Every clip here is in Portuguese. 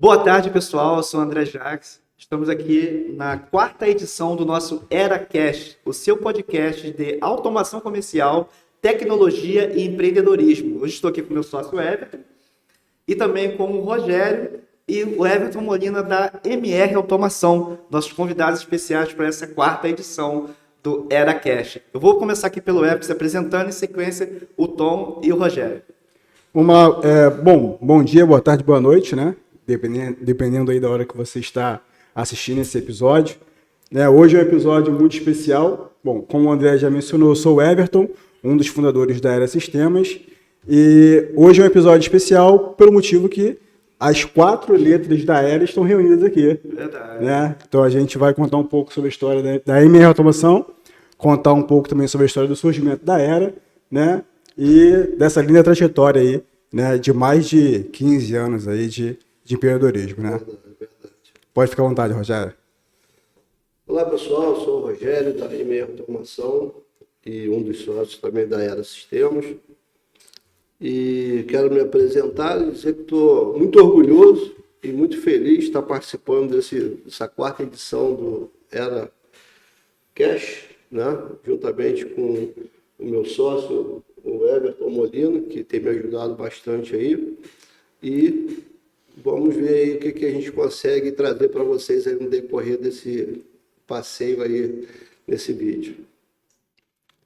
Boa tarde, pessoal. Eu sou o André Jacques. Estamos aqui na quarta edição do nosso EraCast, o seu podcast de automação comercial, tecnologia e empreendedorismo. Hoje estou aqui com o meu sócio Everton e também com o Rogério e o Everton Molina da MR Automação, nossos convidados especiais para essa quarta edição do EraCast. Eu vou começar aqui pelo Everton, se apresentando em sequência o Tom e o Rogério. Bom dia, boa tarde, boa noite, né? Dependendo aí da hora que você está assistindo esse episódio. Hoje é um episódio muito especial. Bom, como o André já mencionou, eu sou o Everton, um dos fundadores da Era Sistemas. E hoje é um episódio especial pelo motivo que as 4 letras da Era estão reunidas aqui. Verdade. Né? Então a gente vai contar um pouco sobre a história da MR Automação, contar um pouco também sobre a história do surgimento da Era, né? E dessa linda trajetória aí, né? De mais de 15 anos aí de empreendedorismo, né? Verdade. Pode ficar à vontade, Rogério. Olá, pessoal. Eu sou o Rogério, da MR Automação e um dos sócios também da Era Sistemas. E quero me apresentar e dizer que estou muito orgulhoso e muito feliz de estar participando dessa quarta edição do Era Cash, né? Juntamente com o meu sócio, o Everton Molina, que tem me ajudado bastante aí. E vamos ver aí o que a gente consegue trazer para vocês aí no decorrer desse passeio aí nesse vídeo.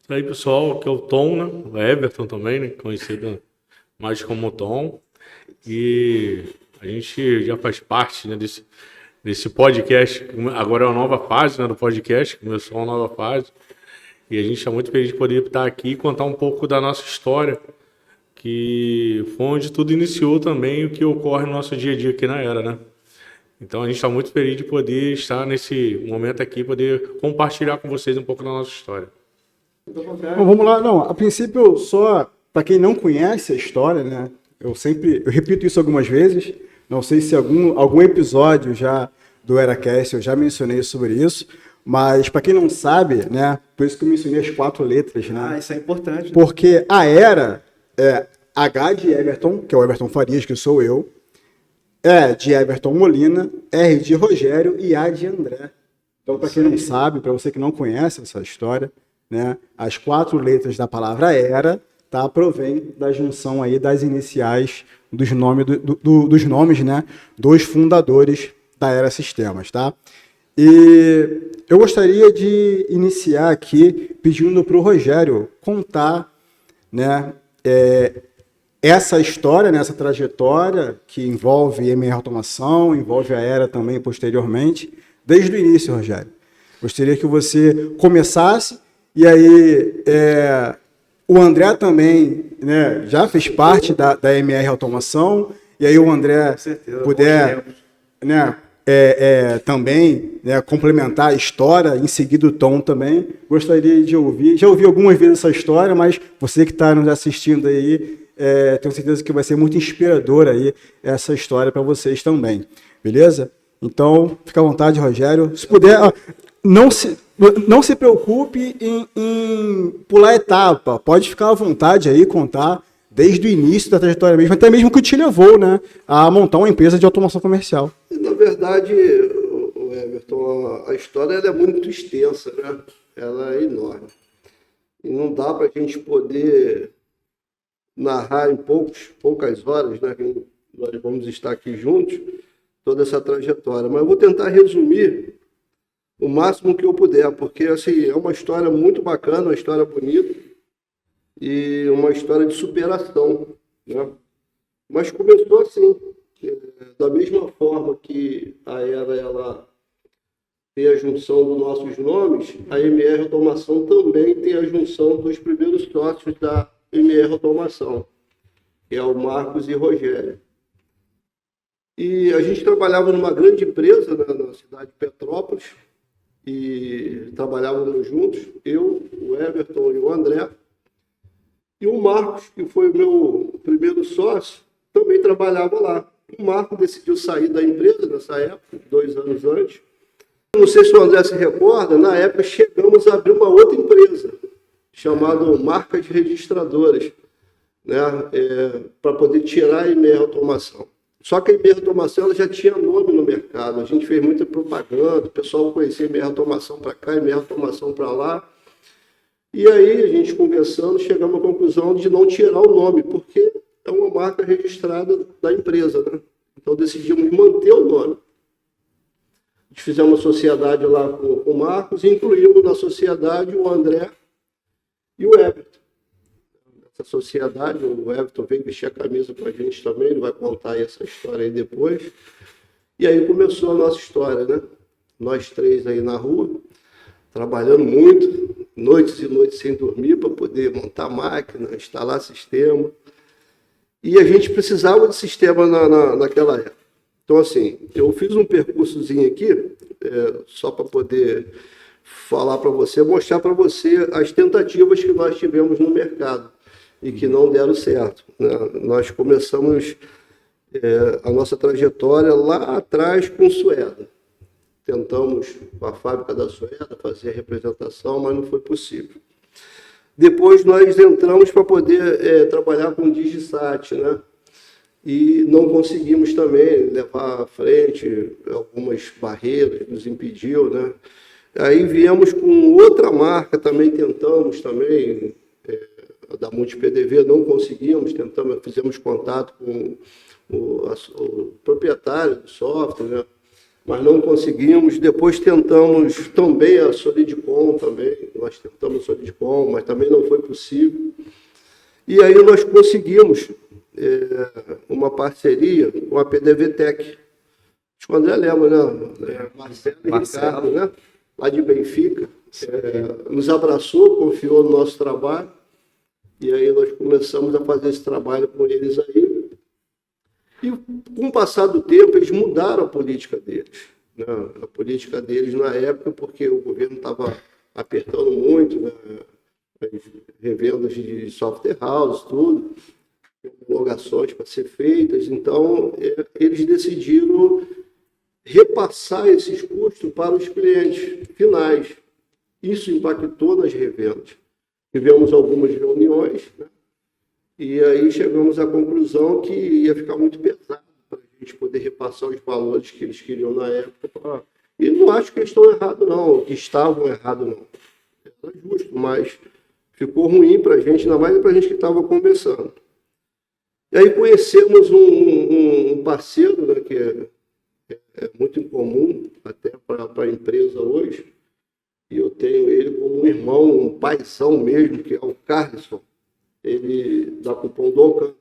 E aí, pessoal, aqui é o Tom, né? O Everton também, né? Conhecido mais como Tom. E a gente já faz parte, né, desse podcast. Agora é uma nova fase, né, do podcast, começou uma nova fase. E a gente está muito feliz de poder estar aqui e contar um pouco da nossa história, que foi onde tudo iniciou também, o que ocorre no nosso dia a dia aqui na Era, né? Então a gente está muito feliz de poder estar nesse momento aqui, poder compartilhar com vocês um pouco da nossa história. Bom, vamos lá. Não, a princípio, só para quem não conhece a história, né? Eu repito isso algumas vezes. Não sei se algum episódio já do EraCast eu já mencionei sobre isso, mas para quem não sabe, né? Por isso que eu mencionei as 4 letras, né? Isso é importante. Porque a Era é H de Everton, que é o Everton Farias, que sou eu, E de Everton Molina, R de Rogério e A de André. Então, para quem não sabe, para você que não conhece essa história, né, as 4 letras da palavra Era, tá, provém da junção aí das iniciais dos nomes, né, dos fundadores da Era Sistemas, tá? E eu gostaria de iniciar aqui pedindo para o Rogério contar, né, essa história, né, essa trajetória que envolve MR Automação, envolve a Era também posteriormente, desde o início, Rogério. Gostaria que você começasse, e aí o André também, né, já fez parte da MR Automação, e aí o André puder, né, também, né, complementar a história, em seguida o Tom também. Gostaria de ouvir, já ouvi algumas vezes essa história, mas você que está nos assistindo aí, tenho certeza que vai ser muito inspiradora aí essa história para vocês também, beleza? Então, fica à vontade, Rogério. Se puder, não se preocupe em pular etapa, pode ficar à vontade aí, contar desde o início da trajetória mesmo, até mesmo que te levou, né, a montar uma empresa de automação comercial. Na verdade, Everton, a história ela é muito extensa, né? Ela é enorme. E não dá para a gente poder narrar em poucas horas, né, que nós vamos estar aqui juntos, toda essa trajetória. Mas eu vou tentar resumir o máximo que eu puder, porque assim, é uma história muito bacana, uma história bonita e uma história de superação, né? Mas começou assim, da mesma forma que a Era ela tem a junção dos nossos nomes, a MR Automação também tem a junção dos primeiros sócios da MR Automação, que é o Marcos e Rogério. E a gente trabalhava numa grande empresa, né, na cidade de Petrópolis, e trabalhávamos juntos, eu, o Everton e o André. E o Marcos, que foi o meu primeiro sócio, também trabalhava lá. O Marcos decidiu sair da empresa nessa época, 2 anos antes. Não sei se o André se recorda, na época chegamos a abrir uma outra empresa, chamada Marcas Registradoras, né, para poder tirar a MR Automação. Só que a MR Automação ela já tinha nome no mercado, a gente fez muita propaganda, o pessoal conhecia MR Automação para cá, MR Automação para lá. E aí, a gente conversando, chegamos à conclusão de não tirar o nome, porque é uma marca registrada da empresa, né? Então, decidimos manter o nome. A gente fizemos uma sociedade lá com o Marcos e incluímos na sociedade o André e o Everton. Essa sociedade, o Everton veio vestir a camisa com a gente também, ele vai contar aí essa história aí depois. E aí começou a nossa história, né? Nós três aí na rua, trabalhando muito, noites e noites sem dormir para poder montar máquina, instalar sistema. E a gente precisava de sistema naquela época. Então, assim, eu fiz um percursozinho aqui, só para poder falar para você, mostrar para você as tentativas que nós tivemos no mercado e que não deram certo, né? Nós começamos a nossa trajetória lá atrás com Sueda. Tentamos, com a fábrica da Sueda, fazer a representação, mas não foi possível. Depois nós entramos para poder trabalhar com o Digisat, né? E não conseguimos também levar à frente, algumas barreiras nos impediu, né? Aí viemos com outra marca, também tentamos também, da MultiPDV, não conseguimos, fizemos contato com o proprietário do software, né? Mas não conseguimos. Depois tentamos também a Solidcom, nós tentamos a Solidcom, mas também não foi possível. E aí nós conseguimos uma parceria com a PDV Tech. Acho que o André lembra, né? Marcelo e Ricardo, né? Lá de Benfica. Nos abraçou, confiou no nosso trabalho. E aí nós começamos a fazer esse trabalho com eles aí. E com o passar do tempo, eles mudaram a política deles. Né? A política deles na época, porque o governo estava apertando muito, né? As revendas de software house, tudo, homologações para ser feitas. Então, eles decidiram repassar esses custos para os clientes finais. Isso impactou nas revendas. Tivemos algumas reuniões, né? E aí chegamos à conclusão que ia ficar muito pesado para a gente poder repassar os valores que eles queriam na época. E não acho que eles estão errados, não, que estavam errados, não. Era justo, mas ficou ruim para a gente, ainda mais para a gente que estava começando. E aí conhecemos um parceiro, né, que é muito incomum até para a empresa hoje, e eu tenho ele como um irmão, um paizão mesmo, que é o Carlson. Ele da Cupom do Alcântara.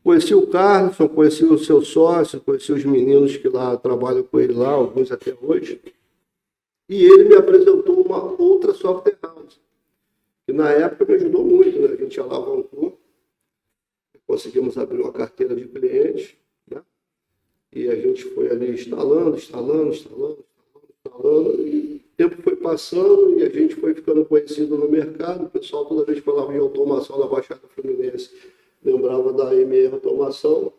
Conheci o Carlson, conheci o seu sócio, conheci os meninos que lá trabalham com ele lá, alguns até hoje. E ele me apresentou uma outra software house, que na época me ajudou muito, né? A gente alavancou, conseguimos abrir uma carteira de clientes, né? E a gente foi ali instalando, e o tempo foi passando e a gente foi ficando conhecido no mercado. O pessoal, toda vez que falava em automação na Baixada Fluminense, lembrava da MR Automação.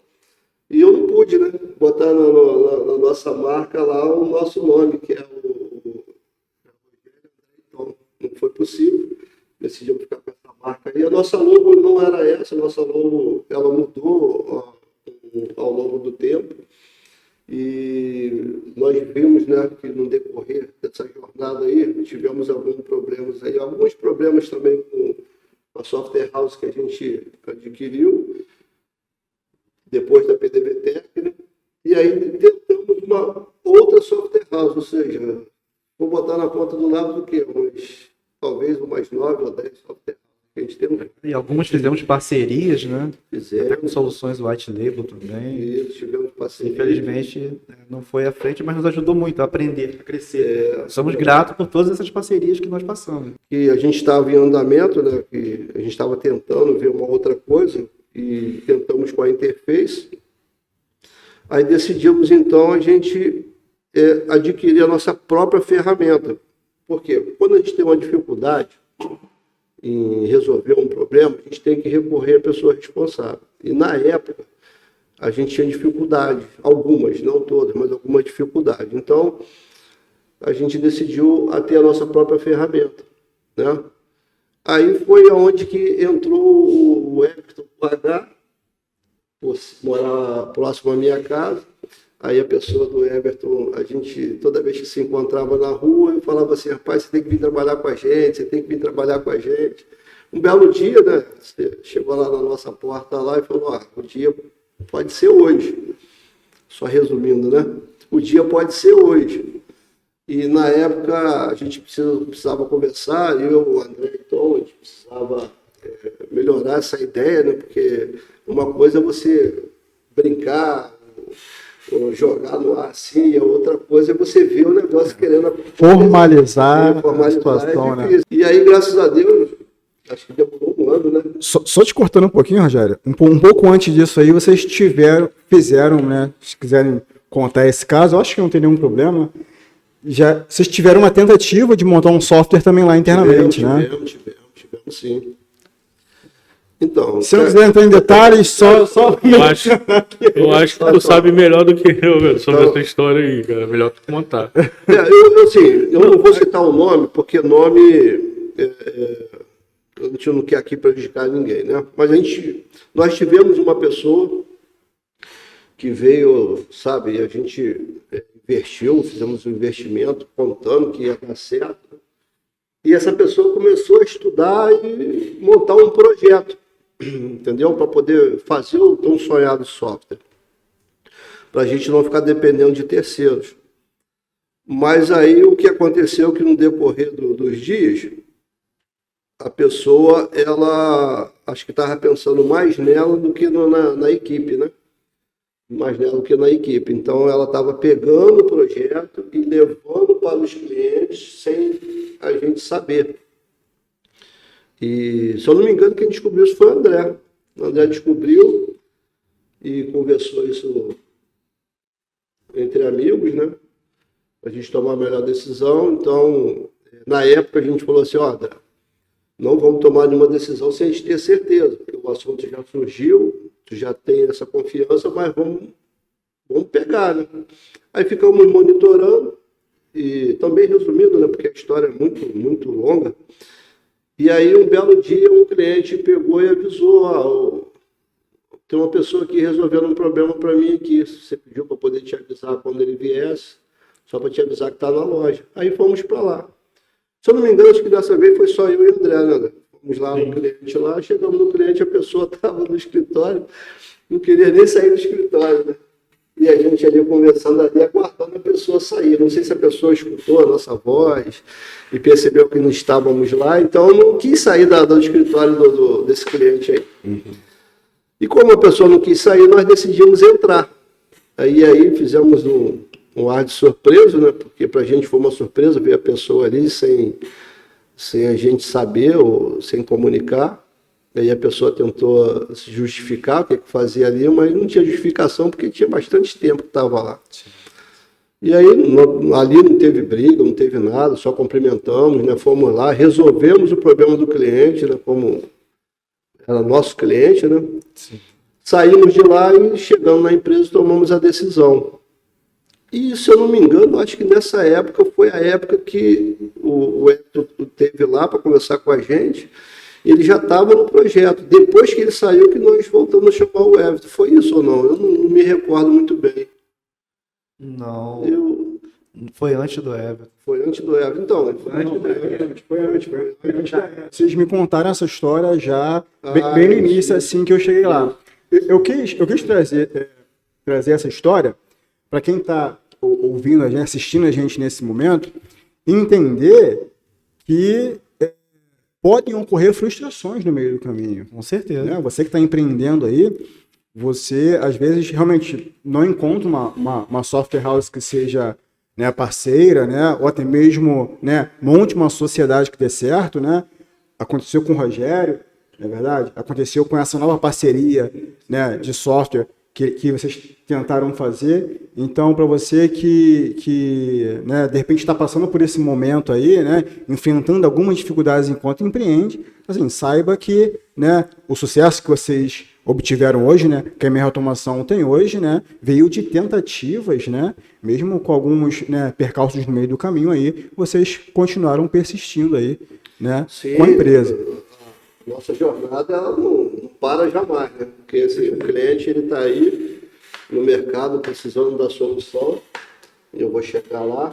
E eu não pude, né, botar na nossa marca lá o nosso nome, que é o... Então, não foi possível. Decidimos ficar com essa marca aí. A nossa logo não era essa, a nossa logo ela mudou ao longo do tempo. E nós vimos, né, que no decorrer dessa jornada aí, tivemos alguns problemas também com a software house que a gente adquiriu, depois da PDV Tech, né? E aí tentamos uma outra software house, ou seja, vou botar na ponta do lado do quê? Talvez umas 9 ou 10 software houses que a gente tem. E algumas fizemos parcerias, né? Fizemos. Até com soluções white label também. Isso, tivemos parceria. Infelizmente, não foi à frente, mas nos ajudou muito a aprender, a crescer. Somos gratos por todas essas parcerias que nós passamos. Que a gente estava em andamento, né? Que a gente estava tentando ver uma outra coisa e tentamos com a Interface. Aí decidimos, então, a gente adquirir a nossa própria ferramenta. Por quê? Quando a gente tem uma dificuldade em resolver um problema, a gente tem que recorrer à pessoa responsável. E na época, a gente tinha dificuldade, algumas, não todas, mas alguma dificuldade. Então, a gente decidiu a ter a nossa própria ferramenta, né? Aí foi aonde que entrou o Everton com H, por morar próximo à minha casa. Aí a pessoa do Everton, a gente, toda vez que se encontrava na rua, eu falava assim, rapaz, você tem que vir trabalhar com a gente, você tem que vir trabalhar com a gente. Um belo dia, né, você chegou lá na nossa porta lá e falou, o dia pode ser hoje. Só resumindo, né? O dia pode ser hoje. E na época a gente precisava conversar, eu, o André e Tom, a gente precisava melhorar essa ideia, né? Porque uma coisa é você brincar, ou jogar no ar assim, e a outra coisa é você ver o negócio querendo formalizar a situação, né? E aí, graças a Deus, acho que demorou um ano, né? Só te cortando um pouquinho, Rogério, um pouco antes disso aí, vocês fizeram, né? Se quiserem contar esse caso, eu acho que não tem nenhum problema. Vocês tiveram uma tentativa de montar um software também lá internamente, né? Tivemos sim. Então, se não quiser entrar em detalhes, só... Eu acho que tu sabe melhor do que eu sobre essa história aí, cara. Melhor tu contar. Eu não vou citar o nome, porque nome... a gente não quer aqui prejudicar ninguém, né? Mas nós tivemos uma pessoa que veio, sabe, a gente investiu, fizemos um investimento contando que ia dar certo. E essa pessoa começou a estudar e montar um projeto, entendeu? Para poder fazer o tão sonhado software. Para a gente não ficar dependendo de terceiros. Mas aí o que aconteceu que no decorrer dos dias, a pessoa, ela acho que estava pensando mais nela do que na equipe, né? Mais nela do que na equipe. Então ela estava pegando o projeto e levando para os clientes sem a gente saber. E, se eu não me engano, quem descobriu isso foi o André. O André descobriu e conversou isso entre amigos, né? Para a gente tomar a melhor decisão. Então, na época a gente falou assim, André, não vamos tomar nenhuma decisão sem a gente ter certeza, porque o assunto já surgiu, tu já tem essa confiança, mas vamos pegar, né? Aí ficamos monitorando, e também resumindo, né, porque a história é muito, muito longa, e aí um belo dia um cliente pegou e avisou, tem uma pessoa aqui resolvendo um problema para mim aqui, você pediu para poder te avisar quando ele viesse, só para te avisar que está na loja. Aí fomos para lá. Se eu não me engano, acho que dessa vez foi só eu e o André, né? Fomos lá no cliente lá, chegamos no cliente, a pessoa estava no escritório, não queria nem sair do escritório, né? E a gente ali conversando ali, aguardando a pessoa sair. Não sei se a pessoa escutou a nossa voz e percebeu que não estávamos lá, então não quis sair do escritório desse cliente aí. E como a pessoa não quis sair, nós decidimos entrar. Aí fizemos um ar de surpresa, né? Porque para a gente foi uma surpresa ver a pessoa ali sem a gente saber ou sem comunicar. Aí a pessoa tentou se justificar o que fazia ali, mas não tinha justificação porque tinha bastante tempo que estava lá. Sim. E aí ali não teve briga, não teve nada, só cumprimentamos, né? Fomos lá, resolvemos o problema do cliente, né? Como era nosso cliente, né? Sim. Saímos de lá e chegamos na empresa e tomamos a decisão. E, se eu não me engano, acho que nessa época foi a época que o Everton esteve lá para conversar com a gente. Ele já estava no projeto. Depois que ele saiu, que nós voltamos a chamar o Everton. Foi isso ou não? Eu não me recordo muito bem. Não. Foi antes do Everton. Foi antes do Everton. Então, foi antes. Vocês me contaram essa história já bem no início, assim que eu cheguei lá. Eu quis trazer essa história para quem está ouvindo, assistindo a gente nesse momento, entender que podem ocorrer frustrações no meio do caminho. Com certeza. Né? Você que está empreendendo aí, você às vezes realmente não encontra uma software house que seja, né, parceira, né, ou até mesmo, né, monte uma sociedade que dê certo, né? Aconteceu com o Rogério, não é verdade? Aconteceu com essa nova parceria, né, de software que vocês tentaram fazer. Então, para você que né, de repente está passando por esse momento aí, né, enfrentando algumas dificuldades enquanto empreende, assim, saiba que, né, o sucesso que vocês obtiveram hoje, né, que a MR Automação tem hoje, né, veio de tentativas, né, mesmo com alguns, né, percalços no meio do caminho aí, vocês continuaram persistindo aí, né, sim, com a empresa. Nossa jornada ela não para jamais, né? Porque assim, o cliente ele está aí no mercado precisando da solução, eu vou chegar lá.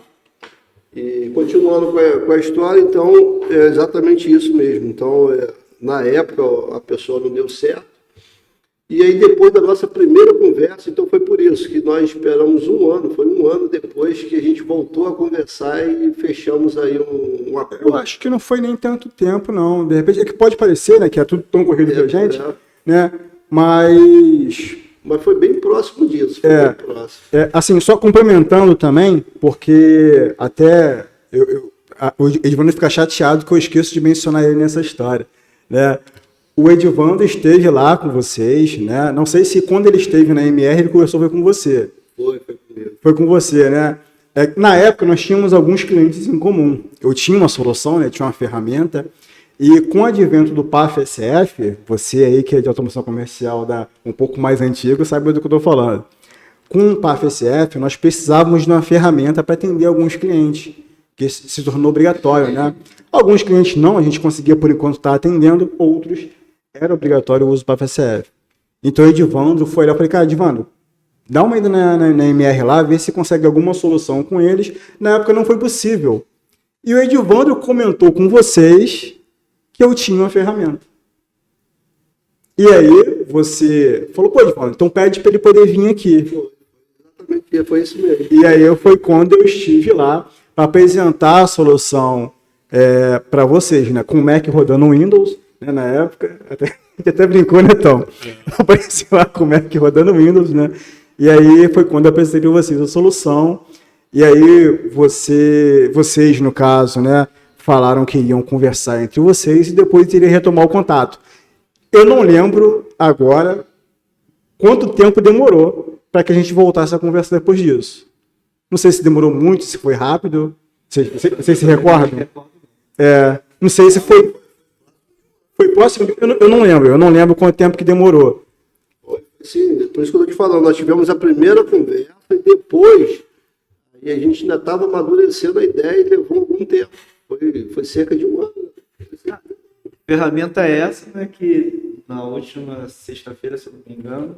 E continuando com a história, então, é exatamente isso mesmo. Então, na época, a pessoa não deu certo. E aí, depois da nossa primeira conversa, então foi por isso que nós esperamos um ano. Foi um ano depois que a gente voltou a conversar e fechamos aí um acordo. Eu acho que não foi nem tanto tempo, não. De repente, é que pode parecer, né, que é tudo tão corrido pra gente, né? Mas foi bem próximo disso. Foi bem próximo. Assim, só complementando também, porque até o Edivandro fica chateado que eu esqueço de mencionar ele nessa história, né? O Edivandro esteve lá com vocês, né? Não sei se quando ele esteve na MR ele conversou foi com você. Foi comigo. Foi com você, né? Na época nós tínhamos alguns clientes em comum. Eu tinha uma solução, né? Tinha uma ferramenta. E com o advento do PAF-SF, você aí que é de automação comercial um pouco mais antigo, sabe do que eu estou falando. Com o PAF-SF, nós precisávamos de uma ferramenta para atender alguns clientes, que se tornou obrigatório, né? Alguns clientes não, a gente conseguia por enquanto estar atendendo, outros era obrigatório o uso do PAF-SF. Então o Edivandro foi lá e falei, cara, Edivandro, dá uma ida na MR lá, vê se consegue alguma solução com eles. Na época não foi possível. E o Edivandro comentou com vocês que eu tinha uma ferramenta. E aí você falou, pô, Edivandro, então pede para ele poder vir aqui. Exatamente, foi isso mesmo. E aí foi quando eu estive lá para apresentar a solução para vocês, né? Com o Mac rodando Windows, né? Na época, a gente até brincou, né, Tom? Apareci lá com o Mac rodando Windows, né? E aí foi quando eu apresentei para vocês a solução. E aí vocês, no caso, né, falaram que iriam conversar entre vocês e depois iriam retomar o contato. Eu não lembro agora quanto tempo demorou para que a gente voltasse a conversar depois disso. Não sei se demorou muito, se foi rápido. Vocês se recordam? Não sei se foi próximo. Eu não lembro quanto tempo que demorou. Sim, por isso que eu estou te falando. Nós tivemos a primeira conversa e depois a gente ainda estava amadurecendo a ideia e levou algum tempo. Foi cerca de um ano. Ferramenta essa, né, que na última sexta-feira, se eu não me engano,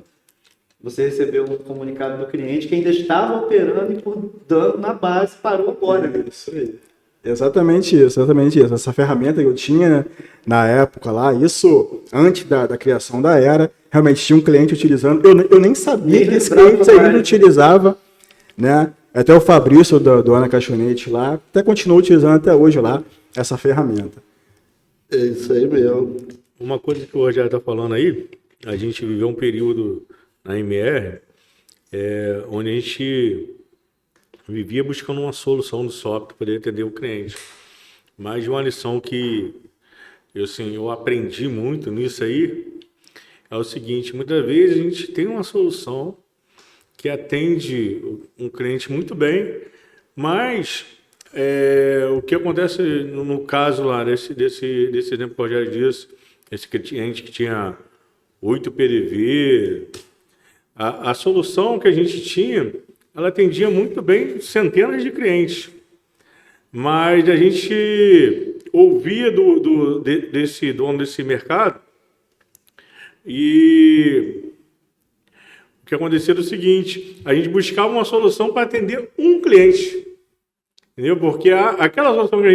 você recebeu um comunicado do cliente que ainda estava operando e por dano na base parou agora. Né? Isso aí. Exatamente isso. Essa ferramenta que eu tinha na época lá, isso antes da criação da Era, realmente tinha um cliente utilizando. Eu nem sabia que esse cliente ainda utilizava, né? Até o Fabrício do Ana Caixonete lá, até continua utilizando até hoje lá essa ferramenta. É isso aí mesmo. Uma coisa que o Rogério está falando aí, a gente viveu um período na MR, onde a gente vivia buscando uma solução do software para poder atender o cliente. Mas uma lição que eu aprendi muito nisso aí é o seguinte: muitas vezes a gente tem uma solução que atende um cliente muito bem, mas o que acontece no caso lá, desse exemplo que o Rogério disse, esse cliente que tinha 8 PDV, a solução que a gente tinha, ela atendia muito bem centenas de clientes, mas a gente ouvia desse dono desse mercado e o que acontecia era o seguinte: a gente buscava uma solução para atender um cliente, entendeu? Porque aquela solução que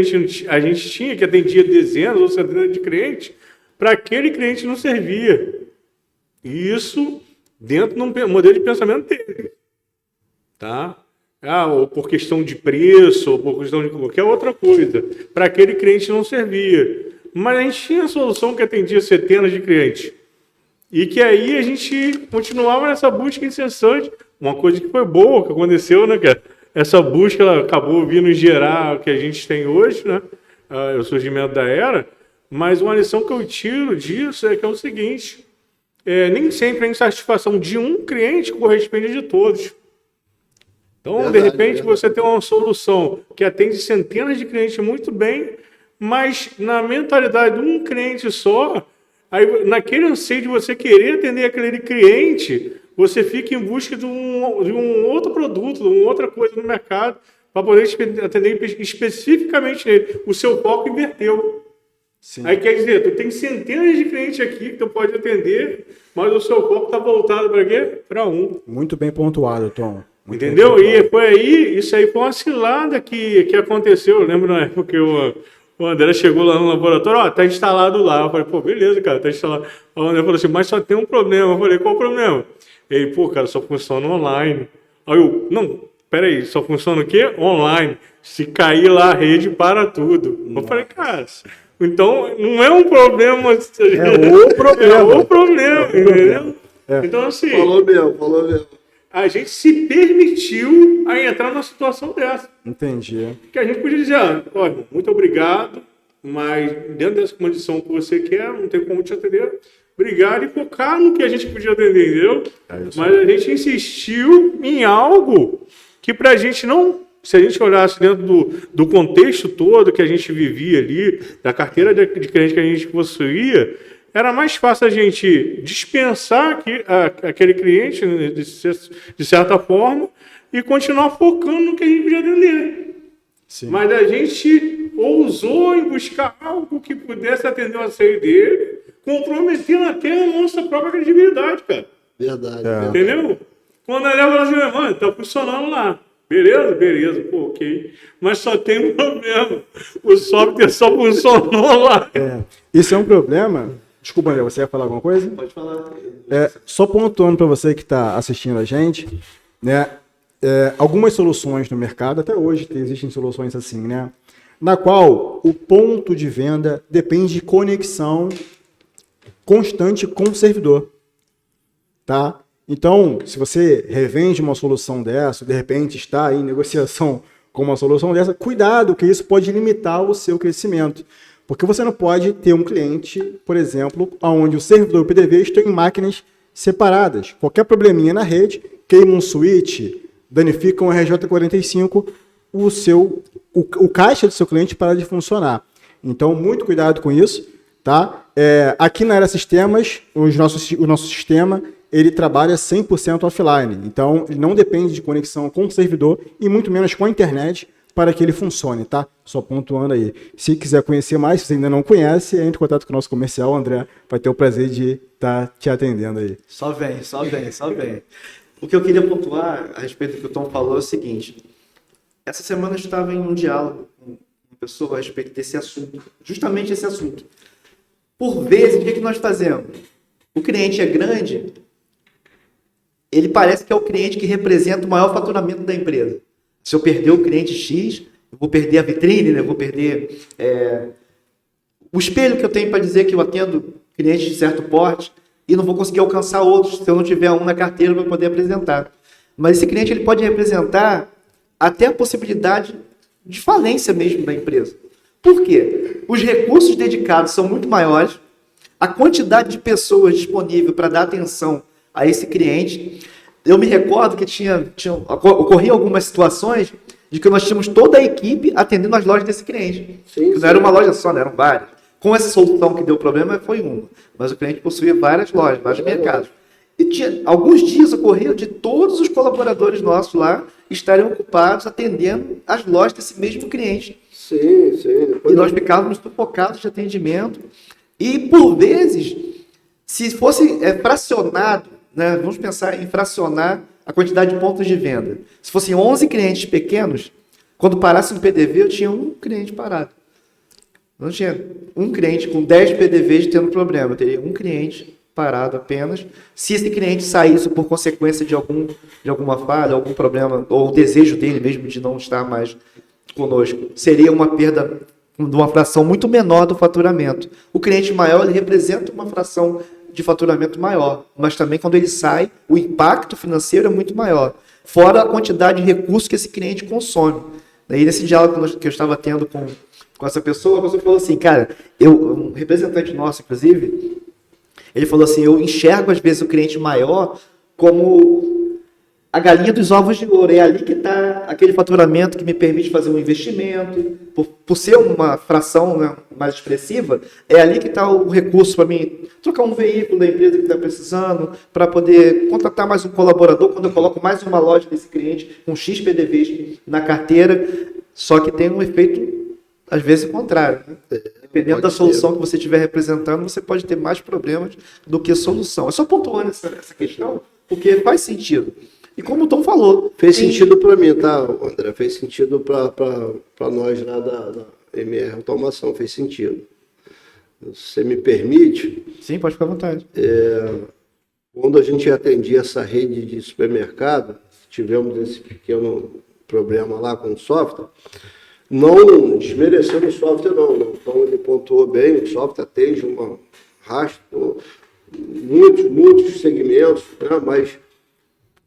a gente tinha, que atendia dezenas ou centenas de clientes, para aquele cliente não servia. E isso dentro de um modelo de pensamento dele. Tá? Ou por questão de preço, ou por questão de qualquer outra coisa. Para aquele cliente não servia. Mas a gente tinha a solução que atendia centenas de clientes. E que aí a gente continuava nessa busca incessante. Uma coisa que foi boa, que aconteceu, né, cara? Essa busca ela acabou vindo gerar o que a gente tem hoje, né? O surgimento da Era. Mas uma lição que eu tiro disso é que é o seguinte: nem sempre a insatisfação de um cliente corresponde a de todos. Então, verdade, de repente, você tem uma solução que atende centenas de clientes muito bem, mas na mentalidade de um cliente só, aí, naquele anseio de você querer atender aquele cliente, você fica em busca de um outro produto, de uma outra coisa no mercado, para poder atender especificamente nele. O seu foco inverteu. Sim. Aí quer dizer, tu tem centenas de clientes aqui que tu pode atender, mas o seu foco está voltado para quê? Para um. Muito bem pontuado, Tom. Muito bem Entendeu? pontuado. E foi aí, isso aí foi uma cilada que aconteceu. Eu lembro na época que o André chegou lá no laboratório, ó, tá instalado lá. Eu falei, pô, beleza, cara, tá instalado. O André falou assim, mas só tem um problema. Eu falei, qual o problema? Ele, pô, cara, só funciona online. Aí eu, não, peraí, só funciona o quê? Online. Se cair lá a rede, para tudo. Eu falei, cara, então não é um problema. É o problema. É o problema, entendeu? Então, assim, Falou mesmo. a gente se permitiu a entrar numa situação dessa. Entendi. Que a gente podia dizer, olha, muito obrigado, mas dentro dessa condição que você quer, não tem como te atender. Obrigado e focar no que a gente podia atender, entendeu? Mas a gente insistiu em algo que pra gente não... Se a gente olhasse dentro do contexto todo que a gente vivia ali, da carteira de cliente que a gente possuía, era mais fácil a gente dispensar aquele cliente, né, de certa forma, e continuar focando no que a gente podia atender. Sim. Mas a gente ousou em buscar algo que pudesse atender o anseio dele, comprometendo até a nossa própria credibilidade, cara. Verdade. Entendeu? Quando a Léo falou assim, mano, tá funcionando lá. Beleza, pô, ok. Mas só tem um problema. O software só funcionou lá. Isso é um problema. Desculpa, André, você ia falar alguma coisa? Pode falar. Só pontuando para você que está assistindo a gente, né? Algumas soluções no mercado, até hoje existem soluções assim, né? Na qual o ponto de venda depende de conexão constante com o servidor, tá? Então, se você revende uma solução dessa, de repente está em negociação com uma solução dessa, cuidado, que isso pode limitar o seu crescimento. Porque você não pode ter um cliente, por exemplo, onde o servidor e o PDV estão em máquinas separadas. Qualquer probleminha na rede, queima um switch, danifica um RJ45, o caixa do seu cliente para de funcionar. Então, muito cuidado com isso, tá? Aqui na Era Sistemas, o nosso sistema, ele trabalha 100% offline. Então, ele não depende de conexão com o servidor e muito menos com a internet para que ele funcione, tá? Só pontuando aí. Se quiser conhecer mais, se você ainda não conhece, entre em contato com o nosso comercial, o André vai ter o prazer de estar te atendendo aí. Só vem. O que eu queria pontuar a respeito do que o Tom falou é o seguinte. Essa semana eu estava em um diálogo com uma pessoa a respeito desse assunto. Justamente esse assunto. Por vezes, o que nós fazemos? O cliente é grande, ele parece que é o cliente que representa o maior faturamento da empresa. Se eu perder o cliente X, eu vou perder a vitrine, né? Eu vou perder o espelho que eu tenho para dizer que eu atendo clientes de certo porte e não vou conseguir alcançar outros se eu não tiver um na carteira para poder apresentar. Mas esse cliente ele pode representar até a possibilidade de falência mesmo da empresa. Por quê? Os recursos dedicados são muito maiores, a quantidade de pessoas disponível para dar atenção a esse cliente. Eu me recordo que ocorriam algumas situações de que nós tínhamos toda a equipe atendendo as lojas desse cliente. Sim. Não era uma loja só, não eram várias. Com essa solução que deu problema, foi uma. Mas o cliente possuía várias lojas, vários mercados. E alguns dias ocorriam de todos os colaboradores nossos lá estarem ocupados atendendo as lojas desse mesmo cliente. Sim. E nós ficávamos sufocados de atendimento. E, por vezes, se fosse fracionado, né, vamos pensar em fracionar a quantidade de pontos de venda. Se fossem 11 clientes pequenos, quando parasse no PDV, eu tinha um cliente parado. Não tinha um cliente com 10 PDVs tendo problema. Eu teria um cliente parado apenas. Se esse cliente saísse por consequência de alguma falha, algum problema, ou o desejo dele mesmo de não estar mais conosco, seria uma perda de uma fração muito menor do faturamento. O cliente maior ele representa uma fração de faturamento maior, mas também quando ele sai, o impacto financeiro é muito maior, fora a quantidade de recursos que esse cliente consome. Daí nesse diálogo que eu estava tendo com essa pessoa, a pessoa falou assim, cara, um representante nosso, inclusive, ele falou assim, eu enxergo às vezes o cliente maior como a galinha dos ovos de ouro. É ali que está aquele faturamento que me permite fazer um investimento. Por ser uma fração, né, mais expressiva, é ali que está o recurso para mim trocar um veículo da empresa que está precisando, para poder contratar mais um colaborador, quando eu coloco mais uma loja desse cliente com X PDVs na carteira. Só que tem um efeito, às vezes, contrário. Né? Dependendo Pode da ser. solução que você estiver representando, você pode ter mais problemas do que solução. É só pontuando essa questão, porque faz sentido. E como o Tom falou... Fez tem- sentido para mim, tá, André? Fez sentido para nós lá da MR Automação, fez sentido. Se você me permite, Sim, pode ficar à vontade. quando a gente atendia essa rede de supermercado, tivemos esse pequeno problema lá com o software, não desmerecendo o software não, né? Então ele pontuou bem, o software atende uma rastro, muitos segmentos, né? Mas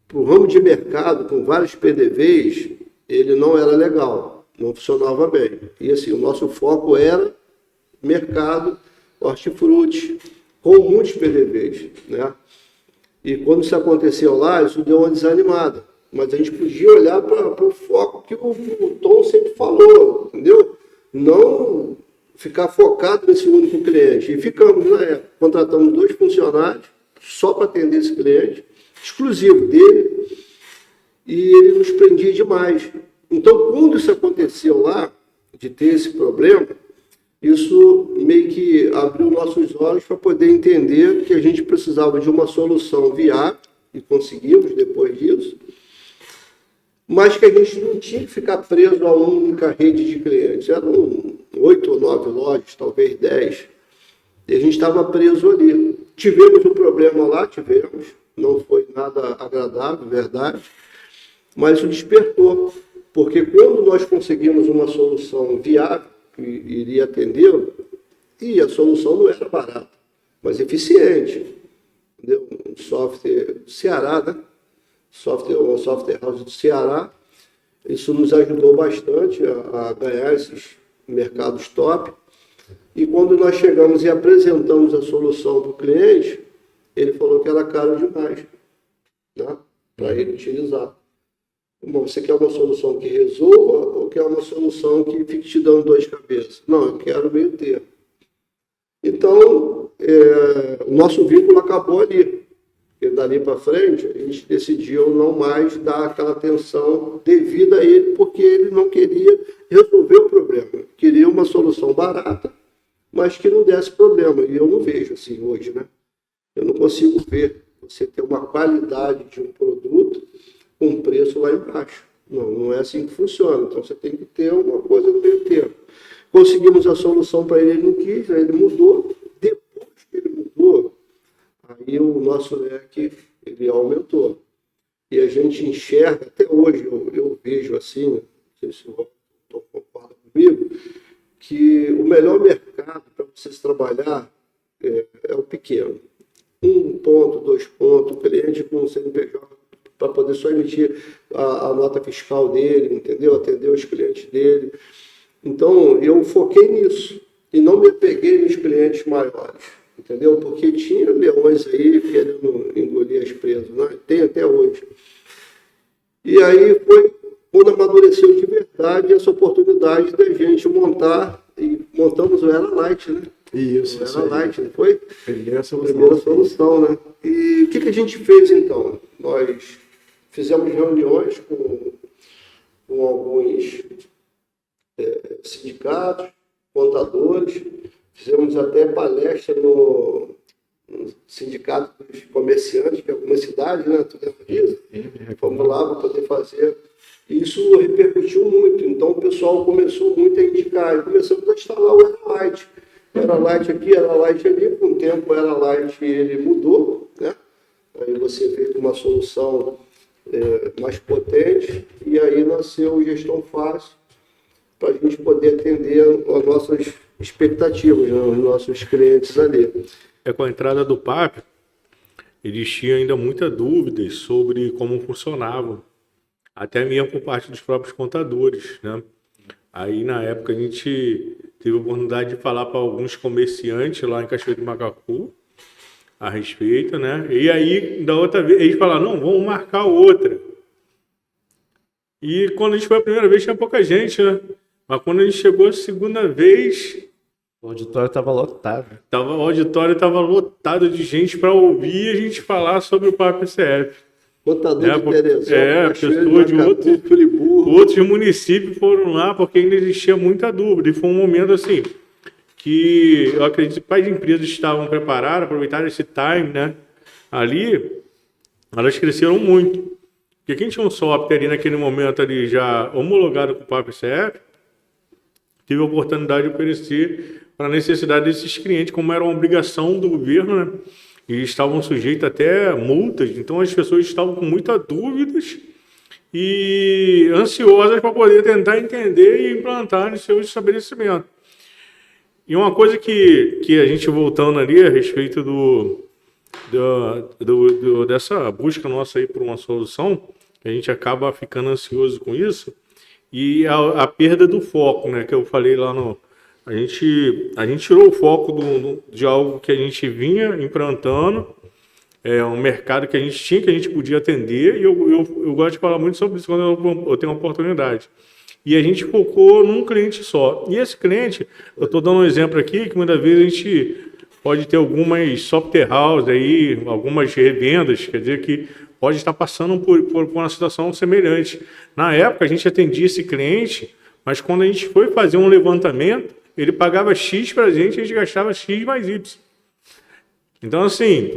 para o ramo de mercado, com vários PDVs, ele não era legal, não funcionava bem. E assim, o nosso foco era mercado, hortifruti, com muitos PDVs, né? E quando isso aconteceu lá, isso deu uma desanimada. Mas a gente podia olhar para o foco que o Tom sempre falou, entendeu? Não ficar focado nesse único cliente. E ficamos, né? Contratamos 2 funcionários só para atender esse cliente, exclusivo dele, e ele nos prendia demais. Então, quando isso aconteceu lá, de ter esse problema, isso meio que abriu nossos olhos para poder entender que a gente precisava de uma solução viável, e conseguimos depois disso, mas que a gente não tinha que ficar preso a uma única rede de clientes. Eram 8 ou 9 lojas, talvez 10, e a gente estava preso ali. Tivemos um problema lá, não foi nada agradável, verdade, mas isso despertou, porque quando nós conseguimos uma solução viável, que iria atendê-lo, e a solução não era barata, mas eficiente. Entendeu? Um software do Ceará, né? Uma software house do Ceará, isso nos ajudou bastante a ganhar esses mercados top. E quando nós chegamos e apresentamos a solução para o cliente, ele falou que era caro demais, né? Para ele utilizar. Bom, você quer uma solução que resolva ou quer uma solução que fique te dando dor de cabeça? Não, eu quero meio termo. Então, o nosso vínculo acabou ali. Porque dali para frente, a gente decidiu não mais dar aquela atenção devida a ele, porque ele não queria resolver o problema. Queria uma solução barata, mas que não desse problema. E eu não vejo assim hoje, né? Eu não consigo ver você ter uma qualidade de um produto com preço lá embaixo. Não é assim que funciona. Então você tem que ter uma coisa no meio termo. Conseguimos a solução para ele, ele não quis, aí ele mudou. Depois que ele mudou, aí o nosso leque ele aumentou. E a gente enxerga, até hoje eu vejo assim, não sei se o Tom concorda comigo, que o melhor mercado para vocês trabalhar é o pequeno. 1 ponto, 2 pontos, o cliente com o CNPJ para poder só emitir a nota fiscal dele, entendeu? Atender os clientes dele. Então, eu foquei nisso e não me apeguei nos clientes maiores, entendeu? Porque tinha leões aí querendo engolir as presas, né? Tem até hoje. E aí foi quando amadureceu de verdade essa oportunidade da gente montar, e montamos o Era Light, né? Isso, O isso Era aí. Light, não foi? Primeira A solução. primeira solução, né? E o que a gente fez então? Nós fizemos reuniões com alguns sindicatos, contadores, fizemos até palestra no sindicato dos comerciantes de algumas cidades, né? Tu lembra disso? Fomos lá para poder fazer. E isso repercutiu muito, então o pessoal começou muito a indicar, e começamos a instalar o Era Light. Era Light aqui, Era Light ali, com o tempo o Era Light ele mudou, né? Aí você veio com uma solução mais potente, e aí nasceu o Gestão Fácil, para a gente poder atender as nossas expectativas, né? Os nossos clientes ali. Com a entrada do PAP, eles tinham ainda muitas dúvidas sobre como funcionava, até mesmo por parte dos próprios contadores, né? Aí, na época, a gente teve a oportunidade de falar para alguns comerciantes lá em Cachoeiro do Macacu a respeito, né? E aí, da outra vez, eles falaram, não, vamos marcar outra. E quando a gente foi a primeira vez, tinha pouca gente, né? Mas quando a gente chegou a segunda vez, O auditório estava lotado. o auditório estava lotado de gente para ouvir a gente falar sobre o PAP CF. Contador de Teresópolis, pessoas de Macacu, Friburgo. outros municípios foram lá porque ainda existia muita dúvida. E foi um momento assim que eu acredito que pais de empresas estavam preparados, aproveitaram esse time, né? Ali, elas cresceram muito. Porque quem tinha um software ali naquele momento ali já homologado com o PAP-CF, teve a oportunidade de oferecer para a necessidade desses clientes, como era uma obrigação do governo, né? E estavam sujeitos até a multas. Então as pessoas estavam com muitas dúvidas e ansiosas para poder tentar entender e implantar no seu estabelecimento. E uma coisa que a gente voltando ali a respeito dessa busca nossa aí por uma solução, a gente acaba ficando ansioso com isso, e a perda do foco, né, que eu falei lá no... A gente tirou o foco de algo que a gente vinha implantando, um mercado que a gente tinha, que a gente podia atender, e eu gosto de falar muito sobre isso quando eu tenho uma oportunidade. E a gente focou num cliente só. E esse cliente, eu estou dando um exemplo aqui, que muitas vezes a gente pode ter algumas software house aí, algumas revendas, quer dizer que pode estar passando por uma situação semelhante. Na época, a gente atendia esse cliente, mas quando a gente foi fazer um levantamento, ele pagava X para a gente gastava X mais Y. Então, assim,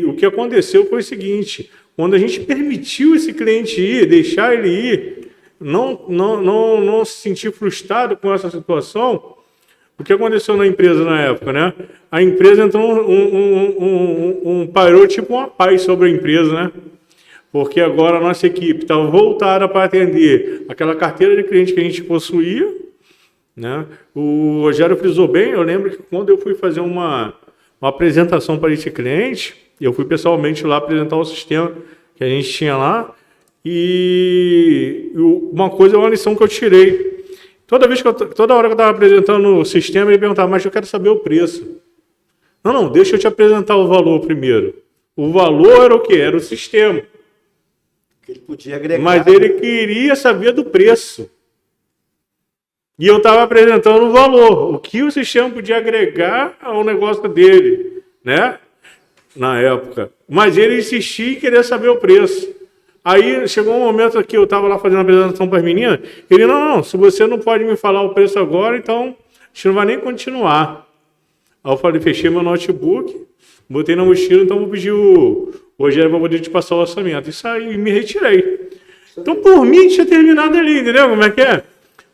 o que aconteceu foi o seguinte: quando a gente permitiu esse cliente ir, deixar ele ir, não se sentir frustrado com essa situação, o que aconteceu na empresa na época, né? A empresa entrou parou tipo uma paz sobre a empresa, né? Porque agora a nossa equipe estava voltada para atender aquela carteira de cliente que a gente possuía, né? O Rogério frisou bem, eu lembro que quando eu fui fazer uma apresentação para esse cliente, eu fui pessoalmente lá apresentar o sistema que a gente tinha lá, e uma coisa é uma lição que eu tirei. Toda hora que eu estava apresentando o sistema, ele perguntava, mas eu quero saber o preço. Não, deixa eu te apresentar o valor primeiro. O valor era o quê? Era o sistema. Que ele podia agregar. Mas ele queria saber do preço. E eu estava apresentando o valor, o que o sistema podia agregar ao negócio dele, né? Na época. Mas ele insistia em querer saber o preço. Aí chegou um momento que eu estava lá fazendo a apresentação para as meninas, ele, não, se você não pode me falar o preço agora, então a gente não vai nem continuar. Aí eu falei, fechei meu notebook, botei na mochila, então vou pedir o Rogério para poder te passar o orçamento. E saí e me retirei. Então, por mim, tinha terminado ali, entendeu como é que é?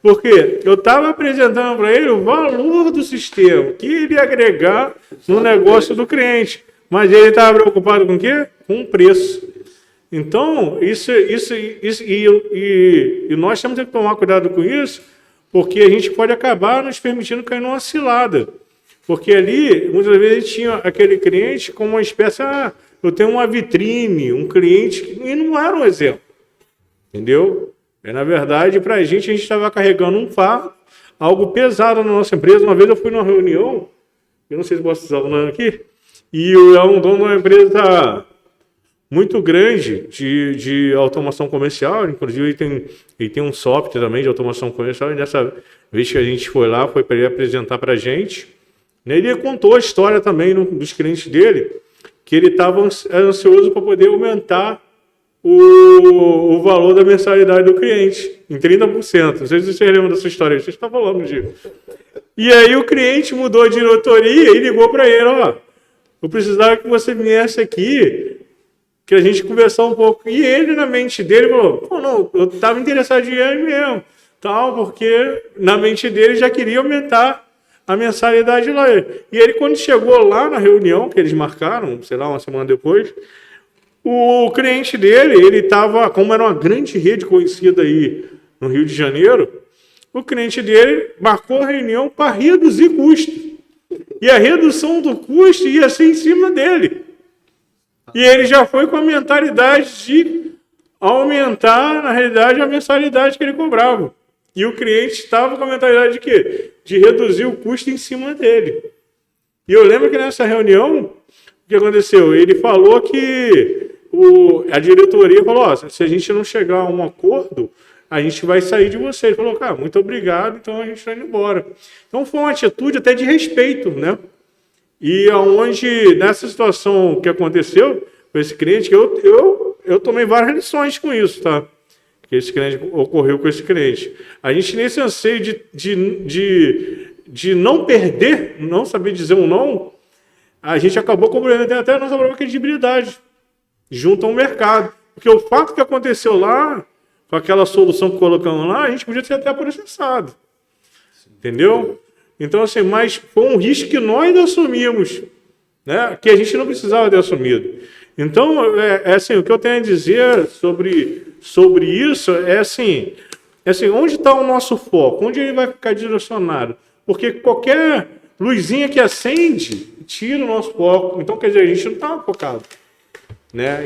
Porque eu estava apresentando para ele o valor do sistema, que ele ia agregar no negócio do cliente. Mas ele estava preocupado com o quê? Com o preço. Então, e nós temos que tomar cuidado com isso, porque a gente pode acabar nos permitindo cair numa cilada. Porque ali, muitas vezes, a gente tinha aquele cliente como uma espécie, eu tenho uma vitrine, um cliente, e não era um exemplo. Entendeu? Na verdade, para a gente estava carregando um fardo, algo pesado na nossa empresa. Uma vez eu fui numa reunião, eu não sei se posso usar o nome aqui, e é um dono de uma empresa muito grande de automação comercial, inclusive ele tem um software também de automação comercial, e dessa vez que a gente foi lá, foi para ele apresentar para a gente. Ele contou a história também dos clientes dele, que ele estava ansioso para poder aumentar o valor da mensalidade do cliente em 30%. Não sei se vocês lembram dessa história, vocês estão falando, Diego. E aí o cliente mudou a diretoria e ligou para ele, eu precisava que você viesse aqui, que a gente conversar um pouco. E ele, na mente dele, falou, não, eu estava interessado em dinheiro mesmo, porque na mente dele já queria aumentar a mensalidade lá. E ele, quando chegou lá na reunião que eles marcaram, sei lá, uma semana depois, o cliente dele, ele estava, como era uma grande rede conhecida aí no Rio de Janeiro, o cliente dele marcou a reunião para reduzir custo. E a redução do custo ia ser em cima dele. E ele já foi com a mentalidade de aumentar, na realidade, a mensalidade que ele cobrava. E o cliente estava com a mentalidade de quê? De reduzir o custo em cima dele. E eu lembro que nessa reunião, o que aconteceu? Ele falou que a diretoria falou, se a gente não chegar a um acordo, a gente vai sair de você. Ele falou, cara, muito obrigado, então a gente está indo embora. Então foi uma atitude até de respeito, né? E aonde, nessa situação que aconteceu com esse cliente, eu tomei várias lições com isso, tá? que esse cliente ocorreu com esse cliente. A gente, nesse anseio de não perder, não saber dizer um não, a gente acabou comprometendo até a nossa própria credibilidade junto ao mercado. Porque o fato que aconteceu lá, com aquela solução que colocamos lá, a gente podia ter até processado. Entendeu? Então, assim, mas foi um risco que nós assumimos, né? Que a gente não precisava ter assumido. Então, assim, o que eu tenho a dizer sobre isso é assim, onde está o nosso foco? Onde ele vai ficar direcionado? Porque qualquer luzinha que acende, tira o nosso foco. Então, quer dizer, a gente não estava focado, né,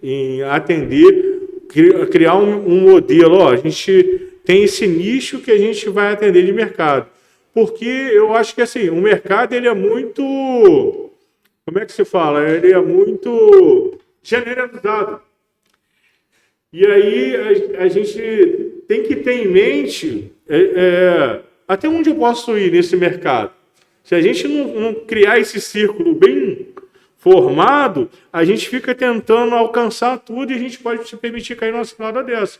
em atender, criar um modelo. Ó, a gente tem esse nicho que a gente vai atender de mercado. Porque eu acho que assim, o mercado ele é muito, como é que se fala? Ele é muito generalizado. E aí a gente tem que ter em mente até onde eu posso ir nesse mercado. Se a gente não criar esse círculo bem formado, a gente fica tentando alcançar tudo e a gente pode se permitir cair numa cilada dessa.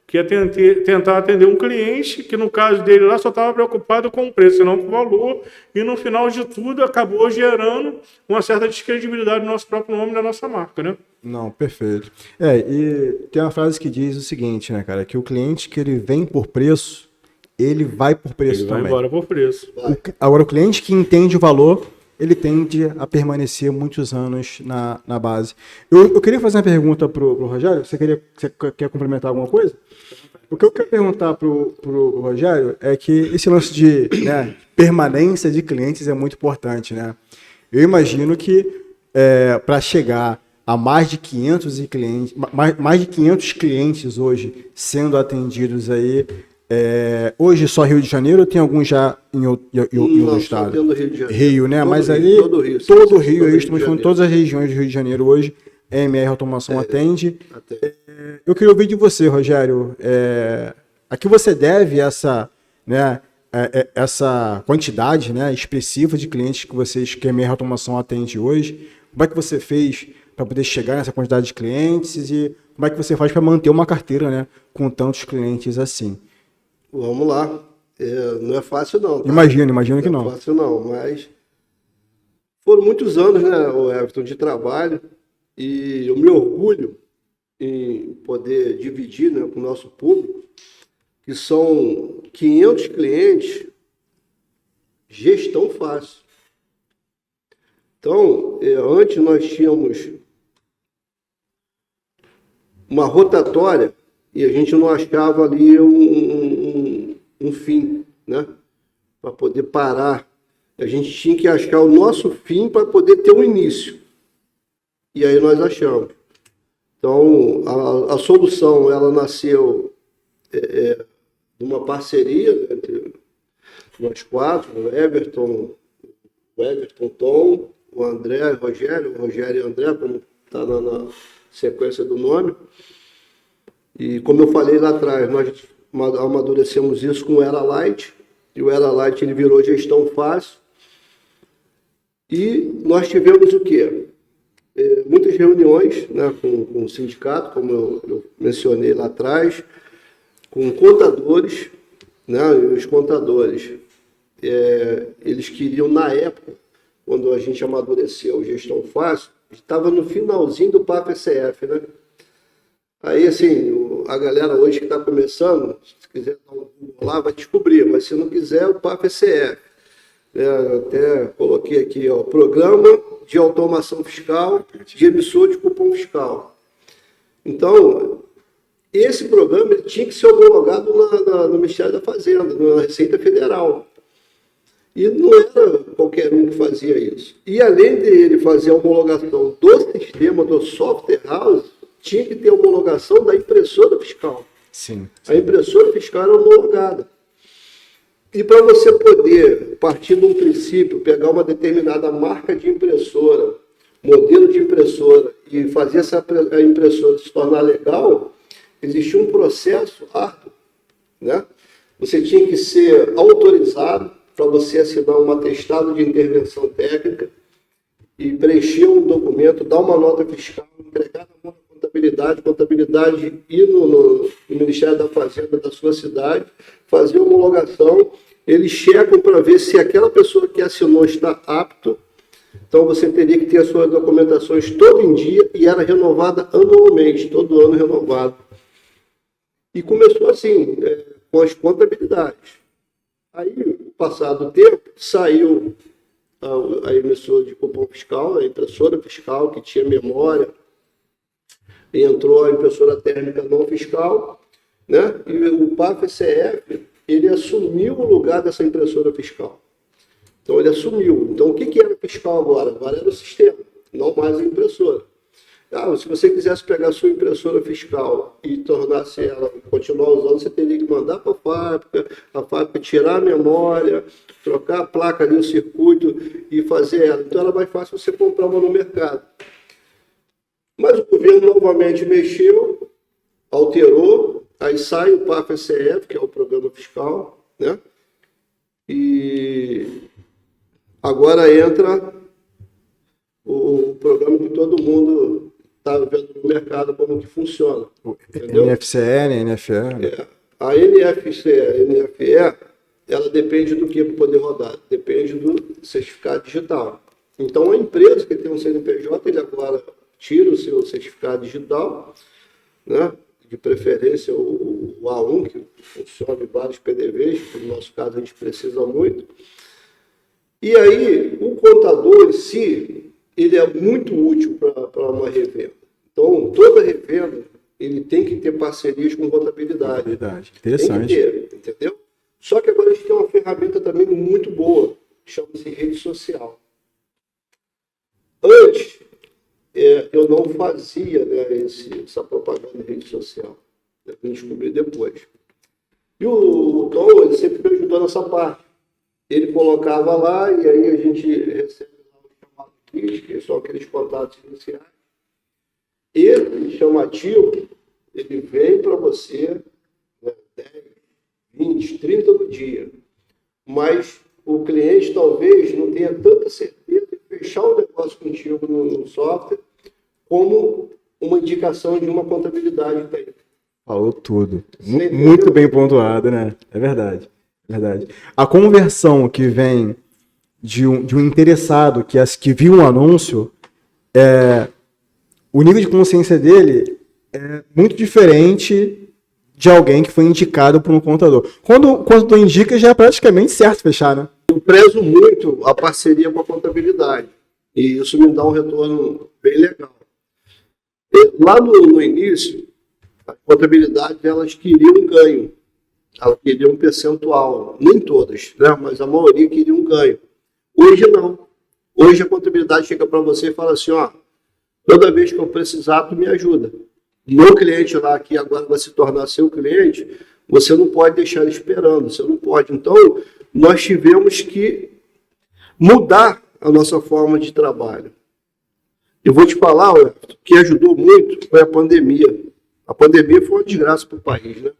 Que é tentar atender um cliente que, no caso dele lá, só estava preocupado com o preço, não com o valor, e no final de tudo acabou gerando uma certa descredibilidade do nosso próprio nome e da nossa marca, né? Não, perfeito. E tem uma frase que diz o seguinte, né, cara, que o cliente que ele vem por preço, ele vai por preço ele também. Vai embora por preço. Agora, o cliente que entende o valor, ele tende a permanecer muitos anos na base. Eu queria fazer uma pergunta pro Rogério. Você quer complementar alguma coisa? O que eu quero perguntar pro Rogério é que esse lance de permanência de clientes é muito importante, né? Eu imagino que para chegar a mais de 500 clientes hoje sendo atendidos aí, hoje só Rio de Janeiro ou tem alguns já em outro estado? Só Rio de Janeiro. Rio, né? Todo Mas Rio, ali, todo Rio, aí estamos falando todas as regiões do Rio de Janeiro hoje, a MR Automação atende. Eu queria ouvir de você, Rogério, a que você deve essa quantidade, né, expressiva de clientes que a MR Automação atende hoje? Como é que você fez para poder chegar nessa quantidade de clientes e como é que você faz para manter uma carteira, né, com tantos clientes assim? Vamos lá. Não é fácil não. Tá? Imagino que não. Não é fácil não, mas foram muitos anos, né, o Everton, de trabalho, e eu me orgulho em poder dividir, né, com o nosso público, que são 500 clientes, gestão fácil. Então, antes nós tínhamos uma rotatória e a gente não achava ali um fim, né, para poder parar. A gente tinha que achar o nosso fim para poder ter um início. E aí nós achamos. Então, a solução, ela nasceu de uma parceria entre nós quatro, o Everton, Tom, o André, o Rogério e o André, como está na sequência do nome. E como eu falei lá atrás, nós amadurecemos isso com o Era Light, e o Era Light ele virou gestão fácil. E nós tivemos o quê? Muitas reuniões, né, com o sindicato, como eu mencionei lá atrás, com contadores, né, os contadores, eles queriam, na época, quando a gente amadureceu gestão fácil, estava no finalzinho do PAF-ECF, né? Aí, assim, a galera hoje que está começando, se quiser dar um Google lá, vai descobrir, mas se não quiser, o PAF-ECF. Até coloquei aqui, ó, Programa de Automação Fiscal de Emissor de Cupom Fiscal. Então, esse programa ele tinha que ser homologado no Ministério da Fazenda, na Receita Federal. E não era qualquer um que fazia isso. E além de ele fazer a homologação do sistema, do software house, tinha que ter a homologação da impressora fiscal. Sim. A impressora fiscal era homologada. E para você poder partir de um princípio, pegar uma determinada marca de impressora, modelo de impressora, e fazer a impressora se tornar legal, existia um processo árduo, né? Você tinha que ser autorizado para você assinar um atestado de intervenção técnica e preencher um documento, dar uma nota fiscal, entregar na mão da contabilidade ir no Ministério da Fazenda da sua cidade, fazer a homologação, eles checam para ver se aquela pessoa que assinou está apto. Então você teria que ter as suas documentações todo em dia e era renovada anualmente, todo ano renovado. E começou assim, com as contabilidades. Aí, passado o tempo, saiu a emissora de cupom fiscal, a impressora fiscal, que tinha memória, e entrou a impressora térmica não fiscal, né? E o PAF-CF, ele assumiu o lugar dessa impressora fiscal. Então, ele assumiu. Então, o que era fiscal agora? Agora era o sistema, não mais a impressora. Se você quisesse pegar a sua impressora fiscal e tornasse ela, continuar usando, você teria que mandar para a fábrica tirar a memória, trocar a placa ali, o circuito e fazer ela. Então era mais fácil você comprar uma no mercado. Mas o governo novamente mexeu, alterou, aí sai o PAF-CF, que é o programa fiscal, né? E agora entra o programa que todo mundo está vendo no mercado como que funciona. Entendeu? NFCE, NFE. A NFC, a NFE, ela depende do que para poder rodar? Depende do certificado digital. Então, a empresa que tem um CNPJ, ele agora tira o seu certificado digital, né? De preferência o A1, que funciona em vários PDVs, que no nosso caso a gente precisa muito. E aí, o contador em si, ele é muito útil para uma revenda. Então, toda revenda, ele tem que ter parcerias com contabilidade. Interessante. Tem que ter, entendeu? Só que agora a gente tem uma ferramenta também muito boa, que chama-se rede social. Antes, eu não fazia, né, essa propaganda em rede social. Eu descobri depois. E o Tom, ele sempre me ajudou nessa parte. Ele colocava lá e aí a gente recebe que são aqueles contatos iniciais. Esse chamativo, ele vem para você, né, 10, 20, 30 no dia. Mas o cliente talvez não tenha tanta certeza de fechar o negócio contigo no software como uma indicação de uma contabilidade tem. Falou tudo. Muito bem pontuado, né? É verdade. A conversão que vem de um interessado que viu um anúncio, o nível de consciência dele é muito diferente de alguém que foi indicado por um contador. Quando o contador indica, já é praticamente certo fechar, né? Eu prezo muito a parceria com a contabilidade. E isso me dá um retorno bem legal. Lá no início, a contabilidade, elas queriam um ganho. Elas queriam um percentual. Nem todas, né? Mas a maioria queria um ganho. Hoje não. Hoje a contabilidade chega para você e fala assim, toda vez que eu precisar, tu me ajuda. Meu cliente lá, que agora vai se tornar seu cliente, você não pode deixar ele esperando, você não pode. Então, nós tivemos que mudar a nossa forma de trabalho. Eu vou te falar, o que ajudou muito foi a pandemia. A pandemia foi uma desgraça para o país, né?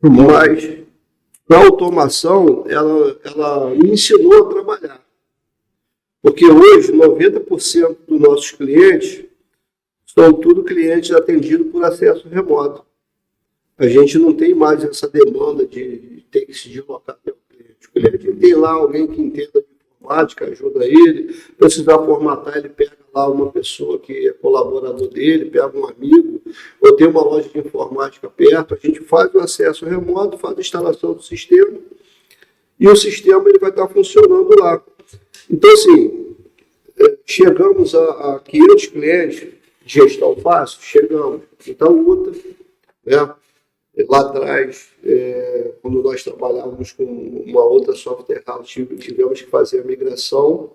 Mas a automação, ela me ensinou a trabalhar. Porque hoje, 90% dos nossos clientes são tudo clientes atendidos por acesso remoto. A gente não tem mais essa demanda de ter que se deslocar até o cliente. O cliente tem lá alguém que entenda de informática, ajuda ele. Precisar formatar, ele pega lá uma pessoa que é colaborador dele, pega um amigo, ou tem uma loja de informática perto. A gente faz o acesso remoto, faz a instalação do sistema, e o sistema ele vai estar funcionando lá. Então, assim, chegamos a 500 clientes de gestão fácil, chegamos. Então, outra, né? Lá atrás, quando nós trabalhávamos com uma outra software house, tivemos que fazer a migração,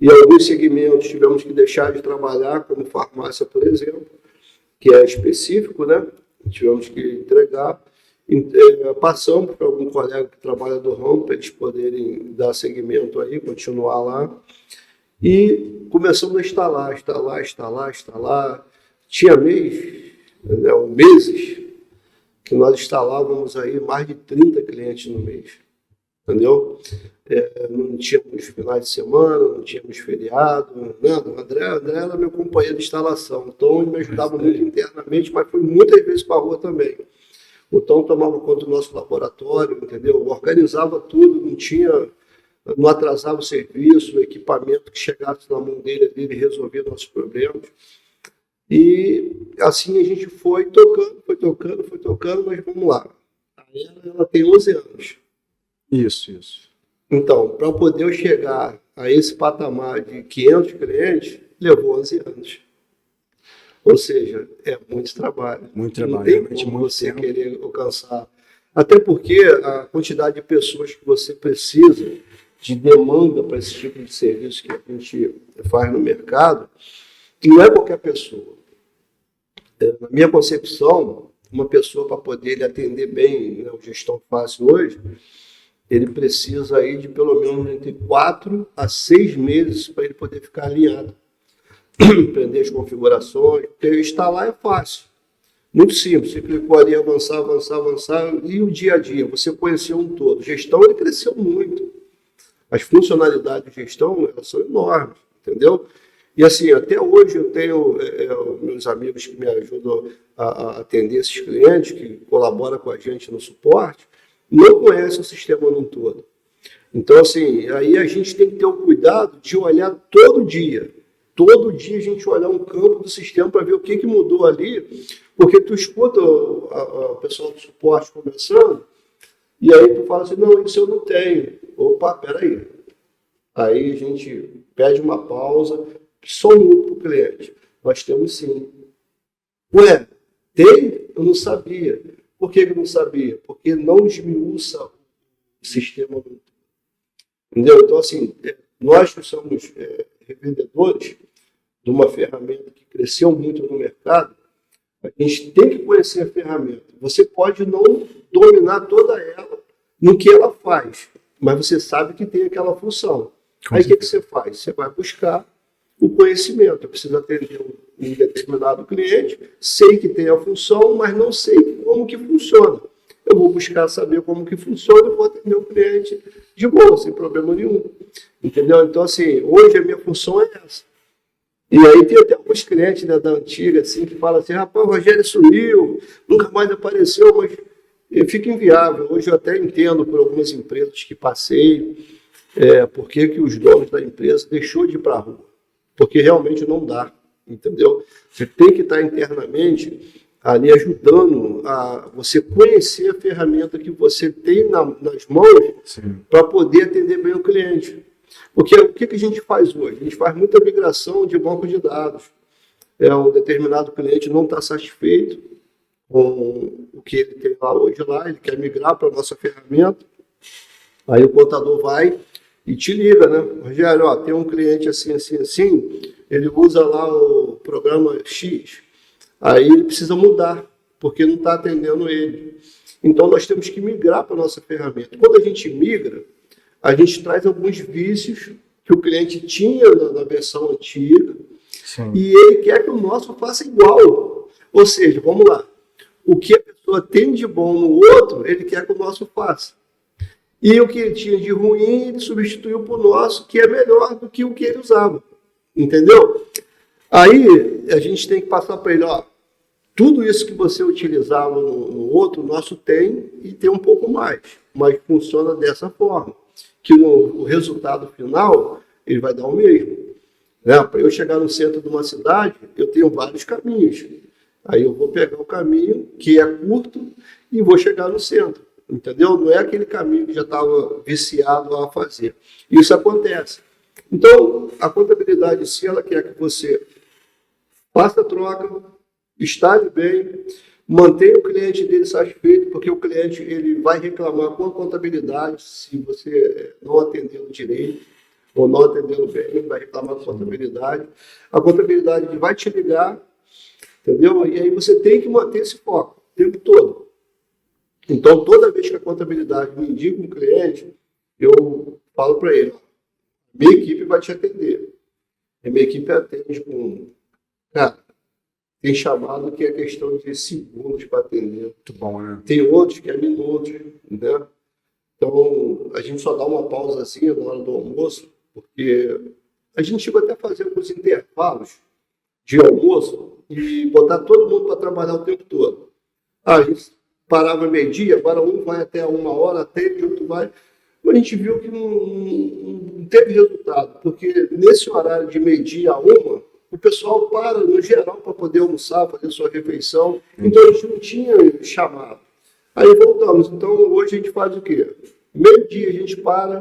e alguns segmentos tivemos que deixar de trabalhar, como farmácia, por exemplo, que é específico, né? Tivemos que entregar. Passamos para algum colega que trabalha do ramo, para eles poderem dar seguimento aí, continuar lá. E começamos a instalar. Tinha meses que nós instalávamos aí mais de 30 clientes no mês. entendeu? Não tínhamos finais de semana, não tínhamos feriado, né? O André era meu companheiro de instalação, então ele me ajudava muito internamente, mas foi muitas vezes para a rua também. O Tom tomava conta do nosso laboratório, entendeu? Organizava tudo, não atrasava o serviço, o equipamento que chegasse na mão dele, ele resolvia nossos problemas. E assim a gente foi tocando, mas vamos lá. A ela tem 11 anos. Isso. Então, para poder eu chegar a esse patamar de 500 clientes, levou 11 anos. Ou seja, é muito trabalho. Muito trabalho. Não tem como você querer alcançar. Até porque a quantidade de pessoas que você precisa de demanda para esse tipo de serviço que a gente faz no mercado, não é qualquer pessoa. Na minha concepção, uma pessoa para poder ele atender bem, né, o Gestão Fácil hoje, ele precisa aí de pelo menos entre 4 a 6 meses para ele poder ficar alinhado. Aprender as configurações, porque instalar é fácil. Muito simples, você clicou ali, avançar, e o dia a dia, você conheceu um todo. Gestão, ele cresceu muito. As funcionalidades de gestão, elas são enormes, entendeu? E assim, até hoje eu tenho meus amigos que me ajudam a atender esses clientes, que colaboram com a gente no suporte, não conhecem o sistema num todo. Então, assim, aí a gente tem que ter o cuidado de olhar todo dia. Todo dia a gente olhar um campo do sistema para ver o que mudou ali, porque tu escuta o pessoal do suporte conversando, e aí tu fala assim, não, isso eu não tenho. Opa, peraí. Aí a gente pede uma pausa, só um minuto para o cliente. Nós temos sim. Ué, tem? Eu não sabia. Por que eu não sabia? Porque não esmiuça o sistema. Entendeu? Então, assim, nós que somos revendedores de uma ferramenta que cresceu muito no mercado, a gente tem que conhecer a ferramenta. Você pode não dominar toda ela no que ela faz, mas você sabe que tem aquela função. Aí o que você faz? Você vai buscar o conhecimento. Eu preciso atender um determinado cliente, sei que tem a função, mas não sei como que funciona. Eu vou buscar saber como que funciona e vou atender o cliente de boa, sem problema nenhum. Entendeu? Então, assim, hoje a minha função é essa. E aí tem até alguns clientes, né, da antiga, assim, que falam assim, rapaz, o Rogério sumiu, nunca mais apareceu, mas fica inviável. Hoje eu até entendo por algumas empresas que passei, por que os donos da empresa deixou de ir para a rua. Porque realmente não dá, entendeu? Você tem que estar internamente ali ajudando a você conhecer a ferramenta que você tem nas mãos para poder atender bem o cliente. Porque o que a gente faz hoje? A gente faz muita migração de banco de dados. Um determinado cliente não está satisfeito com o que ele tem lá hoje, ele quer migrar para a nossa ferramenta. Aí o contador vai e te liga, né? Rogério, tem um cliente assim, ele usa lá o programa X, aí ele precisa mudar, porque não está atendendo ele. Então nós temos que migrar para a nossa ferramenta. Quando a gente migra, a gente traz alguns vícios que o cliente tinha na versão antiga, e ele quer que o nosso faça igual. Ou seja, vamos lá, o que a pessoa tem de bom no outro, ele quer que o nosso faça. E o que ele tinha de ruim, ele substituiu por nosso, que é melhor do que o que ele usava. Entendeu? Aí a gente tem que passar para ele, tudo isso que você utilizava no outro, o nosso tem e tem um pouco mais. Mas funciona dessa forma, que o resultado final, ele vai dar o mesmo. Né? Para eu chegar no centro de uma cidade, eu tenho vários caminhos. Aí eu vou pegar o caminho que é curto e vou chegar no centro. Entendeu? Não é aquele caminho que já estava viciado a fazer. Isso acontece. Então, a contabilidade, se ela quer que você faça a troca, instale bem, mantenha o cliente dele satisfeito, porque o cliente ele vai reclamar com a contabilidade se você não atendê-lo direito ou não atendê-lo bem, ele vai reclamar com a contabilidade. A contabilidade vai te ligar, entendeu? E aí você tem que manter esse foco o tempo todo. Então, toda vez que a contabilidade me indica um cliente, eu falo para ele, minha equipe vai te atender. E minha equipe atende com... Cara, tem chamado que é questão de segundos para atender. Muito bom, né? Tem outros que é minutos, né? Então, a gente só dá uma pausazinha na hora do almoço, porque a gente chegou até a fazer alguns intervalos de almoço e botar todo mundo para trabalhar o tempo todo. A gente parava meio-dia, agora um vai até 1 hora, atende, outro vai. Mas a gente viu que não teve resultado, porque nesse horário de meio-dia a 1, o pessoal para, no geral, para poder almoçar, fazer sua refeição. Então a gente não tinha chamado. Aí voltamos. Então hoje a gente faz o quê? Meio-dia a gente para,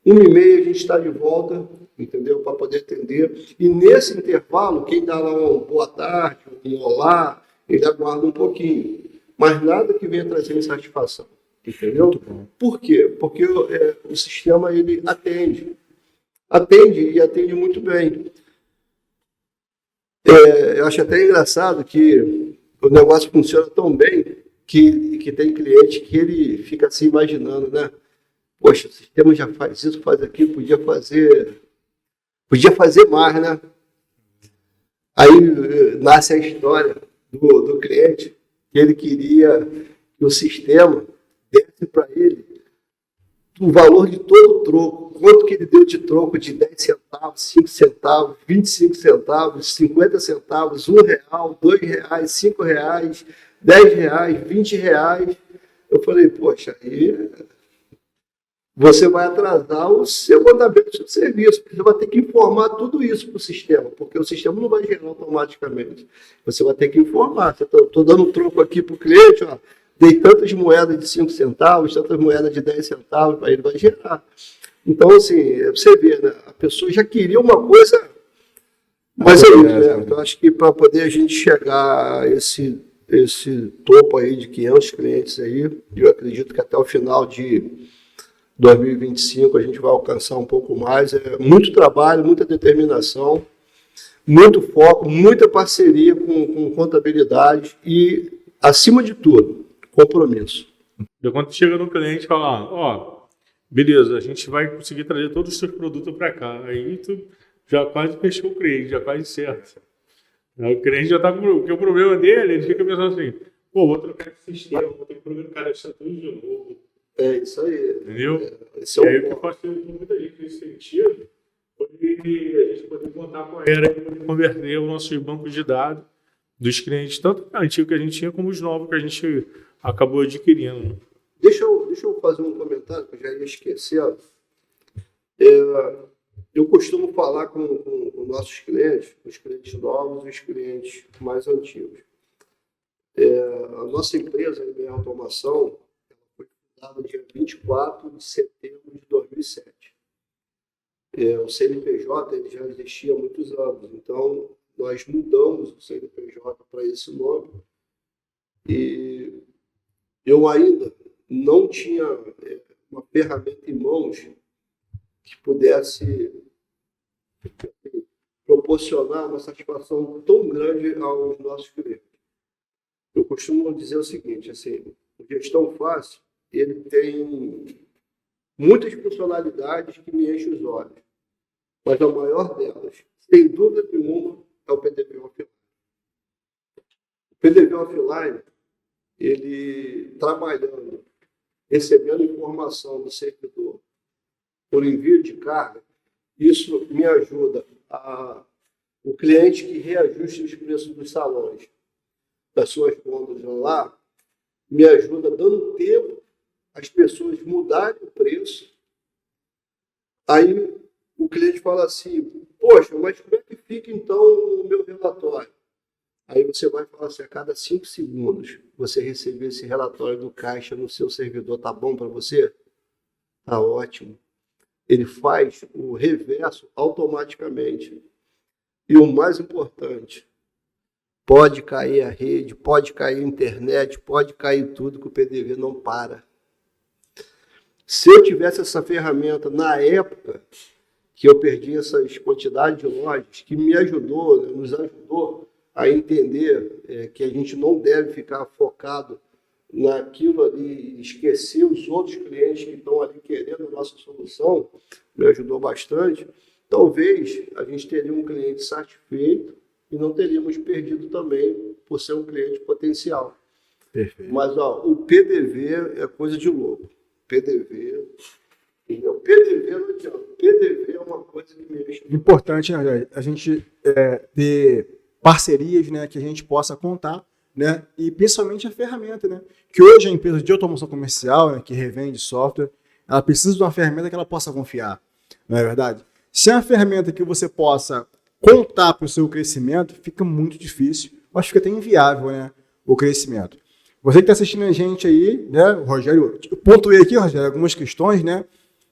1h30 a gente está de volta, entendeu? Para poder atender. E nesse intervalo, quem dá lá uma boa tarde, um olá, ele aguarda um pouquinho. Mas nada que venha trazer insatisfação. Entendeu? Por quê? Porque o sistema ele atende e atende muito bem. Eu acho até engraçado que o negócio funciona tão bem que tem cliente que ele fica assim imaginando, né? Poxa, o sistema já faz isso, faz aquilo, podia fazer mais, né? Aí nasce a história do cliente que ele queria que o sistema desse para ele o valor de todo o troco. Quanto que ele deu de troco de 10 centavos, 5 centavos, 25 centavos, 50 centavos, R$1, R$2, R$5, R$10, R$20. Eu falei, poxa, aí você vai atrasar o seu andamento do seu serviço, porque você vai ter que informar tudo isso para o sistema, porque o sistema não vai gerar automaticamente. Você vai ter que informar. Estou dando um troco aqui para o cliente, ó. Dei tantas moedas de 5 centavos, tantas moedas de 10 centavos, aí ele vai gerar. Então, assim, você vê, né? A pessoa já queria uma coisa, mas é isso, né? Eu acho que para poder a gente chegar a esse topo aí de 500 clientes aí, eu acredito que até o final de 2025 a gente vai alcançar um pouco mais. É muito trabalho, muita determinação, muito foco, muita parceria com contabilidade e, acima de tudo, compromisso. E quando chega no cliente e fala, ó, beleza, a gente vai conseguir trazer todos os seus produtos para cá. Aí tu já quase fechou o cliente, já quase certo. Aí o cliente já tá com... Porque o problema dele, ele fica pensando assim, pô, vou trocar esse sistema, vou ter que programar isso tudo de novo. É isso aí. Entendeu? Esse é e aí o o que facilitou muita gente nesse sentido foi a gente poder contar com a Era e poder converter os nossos bancos de dados dos clientes, tanto antigos que a gente tinha, como os novos que a gente acabou adquirindo. Deixa eu fazer um comentário que eu já ia esquecer. Eu costumo falar com os nossos clientes, os clientes novos e os clientes mais antigos. A nossa empresa, a IBR Automação, foi fundada dia 24 de setembro de 2007. O CNPJ ele já existia há muitos anos, então nós mudamos o CNPJ para esse nome e eu ainda não tinha uma ferramenta em mãos que pudesse proporcionar uma satisfação tão grande aos nossos clientes. Eu costumo dizer o seguinte, assim, o Gestão Fácil, ele tem muitas funcionalidades que me enchem os olhos, mas a maior delas, sem dúvida nenhuma, é o PDV Offline. O PDV Offline, ele trabalhando, recebendo informação do servidor por envio de carga, isso me ajuda o cliente que reajuste os preços dos salões das suas gôndolas lá, me ajuda dando tempo às pessoas mudarem o preço. Aí o cliente fala assim, poxa, mas como é que fica então o meu relatório? Aí você vai falar assim, a cada 5 segundos você receber esse relatório do caixa no seu servidor, tá bom para você? Tá ótimo. Ele faz o reverso automaticamente. E o mais importante, pode cair a rede, pode cair a internet, pode cair tudo que o PDV não para. Se eu tivesse essa ferramenta na época que eu perdi essas quantidades de lojas, que me ajudou, nos ajudou a entender que a gente não deve ficar focado naquilo ali, esquecer os outros clientes que estão ali querendo a nossa solução, me ajudou bastante. Talvez a gente teria um cliente satisfeito e não teríamos perdido também por ser um cliente potencial. Perfeito. Mas o PDV é coisa de louco. O PDV. E o PDV não adianta. PDV é uma coisa que mexe. Importante, né, a gente ter parcerias, né, que a gente possa contar, né, e principalmente a ferramenta, né, que hoje a empresa de automação comercial, né, que revende software, ela precisa de uma ferramenta que ela possa confiar, não é verdade? Se é uma ferramenta que você possa contar para o seu crescimento, fica muito difícil, mas fica até inviável, né, o crescimento. Você que está assistindo a gente aí, né, Rogério, eu pontuei aqui, Rogério, algumas questões, né,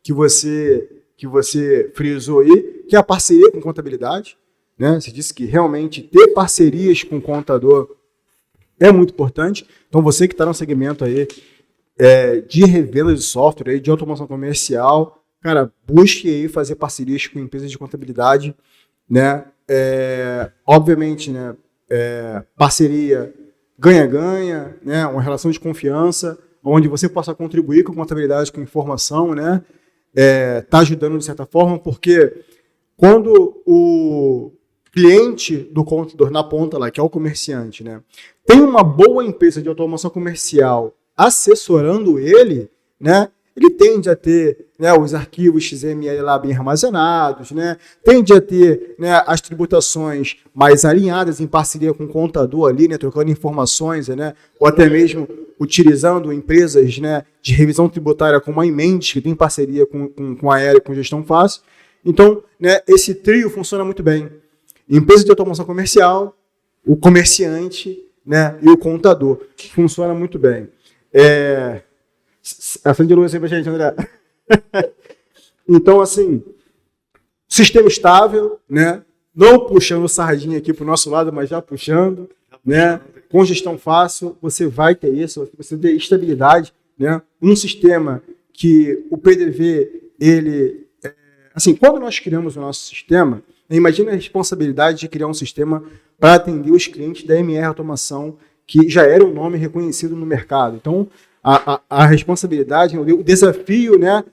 que você frisou aí, que é a parceria com contabilidade, né? Você disse que realmente ter parcerias com o contador é muito importante. Então, você que está no segmento aí de revenda de software, aí, de automação comercial, cara, busque aí fazer parcerias com empresas de contabilidade, né? Obviamente, né? Parceria ganha-ganha, né? Uma relação de confiança, onde você possa contribuir com contabilidade, com informação, né? Tá ajudando de certa forma, porque quando o cliente do contador na ponta lá, que é o comerciante, né, tem uma boa empresa de automação comercial assessorando ele, né, ele tende a ter, né, os arquivos XML lá bem armazenados, né, tende a ter, né, as tributações mais alinhadas em parceria com o contador ali, né, trocando informações, né, ou até mesmo utilizando empresas, né, de revisão tributária como a Imendes, que tem parceria com a Aérea, com Gestão Fácil. Então, né, esse trio funciona muito bem. Empresa de automação comercial, o comerciante, né, e o contador. Funciona muito bem. Acende a luz aí pra gente, André. Então, assim, sistema estável, né, não puxando sardinha aqui para o nosso lado, mas já puxando, né, com gestão fácil, você vai ter isso, você ter estabilidade, né, um sistema que o PDV, ele, assim, quando nós criamos o nosso sistema, imagina a responsabilidade de criar um sistema para atender os clientes da MR Automação, que já era um nome reconhecido no mercado. Então, a responsabilidade, o desafio, né,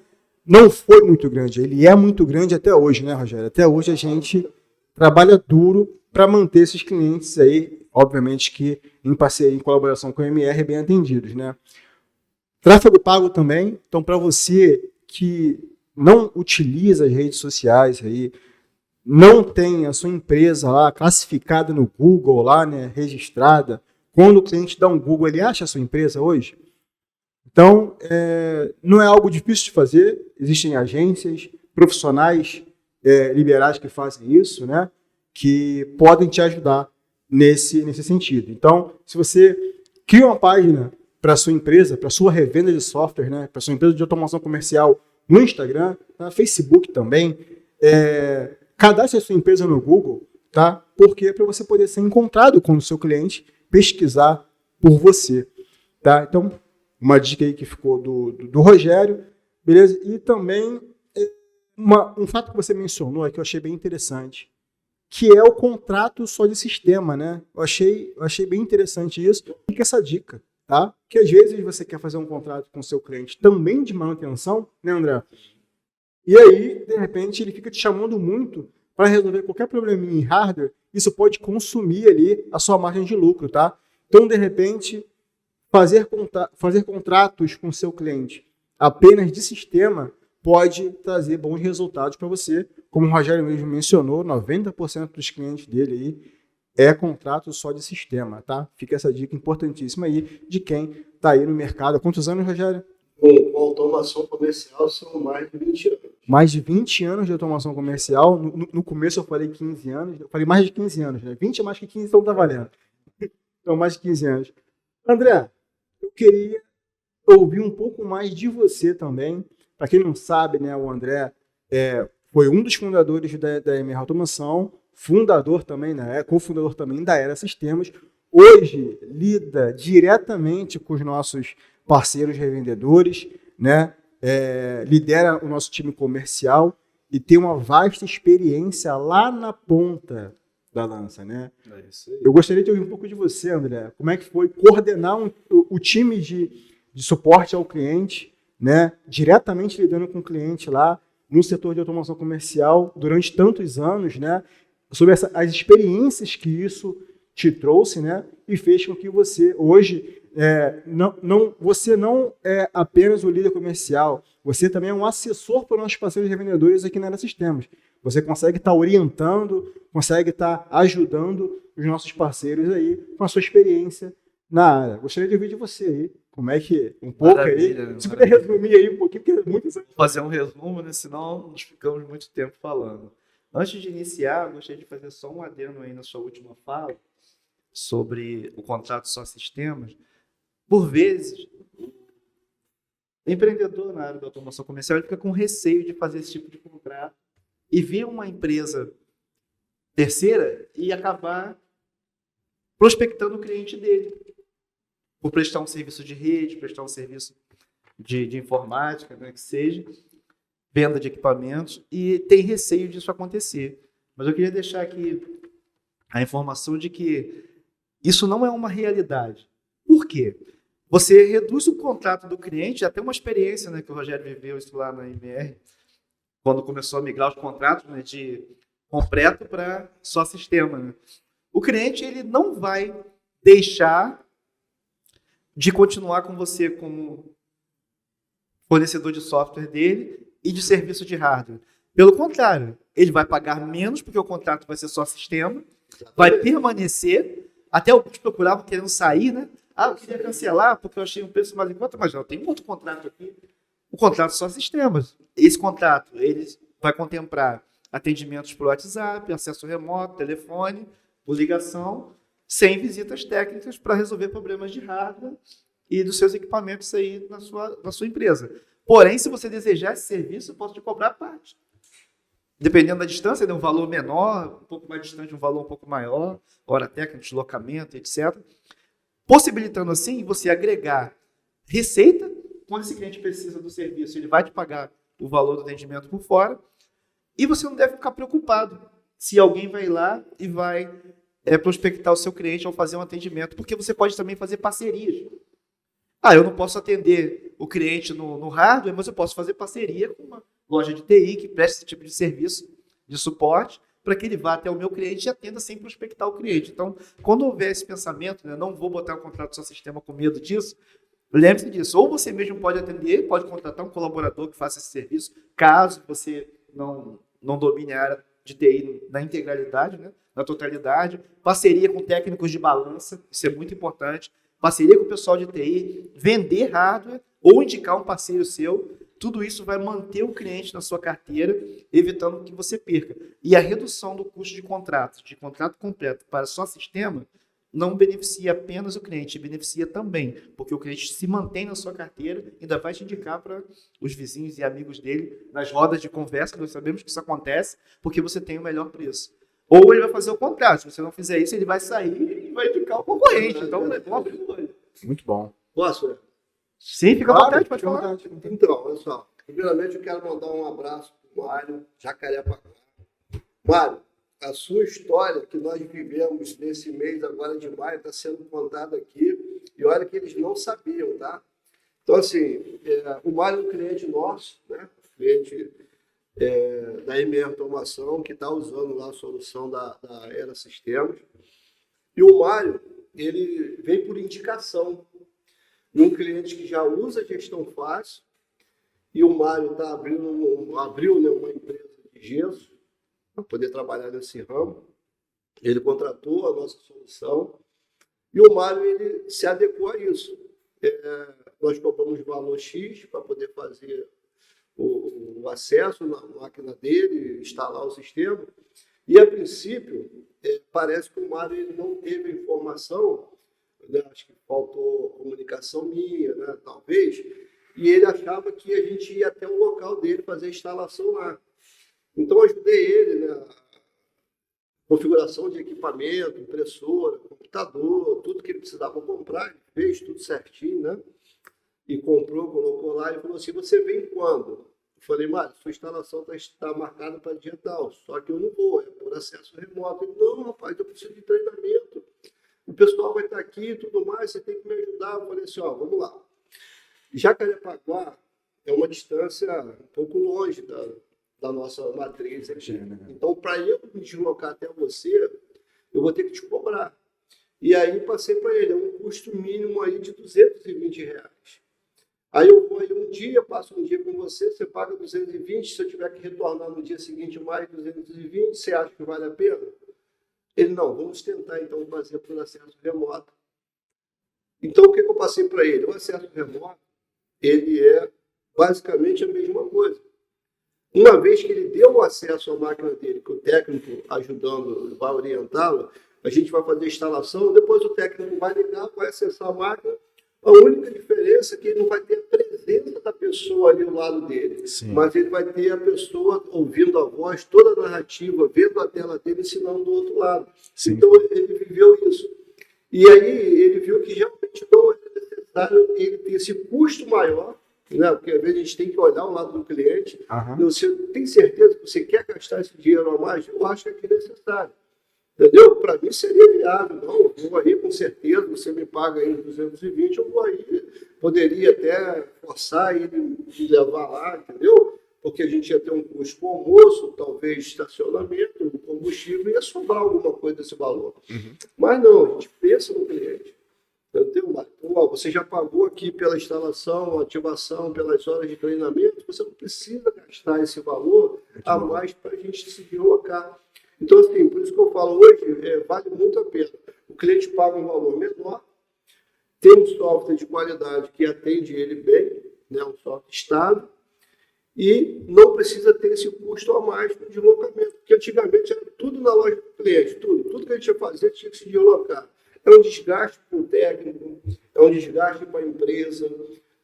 não foi muito grande. Ele é muito grande até hoje, né, Rogério? Até hoje a gente trabalha duro para manter esses clientes aí, obviamente que em parceria, em colaboração com a MR, bem atendidos, né? Tráfego pago também. Então, para você que não utiliza as redes sociais aí, não tem a sua empresa lá classificada no Google, lá, né, registrada, quando o cliente dá um Google, ele acha a sua empresa hoje? Então, não é algo difícil de fazer. Existem agências, profissionais liberais que fazem isso, né, que podem te ajudar nesse sentido. Então, se você cria uma página para a sua empresa, para a sua revenda de software, né, para a sua empresa de automação comercial no Instagram, no Facebook também, cadastre a sua empresa no Google, tá? Porque é para você poder ser encontrado quando o seu cliente pesquisar por você, tá? Então, uma dica aí que ficou do Rogério, beleza? E também um fato que você mencionou aqui, eu achei bem interessante, que é o contrato só de sistema, né? Eu achei bem interessante isso. Fica essa dica, tá? Que às vezes você quer fazer um contrato com o seu cliente também de manutenção, né, André? E aí, de repente, ele fica te chamando muito para resolver qualquer probleminha em hardware. Isso pode consumir ali a sua margem de lucro, tá? Então, de repente, fazer contratos com o seu cliente apenas de sistema pode trazer bons resultados para você. Como o Rogério mesmo mencionou, 90% dos clientes dele aí é contrato só de sistema, tá? Fica essa dica importantíssima aí de quem está aí no mercado. Há quantos anos, Rogério? Com automação comercial são mais de 20 anos. Mais de 20 anos de automação comercial. No começo eu falei 15 anos. Eu falei mais de 15 anos, né? 20 é mais que 15, então tá valendo. Então, mais de 15 anos. André, eu queria ouvir um pouco mais de você também. Para quem não sabe, né, o André foi um dos fundadores da MR Automação, fundador também, né, cofundador também da Era Sistemas. Hoje lida diretamente com os nossos parceiros revendedores, né, lidera o nosso time comercial e tem uma vasta experiência lá na ponta da lança, né? Eu gostaria de ouvir um pouco de você, André. Como é que foi coordenar o time de suporte ao cliente, né, diretamente lidando com o cliente lá no setor de automação comercial durante tantos anos, né, sobre as experiências que isso te trouxe, né? E fez com que você hoje você não é apenas o líder comercial, você também é um assessor para os nossos parceiros revendedores aqui na Era Sistemas. Você consegue estar orientando, consegue estar ajudando os nossos parceiros aí com a sua experiência na área. Gostaria de ouvir de você aí, como é que, um pouco Maravilha, aí, se puder resumir aí um pouquinho, porque é muito Vou fazer um resumo, né? Senão nós ficamos muito tempo falando. Antes de iniciar, eu gostaria de fazer só um adendo aí na sua última fala sobre o contrato só sistemas. Por vezes, o empreendedor na área da automação comercial ele fica com receio de fazer esse tipo de contrato e vir uma empresa terceira e acabar prospectando o cliente dele por prestar um serviço de rede, prestar um serviço de informática, né, que seja, venda de equipamentos, e tem receio disso acontecer. Mas eu queria deixar aqui a informação de que isso não é uma realidade. Por quê? Você reduz o contrato do cliente, já tem uma experiência, né, que o Rogério viveu isso lá na IMR, quando começou a migrar os contratos, né, de completo para só sistema. Né? O cliente ele não vai deixar de continuar com você como fornecedor de software dele e de serviço de hardware. Pelo contrário, ele vai pagar menos porque o contrato vai ser só sistema, vai permanecer, até alguns procuravam querendo sair, né? Ah, eu queria cancelar porque eu achei um preço mais em conta, mas não, tem outro contrato aqui. O contrato só sistemas. Esse contrato ele vai contemplar atendimentos por WhatsApp, acesso remoto, telefone, por ligação, sem visitas técnicas para resolver problemas de hardware e dos seus equipamentos aí na sua empresa. Porém, se você desejar esse serviço, eu posso te cobrar a parte. Dependendo da distância, um valor menor, um pouco mais distante, um valor um pouco maior, hora técnica, deslocamento, etc. Possibilitando assim você agregar receita, quando esse cliente precisa do serviço, ele vai te pagar o valor do atendimento por fora, e você não deve ficar preocupado se alguém vai lá e vai prospectar o seu cliente ao fazer um atendimento, porque você pode também fazer parcerias. Eu não posso atender o cliente no hardware, mas eu posso fazer parceria com uma loja de TI que preste esse tipo de serviço de suporte para que ele vá até o meu cliente e atenda sem prospectar o cliente. Então, quando houver esse pensamento, né, não vou botar o contrato do seu sistema com medo disso, lembre-se disso. Ou você mesmo pode atender, pode contratar um colaborador que faça esse serviço, caso você não domine a área de TI na integralidade, né, na totalidade. Parceria com técnicos de balança, isso é muito importante. Parceria com o pessoal de TI, vender hardware ou indicar um parceiro seu, tudo isso vai manter o cliente na sua carteira, evitando que você perca. E a redução do custo de contrato completo para só sistema, não beneficia apenas o cliente, beneficia também, porque o cliente se mantém na sua carteira e ainda vai te indicar para os vizinhos e amigos dele nas rodas de conversa, nós sabemos que isso acontece, porque você tem o melhor preço. Ou ele vai fazer o contrário, se você não fizer isso, ele vai sair e vai indicar o concorrente. Então, vamos abrir o olho. muito bom. Posso? Sim, fica à vontade, pode falar. Então, olha só. Primeiramente, eu quero mandar um abraço para o Mário, Jacarepaguá. Mário, a sua história que nós vivemos nesse mês agora de maio está sendo contada aqui, e olha que eles não sabiam, tá? Então, assim, o Mário é um cliente nosso, né? Cliente da MR Automação, que está usando lá a solução da Era Sistemas. E o Mário, ele veio por indicação de um cliente que já usa gestão fácil, e o Mário abriu, né, uma empresa de gesso para poder trabalhar nesse ramo. Ele contratou a nossa solução e o Mário ele se adequou a isso. Nós cobramos valor X para poder fazer o acesso na máquina dele, instalar o sistema. E, a princípio, parece que o Mário ele não teve informação, né? Acho que faltou comunicação minha, né? Talvez, e ele achava que a gente ia até o local dele fazer a instalação lá. Então, eu ajudei ele na configuração de equipamento, impressora, computador, tudo que ele precisava comprar, ele fez tudo certinho, né? E comprou, colocou lá e falou assim, você vem quando? Eu falei, Mário, sua instalação está marcada para dia tal, só que eu não vou, é por acesso remoto. Ele, não, rapaz, eu preciso de treinamento, o pessoal vai estar aqui e tudo mais, você tem que me ajudar. Eu falei assim, vamos lá. Jacarepaguá é uma distância um pouco longe da nossa matriz aqui. Então, para eu me deslocar até você, eu vou ter que te cobrar. E aí passei para ele, é um custo mínimo aí de R$ 220. Aí eu vou aí um dia, passo um dia com você, você paga 220, se eu tiver que retornar no dia seguinte mais 220, você acha que vale a pena? Ele, não, vamos tentar então fazer por acesso remoto. Então o que eu passei para ele? O acesso remoto, ele é basicamente a mesma coisa. Uma vez que ele deu o acesso à máquina dele, que o técnico ajudando vai orientá-lo, a gente vai fazer a instalação, depois o técnico vai ligar, vai acessar a máquina. A única diferença é que ele não vai ter a presença da pessoa ali ao lado dele, mas ele vai ter a pessoa ouvindo a voz, toda a narrativa, vendo a tela dele, ensinando do outro lado. Sim. Então ele viveu isso. E aí ele viu que realmente não é necessário ele ter esse custo maior, né? Porque às vezes a gente tem que olhar o lado do cliente. Você tem certeza que você quer gastar esse dinheiro a mais? Eu acho que é desnecessário. Entendeu? Para mim seria viável. Não, eu vou aí com certeza, você me paga aí 220, eu vou aí. Poderia até forçar ele me levar lá, entendeu? Porque a gente ia ter um custo com almoço, talvez estacionamento, combustível, ia sobrar alguma coisa desse valor. Mas não, a gente pensa no cliente. Entendeu? Então, você já pagou aqui pela instalação, ativação, pelas horas de treinamento, você não precisa gastar esse valor a mais para a gente se deslocar. Então, assim, por isso que eu falo hoje, vale muito a pena. O cliente paga um valor menor, tem um software de qualidade que atende ele bem, né, um software estável, e não precisa ter esse custo a mais no deslocamento, porque antigamente era tudo na loja do cliente, tudo que a gente ia fazer tinha que se deslocar. É um desgaste para o técnico, é um desgaste para a empresa,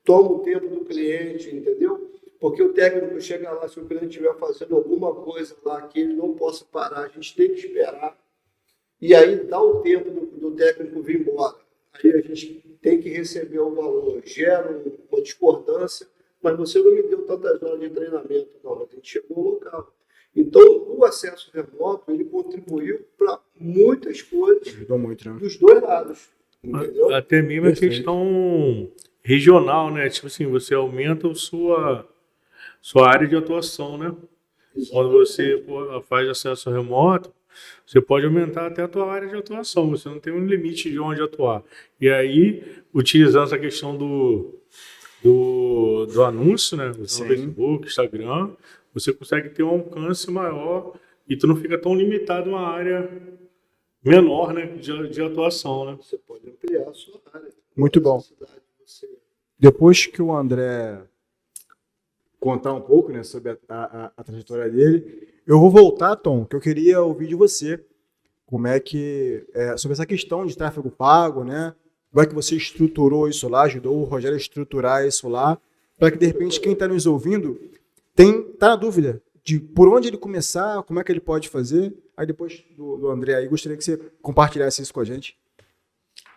toma o tempo do cliente, entendeu? Porque o técnico chega lá, se o cliente estiver fazendo alguma coisa lá que ele não possa parar, a gente tem que esperar. E aí dá o tempo do técnico vir embora. Aí a gente tem que receber o valor. Gera uma discordância, mas você não me deu tantas horas de treinamento. Não, a gente chegou ao local. Então, o acesso remoto, ele contribuiu para muitas coisas dos dois lados. Entendeu? Até mesmo a questão regional, né? Tipo assim, você aumenta a sua área de atuação, né? Exatamente. Quando você faz acesso remoto, você pode aumentar até a tua área de atuação, você não tem um limite de onde atuar. E aí, utilizando essa questão do anúncio, né? No Facebook, Instagram, você consegue ter um alcance maior e tu não fica tão limitado a uma área menor, né, de atuação, né? Você pode ampliar a sua área. Muito bom. Depois que o André contar um pouco, né, sobre a trajetória dele, eu vou voltar, Tom, que eu queria ouvir de você como é que, sobre essa questão de tráfego pago, né, como é que você estruturou isso lá, ajudou o Rogério a estruturar isso lá, para que de repente quem está nos ouvindo tá na dúvida de por onde ele começar, como é que ele pode fazer. Aí depois do André aí, gostaria que você compartilhasse isso com a gente.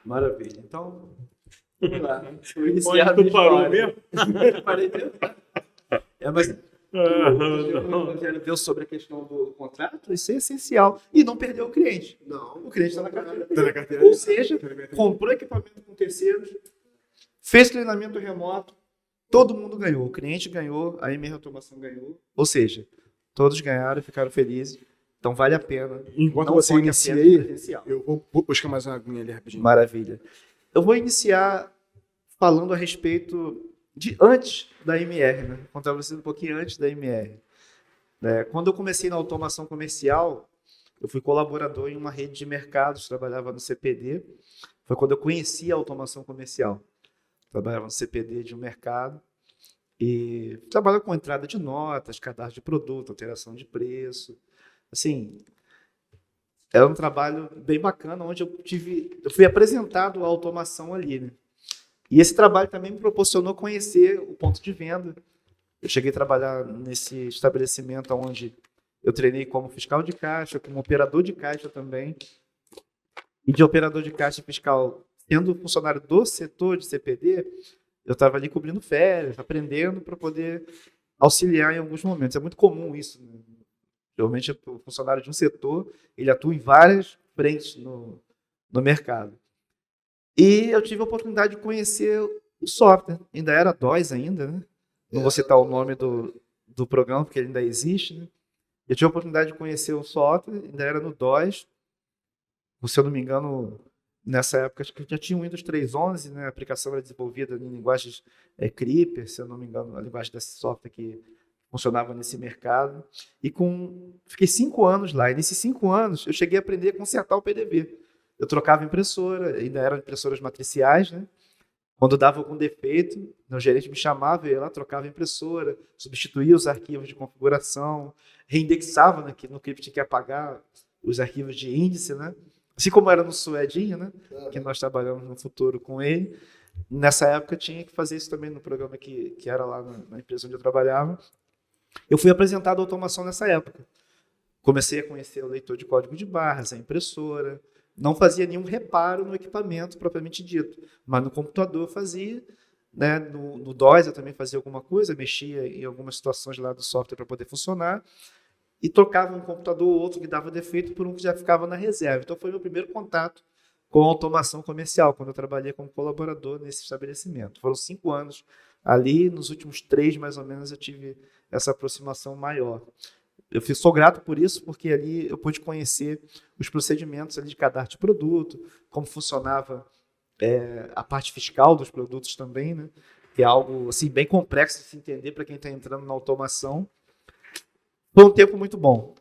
Maravilha. Então, vamos lá. Onde tu parou mesmo? Parei mesmo. Mas o Rogério deu sobre a questão do contrato, isso é essencial. E não perder o cliente. Não. O cliente está na carteira. Tá na carteira. Ou seja, comprou equipamento com terceiros, fez treinamento remoto, todo mundo ganhou. O cliente ganhou, a MR Automação ganhou. Ou seja, todos ganharam e ficaram felizes. Então vale a pena. Enquanto Não você foque inicia apenas no aí, presencial. eu vou buscar mais uma aguinha ali rapidinho. Maravilha. Eu vou iniciar falando a respeito de antes da MR, né? Vou contar para vocês um pouquinho antes da MR. Quando eu comecei na automação comercial, eu fui colaborador em uma rede de mercados, trabalhava no CPD. Foi quando eu conheci a automação comercial. Trabalhava no CPD de um mercado e trabalhava com entrada de notas, cadastro de produto, alteração de preço. Assim, era um trabalho bem bacana, onde eu fui apresentado à automação ali, né? E esse trabalho também me proporcionou conhecer o ponto de venda. Eu cheguei a trabalhar nesse estabelecimento onde eu treinei como fiscal de caixa, como operador de caixa também. E de operador de caixa e fiscal, sendo funcionário do setor de CPD, eu estava ali cobrindo férias, aprendendo para poder auxiliar em alguns momentos. É muito comum isso, né? Geralmente, o funcionário de um setor, ele atua em várias frentes no mercado. E eu tive a oportunidade de conhecer o software. Ainda era DOS ainda, né? Não vou citar o nome do programa, porque ele ainda existe, né? Eu tive a oportunidade de conhecer o software, ainda era no DOS. Se eu não me engano, Nessa época, acho que já tinha o Windows 3.11, né? A aplicação era desenvolvida em linguagens Creeper, se eu não me engano, a linguagem desse software que funcionava nesse mercado. E fiquei 5 anos lá. E nesses 5 anos, eu cheguei a aprender a consertar o PDV. Eu trocava impressora, ainda eram impressoras matriciais, né? Quando dava algum defeito, o gerente me chamava, eu ia lá, trocava a impressora, substituía os arquivos de configuração, reindexava, né, que no Crypt tinha que apagar os arquivos de índice, né? Assim como era no Suedinho, né? Que nós trabalhamos no futuro com ele. Nessa época eu tinha que fazer isso também no programa que era lá na empresa onde eu trabalhava. Eu fui apresentado à automação nessa época. Comecei a conhecer o leitor de código de barras, a impressora. Não fazia nenhum reparo no equipamento propriamente dito, mas no computador eu fazia, né? No DOS eu também fazia alguma coisa, mexia em algumas situações lá do software para poder funcionar e trocava um computador ou outro que dava defeito por um que já ficava na reserva. Então foi meu primeiro contato com a automação comercial, quando eu trabalhei como colaborador nesse estabelecimento. Foram 5 anos ali, nos últimos 3 mais ou menos eu tive essa aproximação maior. Sou grato por isso, porque ali eu pude conhecer os procedimentos ali de cadastro de produto, como funcionava a parte fiscal dos produtos também, né? Que é algo assim, bem complexo de se entender para quem está entrando na automação. Foi um tempo muito bom.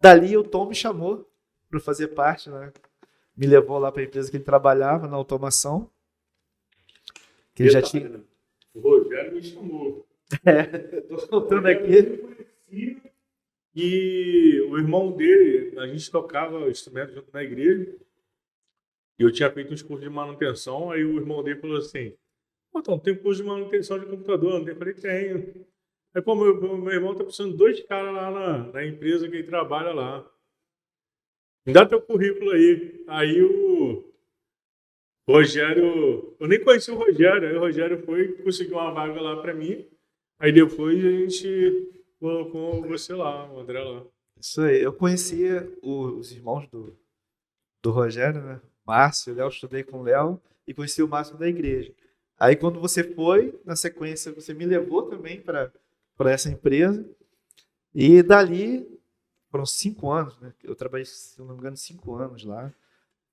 Dali o Tom me chamou para fazer parte, né? Me levou lá para a empresa que ele trabalhava, na automação. Que ele já tinha... O Rogério me chamou. Estou contando aqui. E o irmão dele, a gente tocava instrumento junto na igreja. E eu tinha feito uns cursos de manutenção. Aí o irmão dele falou assim: pô, Tom, tem curso de manutenção de computador? Não tem? Eu falei: tenho. Aí, pô, meu irmão tá precisando de 2 caras lá na empresa que ele trabalha lá. Me dá teu currículo aí. Aí o Rogério, eu nem conheci o Rogério. Aí o Rogério foi e conseguiu uma vaga lá para mim. Aí depois a gente colocou você lá, o André lá. Isso aí. Eu conhecia os irmãos do Rogério, né? Márcio, Léo, estudei com o Léo e conheci o Márcio da igreja. Aí quando você foi, na sequência, você me levou também para essa empresa. E dali, foram 5 anos, né? Eu trabalhei, se não me engano, 5 anos lá.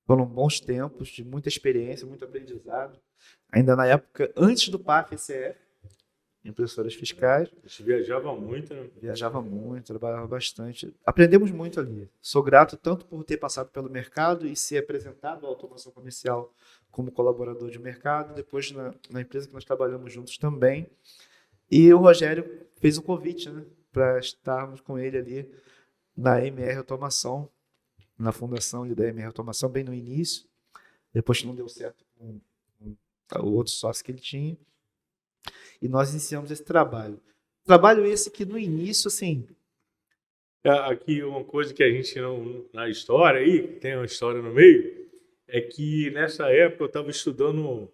Foram bons tempos, de muita experiência, muito aprendizado. Ainda na época, antes do PAF-ECF, impressoras fiscais. A gente viajava muito, né? Viajava muito, trabalhava bastante. Aprendemos muito ali. Sou grato tanto por ter passado pelo mercado e ser apresentado à automação comercial como colaborador de mercado, depois na empresa que nós trabalhamos juntos também. E o Rogério fez um convite, né, para estarmos com ele ali na MR Automação, na fundação da MR Automação, bem no início. Depois que não deu certo com o outro sócio que ele tinha. E nós iniciamos esse trabalho. Trabalho esse que no início, assim... Aqui uma coisa que a gente não... Na história aí, que tem uma história no meio, é que nessa época eu estava estudando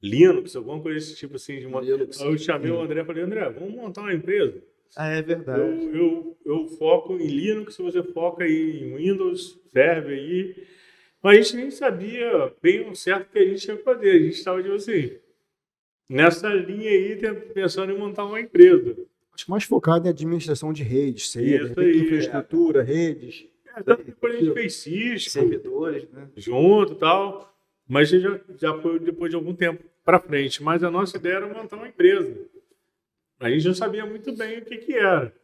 Linux, alguma coisa desse tipo assim. Linux. Aí eu chamei o André e falei: André, vamos montar uma empresa? Ah, é verdade. Eu foco em Linux, você foca em Windows, serve aí. Mas a gente nem sabia bem o certo que a gente ia fazer. A gente estava, tipo assim, nessa linha aí, pensando em montar uma empresa. Acho que mais focado em administração de redes, seria, Isso aí, infraestrutura, redes. Tanto que depois a gente fez Cisco, Servidores, né? junto e tal. Mas já foi depois de algum tempo para frente. Mas a nossa ideia era montar uma empresa. A gente não sabia muito bem o que era.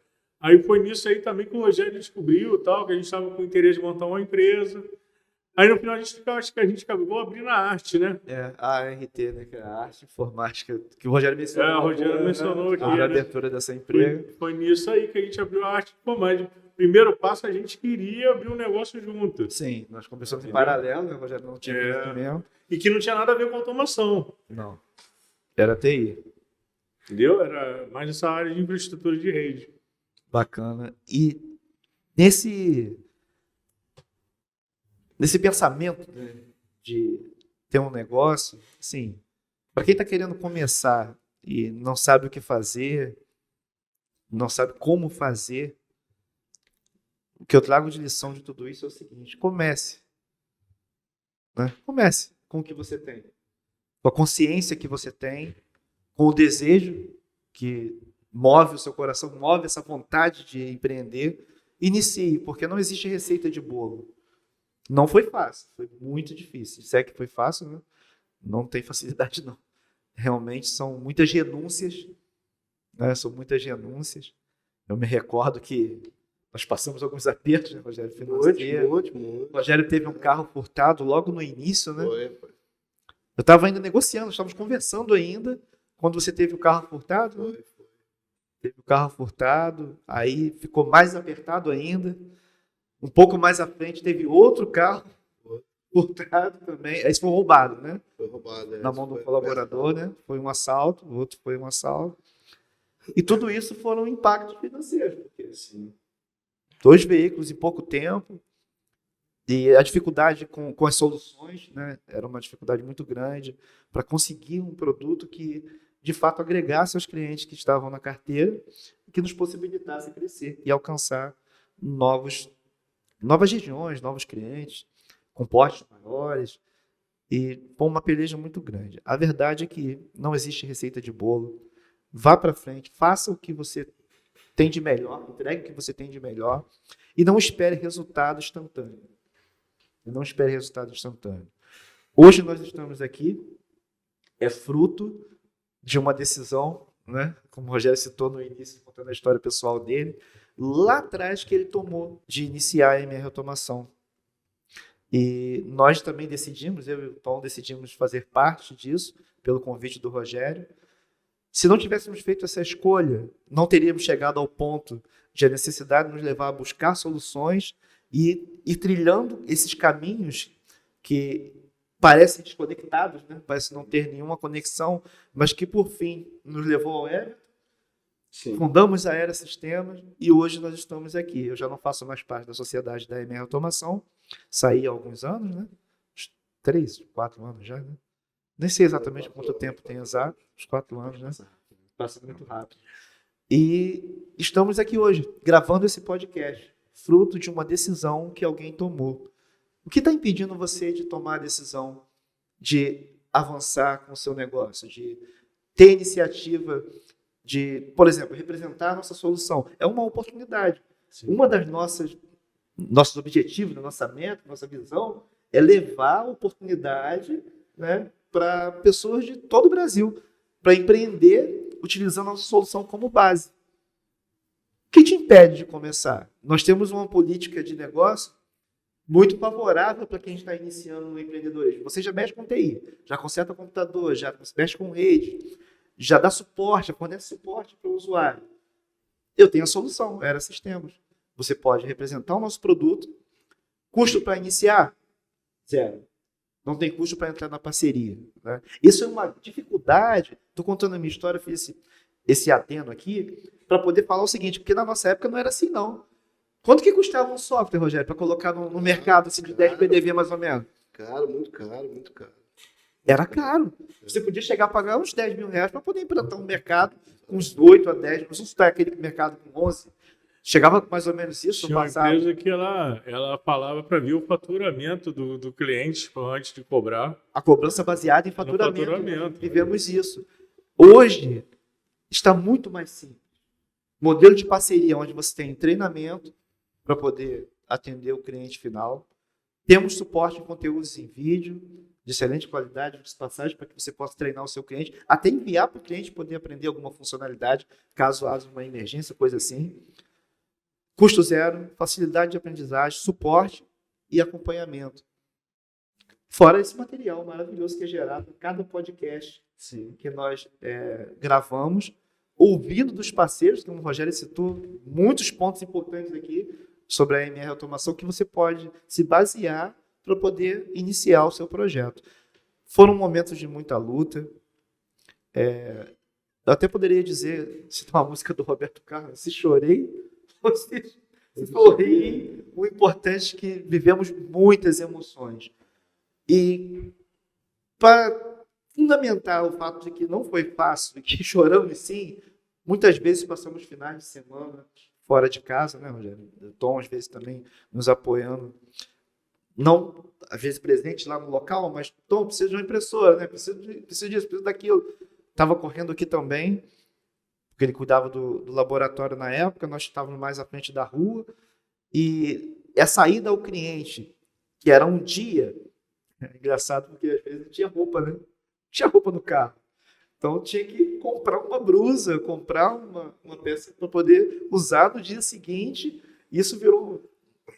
Aí foi nisso aí também que o Rogério descobriu tal, que a gente estava com interesse de montar uma empresa. Aí no final acho que a gente acabou abrindo a arte, né? A ART, né? Que é a arte informática, que o Rogério mencionou. O Rogério mencionou aqui, A né? abertura dessa empresa. Foi nisso aí que a gente abriu a arte. Pô, mas primeiro passo a gente queria abrir um negócio junto. Sim, nós começamos em paralelo, né? O Rogério não tinha conhecimento. E que não tinha nada a ver com automação. Não. Era TI. Entendeu? Era mais essa área de infraestrutura de rede. Bacana. E nesse pensamento, né, de ter um negócio, assim, para quem está querendo começar e não sabe o que fazer, não sabe como fazer, o que eu trago de lição de tudo isso é o seguinte: comece. Né? Comece com o que você tem. Com a consciência que você tem, com o desejo que move o seu coração, move essa vontade de empreender. Inicie, porque não existe receita de bolo. Não foi fácil, foi muito difícil. Se é que foi fácil, né? Não tem facilidade, não. Realmente são muitas renúncias, né? São muitas renúncias. Eu me recordo que nós passamos alguns apertos, né, Rogério? Financeiro. Muito. O Rogério teve um carro furtado logo no início, né? Foi. Eu estava ainda negociando, estávamos conversando ainda, quando você teve o carro furtado, né? Teve o carro furtado, aí ficou mais apertado ainda. Um pouco mais à frente teve outro carro furtado também. Esse foi roubado, né? Foi roubado. Na mão do colaborador, né? Foi um assalto, o outro foi um assalto. E tudo isso foram impactos financeiros, porque assim, 2 veículos em pouco tempo, e a dificuldade com as soluções, né? Era uma dificuldade muito grande para conseguir um produto que, de fato, agregasse aos clientes que estavam na carteira e que nos possibilitasse crescer e alcançar novas regiões, novos clientes, com portes maiores, e foi uma peleja muito grande. A verdade é que não existe receita de bolo. Vá para frente, faça o que você tem de melhor, entregue o que você tem de melhor e não espere resultado instantâneo. Hoje nós estamos aqui, é fruto de uma decisão, né? Como o Rogério citou no início, contando a história pessoal dele, lá atrás que ele tomou de iniciar a MR Automação. E nós também decidimos, eu e o Tom decidimos fazer parte disso, pelo convite do Rogério. Se não tivéssemos feito essa escolha, não teríamos chegado ao ponto de a necessidade nos levar a buscar soluções e ir trilhando esses caminhos que parecem desconectados, né? Parece não ter nenhuma conexão, mas que, por fim, nos levou ao Everton. Sim. Fundamos a Era Sistemas e hoje nós estamos aqui. Eu já não faço mais parte da sociedade da MR Automação, saí há alguns anos, né? Uns 3, 4 anos já, né? Nem sei exatamente quanto tempo tem exato, uns 4 anos, né? Passa muito rápido. E estamos aqui hoje, gravando esse podcast, fruto de uma decisão que alguém tomou. O que está impedindo você de tomar a decisão de avançar com o seu negócio, de ter iniciativa de, por exemplo, representar a nossa solução? É uma oportunidade. Sim. Uma das nossos objetivos, da nossa meta, nossa visão, é levar a oportunidade, né, para pessoas de todo o Brasil, para empreender utilizando a nossa solução como base. O que te impede de começar? Nós temos uma política de negócio muito favorável para quem está iniciando no empreendedorismo. Você já mexe com TI, já conserta computador, já mexe com rede, já dá suporte, fornece suporte para o usuário. Eu tenho a solução, Era Sistemas. Você pode representar o nosso produto. Custo para iniciar? 0. Não tem custo para entrar na parceria, né? Isso é uma dificuldade. Estou contando a minha história, fiz esse adendo aqui, para poder falar o seguinte, porque na nossa época não era assim, não. Quanto que custava um software, Rogério, para colocar no mercado assim, de 10 PDV mais ou menos? Muito caro. Era caro. Você podia chegar a pagar uns 10 mil reais para poder implantar um mercado com uns 8 a 10, não sei se está aquele mercado com 11. Chegava mais ou menos isso no passado. Tinha uma empresa que ela falava para ver o faturamento do cliente antes de cobrar. A cobrança baseada em faturamento. Vivemos isso. Hoje está muito mais simples. Modelo de parceria, onde você tem treinamento para poder atender o cliente final. Temos suporte em conteúdos em vídeo, de excelente qualidade, de passagem, para que você possa treinar o seu cliente, até enviar para o cliente poder aprender alguma funcionalidade, caso haja uma emergência, coisa assim. Custo 0, facilidade de aprendizagem, suporte e acompanhamento. Fora esse material maravilhoso que é gerado em cada podcast que nós gravamos, ouvindo dos parceiros, como o Rogério citou, muitos pontos importantes aqui sobre a MR Automação que você pode se basear para poder iniciar o seu projeto. Foram momentos de muita luta. Eu até poderia dizer, citar uma música do Roberto Carlos, se chorei, se sorri. O importante é que vivemos muitas emoções. E para fundamentar o fato de que não foi fácil e que choramos sim, muitas vezes passamos finais de semana fora de casa, né, Rogério? O Tom, às vezes, também nos apoiando. Não, às vezes, presente lá no local, mas, Tom, precisa de uma impressora, né? Preciso disso, preciso daquilo. Estava correndo aqui também, porque ele cuidava do laboratório na época, nós estávamos mais à frente da rua, e essa ida ao cliente, que era um dia. É engraçado porque às vezes não tinha roupa, né? Não tinha roupa no carro. Então tinha que comprar uma blusa, comprar uma peça para poder usar no dia seguinte. Isso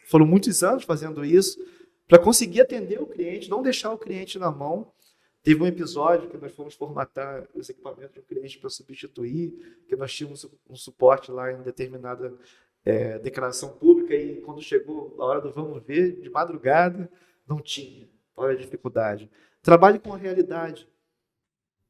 foram muitos anos fazendo isso, para conseguir atender o cliente, não deixar o cliente na mão. Teve um episódio que nós fomos formatar os equipamentos do cliente para substituir, que nós tínhamos um suporte lá em determinada declaração pública, e quando chegou a hora do vamos ver, de madrugada, não tinha. Olha a dificuldade. Trabalhe com a realidade.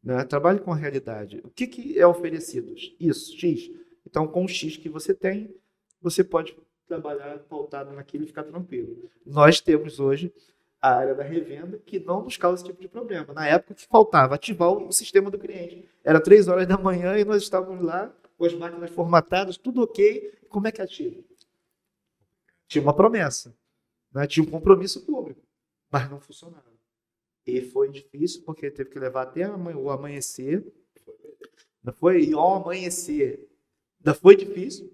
Né? Trabalhe com a realidade. O que é oferecido? Isso, X. Então, com o X que você tem, você pode trabalhar pautado naquilo e ficar tranquilo. Nós temos hoje a área da revenda que não nos causa esse tipo de problema. Na época que faltava ativar o sistema do cliente. Era 3 horas da manhã e nós estávamos lá com as máquinas formatadas, tudo ok. Como é que ativa? Tinha uma promessa, né? Tinha um compromisso público, mas não funcionava. E foi difícil porque teve que levar até o amanhecer. Não foi? E ao amanhecer, ainda foi difícil.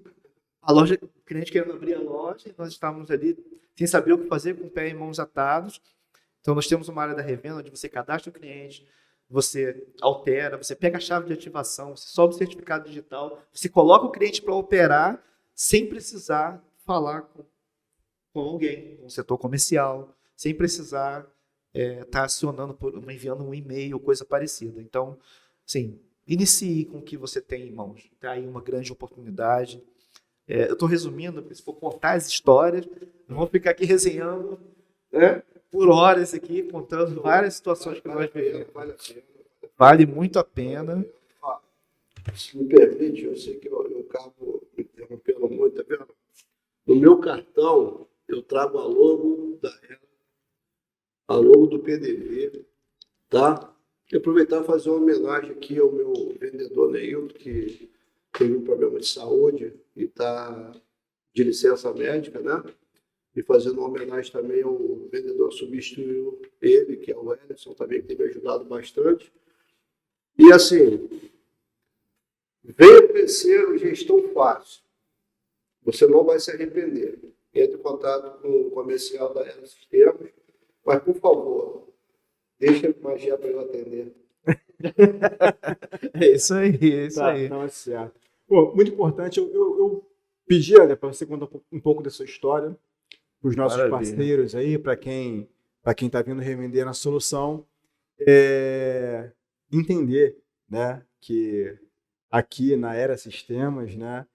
A loja, o cliente querendo abrir a loja, e nós estávamos ali sem saber o que fazer, com o pé e mãos atados. Então, nós temos uma área da revenda onde você cadastra o cliente, você altera, você pega a chave de ativação, você sobe o certificado digital, você coloca o cliente para operar sem precisar falar com alguém, com o setor comercial, sem precisar estar acionando, enviando um e-mail ou coisa parecida. Então, assim, inicie com o que você tem em mãos. Está aí uma grande oportunidade. Eu estou resumindo, porque se for contar as histórias, não vou ficar aqui resenhando, né, por horas aqui, contando várias situações que nós vivemos. Vale muito a pena. Se me permite, eu sei que eu acabo me interrompendo muito, tá vendo? No meu cartão, eu trago a logo da Era, a logo do PDV, tá? E aproveitar e fazer uma homenagem aqui ao meu vendedor Neilton, que teve um problema de saúde e está de licença médica, né? E fazendo uma homenagem também ao vendedor que substituiu ele, que é o Ellison, também, que tem me ajudado bastante. E assim, venha conhecer o Gestão Fácil. Você não vai se arrepender. Entre em contato com o comercial da Era Sistemas, mas, por favor, deixa a magia para eu atender. É isso aí, é isso Tá, aí. não, é certo. Bom, muito importante, eu pedi, né, para você contar um pouco da sua história, para os nossos Maravilha. parceiros aí, para quem está vindo revender na solução, entender, né, que aqui na Era Sistemas, né,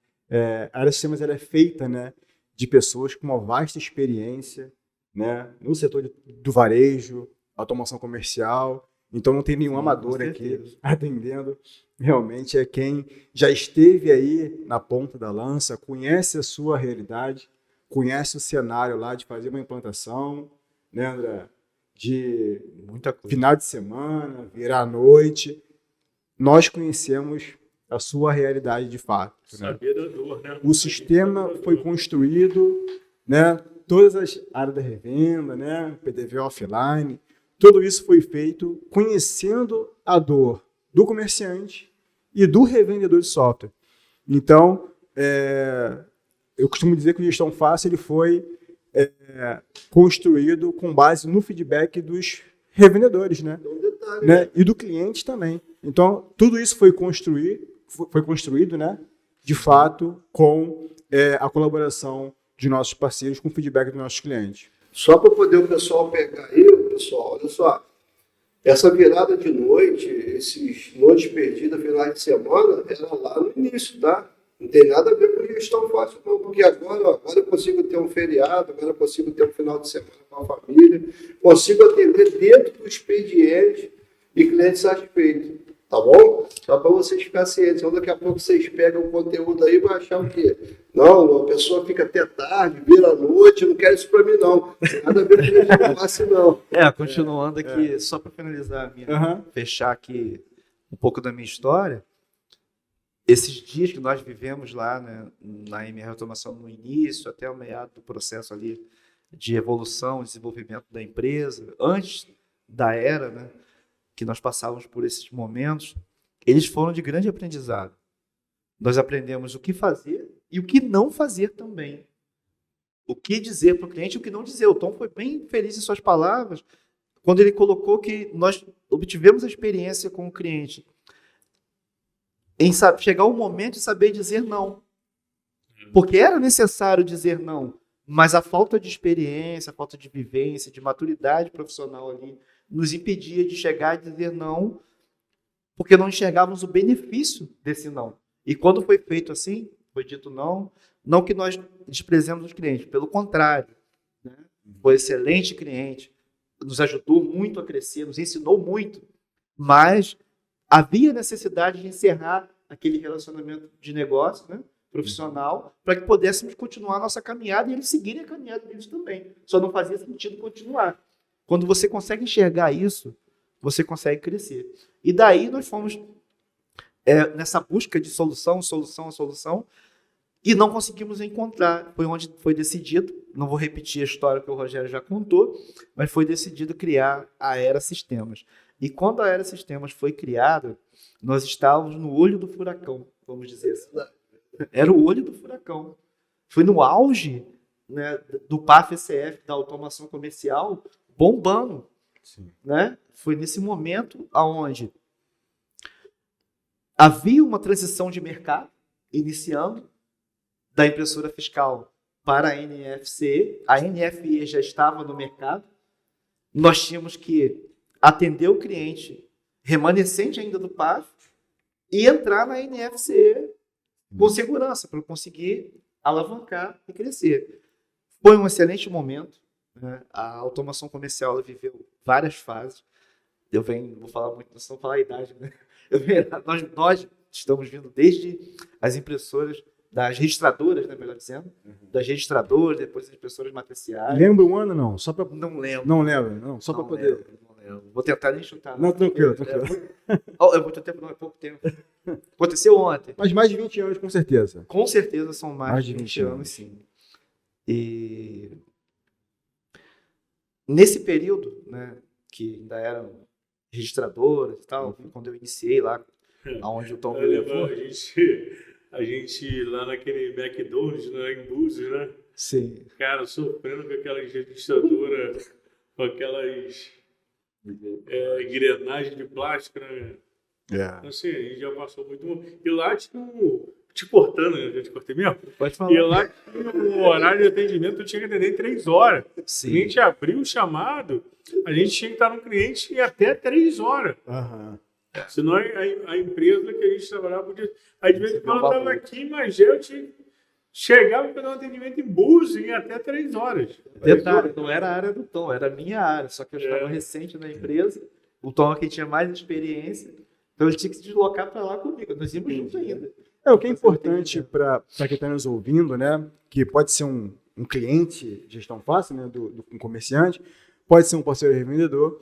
a Era Sistemas ela é feita, né, de pessoas com uma vasta experiência, né, no setor do varejo, automação comercial. Então não tem nenhum amador aqui atendendo. Realmente é quem já esteve aí na ponta da lança, conhece a sua realidade, conhece o cenário lá de fazer uma implantação, né, André? De Muita coisa. final de semana, virar à noite. Nós conhecemos a sua realidade de fato. Né? Saber da dor, né? O sistema foi construído, né? Todas as áreas da revenda, né? PDV offline, tudo isso foi feito conhecendo a dor do comerciante e do revendedor de software. Então, eu costumo dizer que o Gestão Fácil ele foi construído com base no feedback dos revendedores, né? Então, um detalhe, Né? E do cliente também. Então, tudo isso foi construído, né? De fato, com a colaboração de nossos parceiros, com o feedback dos nossos clientes. Só para poder o pessoal pegar aí, pessoal, olha só, essa virada de noite, esses noites perdidas, finais de semana, era lá no início, tá? Não tem nada a ver com Gestão Fácil, não, porque agora eu consigo ter um feriado, agora eu consigo ter um final de semana com a família, consigo atender dentro do expediente e cliente satisfeito. Tá bom? Só para vocês ficarem cientes. Então, daqui a pouco vocês pegam o conteúdo aí e vão achar o quê? Não, a pessoa fica até tarde, vira à noite, não quer isso para mim, não. Não tem nada a ver com Gestão Fácil, não. Continuando aqui, só para finalizar, fechar aqui um pouco da minha história, esses dias que nós vivemos lá, né, na MR Automação no início, até o meado do processo ali de evolução, desenvolvimento da empresa, antes da era, né, que nós passávamos por esses momentos, eles foram de grande aprendizado. Nós aprendemos o que fazer e o que não fazer também. o que dizer para o cliente e o que não dizer. O Tom foi bem feliz em suas palavras quando ele colocou que nós obtivemos a experiência com o cliente em chegar o momento de saber dizer não. Porque era necessário dizer não, mas a falta de experiência, a falta de vivência, de maturidade profissional ali, nos impedia de chegar e dizer não, porque não enxergávamos o benefício desse não. E quando foi feito assim, foi dito não, não que nós desprezemos os clientes, pelo contrário, né? Foi excelente cliente, nos ajudou muito a crescer, nos ensinou muito, mas havia necessidade de encerrar aquele relacionamento de negócio, né, profissional, para que pudéssemos continuar a nossa caminhada e eles seguirem a caminhada deles também. Só não fazia sentido continuar. Quando você consegue enxergar isso, você consegue crescer. E daí nós fomos nessa busca de solução, e não conseguimos encontrar. Foi onde foi decidido, não vou repetir a história que o Rogério já contou, mas foi decidido criar a Aera Sistemas. E quando a Aera Sistemas foi criada, nós estávamos no olho do furacão, vamos dizer assim. Era o olho do furacão. Foi no auge, né, do PAF-ECF, da automação comercial, bombando. Sim. Né? Foi nesse momento onde havia uma transição de mercado iniciando da impressora fiscal para a NFC. A NFE já estava no mercado. Nós tínhamos que atender o cliente remanescente ainda do PAF e entrar na NFC com segurança para conseguir alavancar e crescer. Foi um excelente momento, né? A automação comercial ela viveu várias fases. Vou falar muito, não falar a idade, né? Nós estamos vindo desde as impressoras das registradoras, né, melhor dizendo, das registradoras, depois das impressoras matriciais. Lembra o ano, não? Só para Não lembro. Não lembra, não? Só para poder. Não lembro. Vou tentar nem chutar. Não, tranquilo. É muito tempo, não é pouco tempo. Aconteceu ontem. Mas mais de 20 anos, com certeza. Com certeza são mais de 20 anos, sim. E nesse período, né, que ainda eram registradoras e tal, quando eu iniciei lá, aonde o Tom me levou. A gente lá naquele McDonald's, né, em Búzios, né? Sim. Cara, sofrendo com aquelas registradoras, com aquelas engrenagens de plástico, né? Então, assim, a gente já passou muito. E lá tinha te cortando, né? Já te cortei mesmo? Pode falar. E lá tinha um horário de atendimento, tu tinha que atender em 3 horas. Sim. A gente abriu o chamado, a gente tinha que estar no cliente em até 3 horas. Aham. Senão a empresa que a gente trabalhava podia. Aí de vez em quando eu estava aqui em Magé, eu chegava para dar um atendimento em Búzios em até 3 horas. Detalhe, não era a área do Tom, era a minha área, só que eu estava recente na empresa, o Tom aqui tinha mais experiência, então ele tinha que se deslocar para lá comigo, nós íamos juntos ainda. O que é importante para quem está nos ouvindo, né, que pode ser um cliente de gestão fácil, né, um comerciante, pode ser um parceiro revendedor,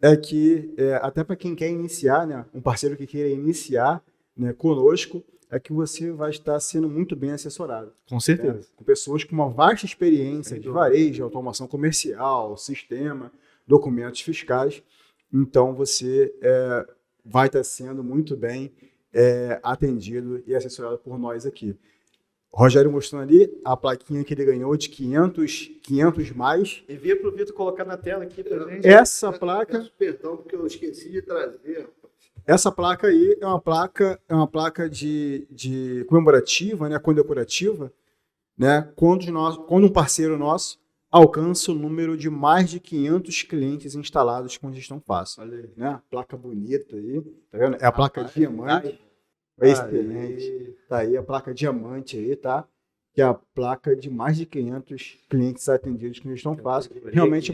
é que, até para quem quer iniciar, né, um parceiro que queira iniciar, né, conosco, é que você vai estar sendo muito bem assessorado. Com certeza. Né, com pessoas com uma vasta experiência de varejo, automação comercial, sistema, documentos fiscais. Então, você vai estar sendo muito bem atendido e assessorado por nós aqui. O Rogério mostrando ali a plaquinha que ele ganhou de 500 mais. Envia para o Vitor colocar na tela aqui para gente. Essa placa... Peço perdão, porque eu esqueci de trazer. Essa placa aí é uma placa de comemorativa, né, condecorativa, né, quando um parceiro nosso alcança o número de mais de 500 clientes instalados com gestão fácil. Olha aí. Né? Placa bonita aí, tá vendo? É a placa diamante. Excelente. Tá aí a placa diamante aí, tá? Que é a placa de mais de 500 clientes atendidos com gestão fácil. Realmente é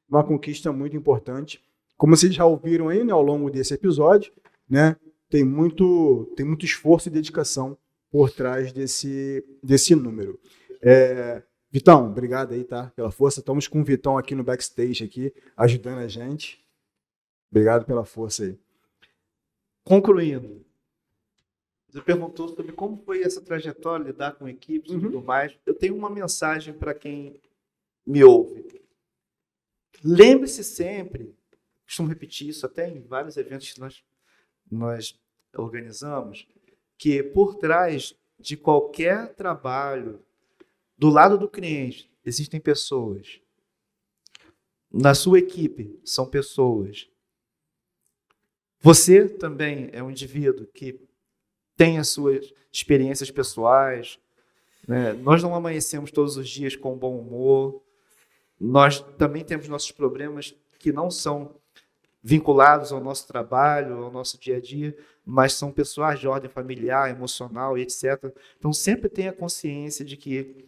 uma conquista muito importante. Como vocês já ouviram aí, né, ao longo desse episódio, né, tem muito esforço e dedicação por trás desse número. Vitão, obrigado aí, tá, pela força. Estamos com o Vitão aqui no backstage, aqui, ajudando a gente. Obrigado pela força aí. Concluindo, você perguntou sobre como foi essa trajetória, lidar com equipes e tudo mais. Eu tenho uma mensagem para quem me ouve. Lembre-se sempre, costumo repetir isso até em vários eventos que nós organizamos, que por trás de qualquer trabalho Do lado do cliente, existem pessoas. Na sua equipe, são pessoas. Você também é um indivíduo que tem as suas experiências pessoais, né? Nós não amanhecemos todos os dias com bom humor. Nós também temos nossos problemas que não são vinculados ao nosso trabalho, ao nosso dia a dia, mas são pessoais de ordem familiar, emocional e etc. Então, sempre tenha consciência de que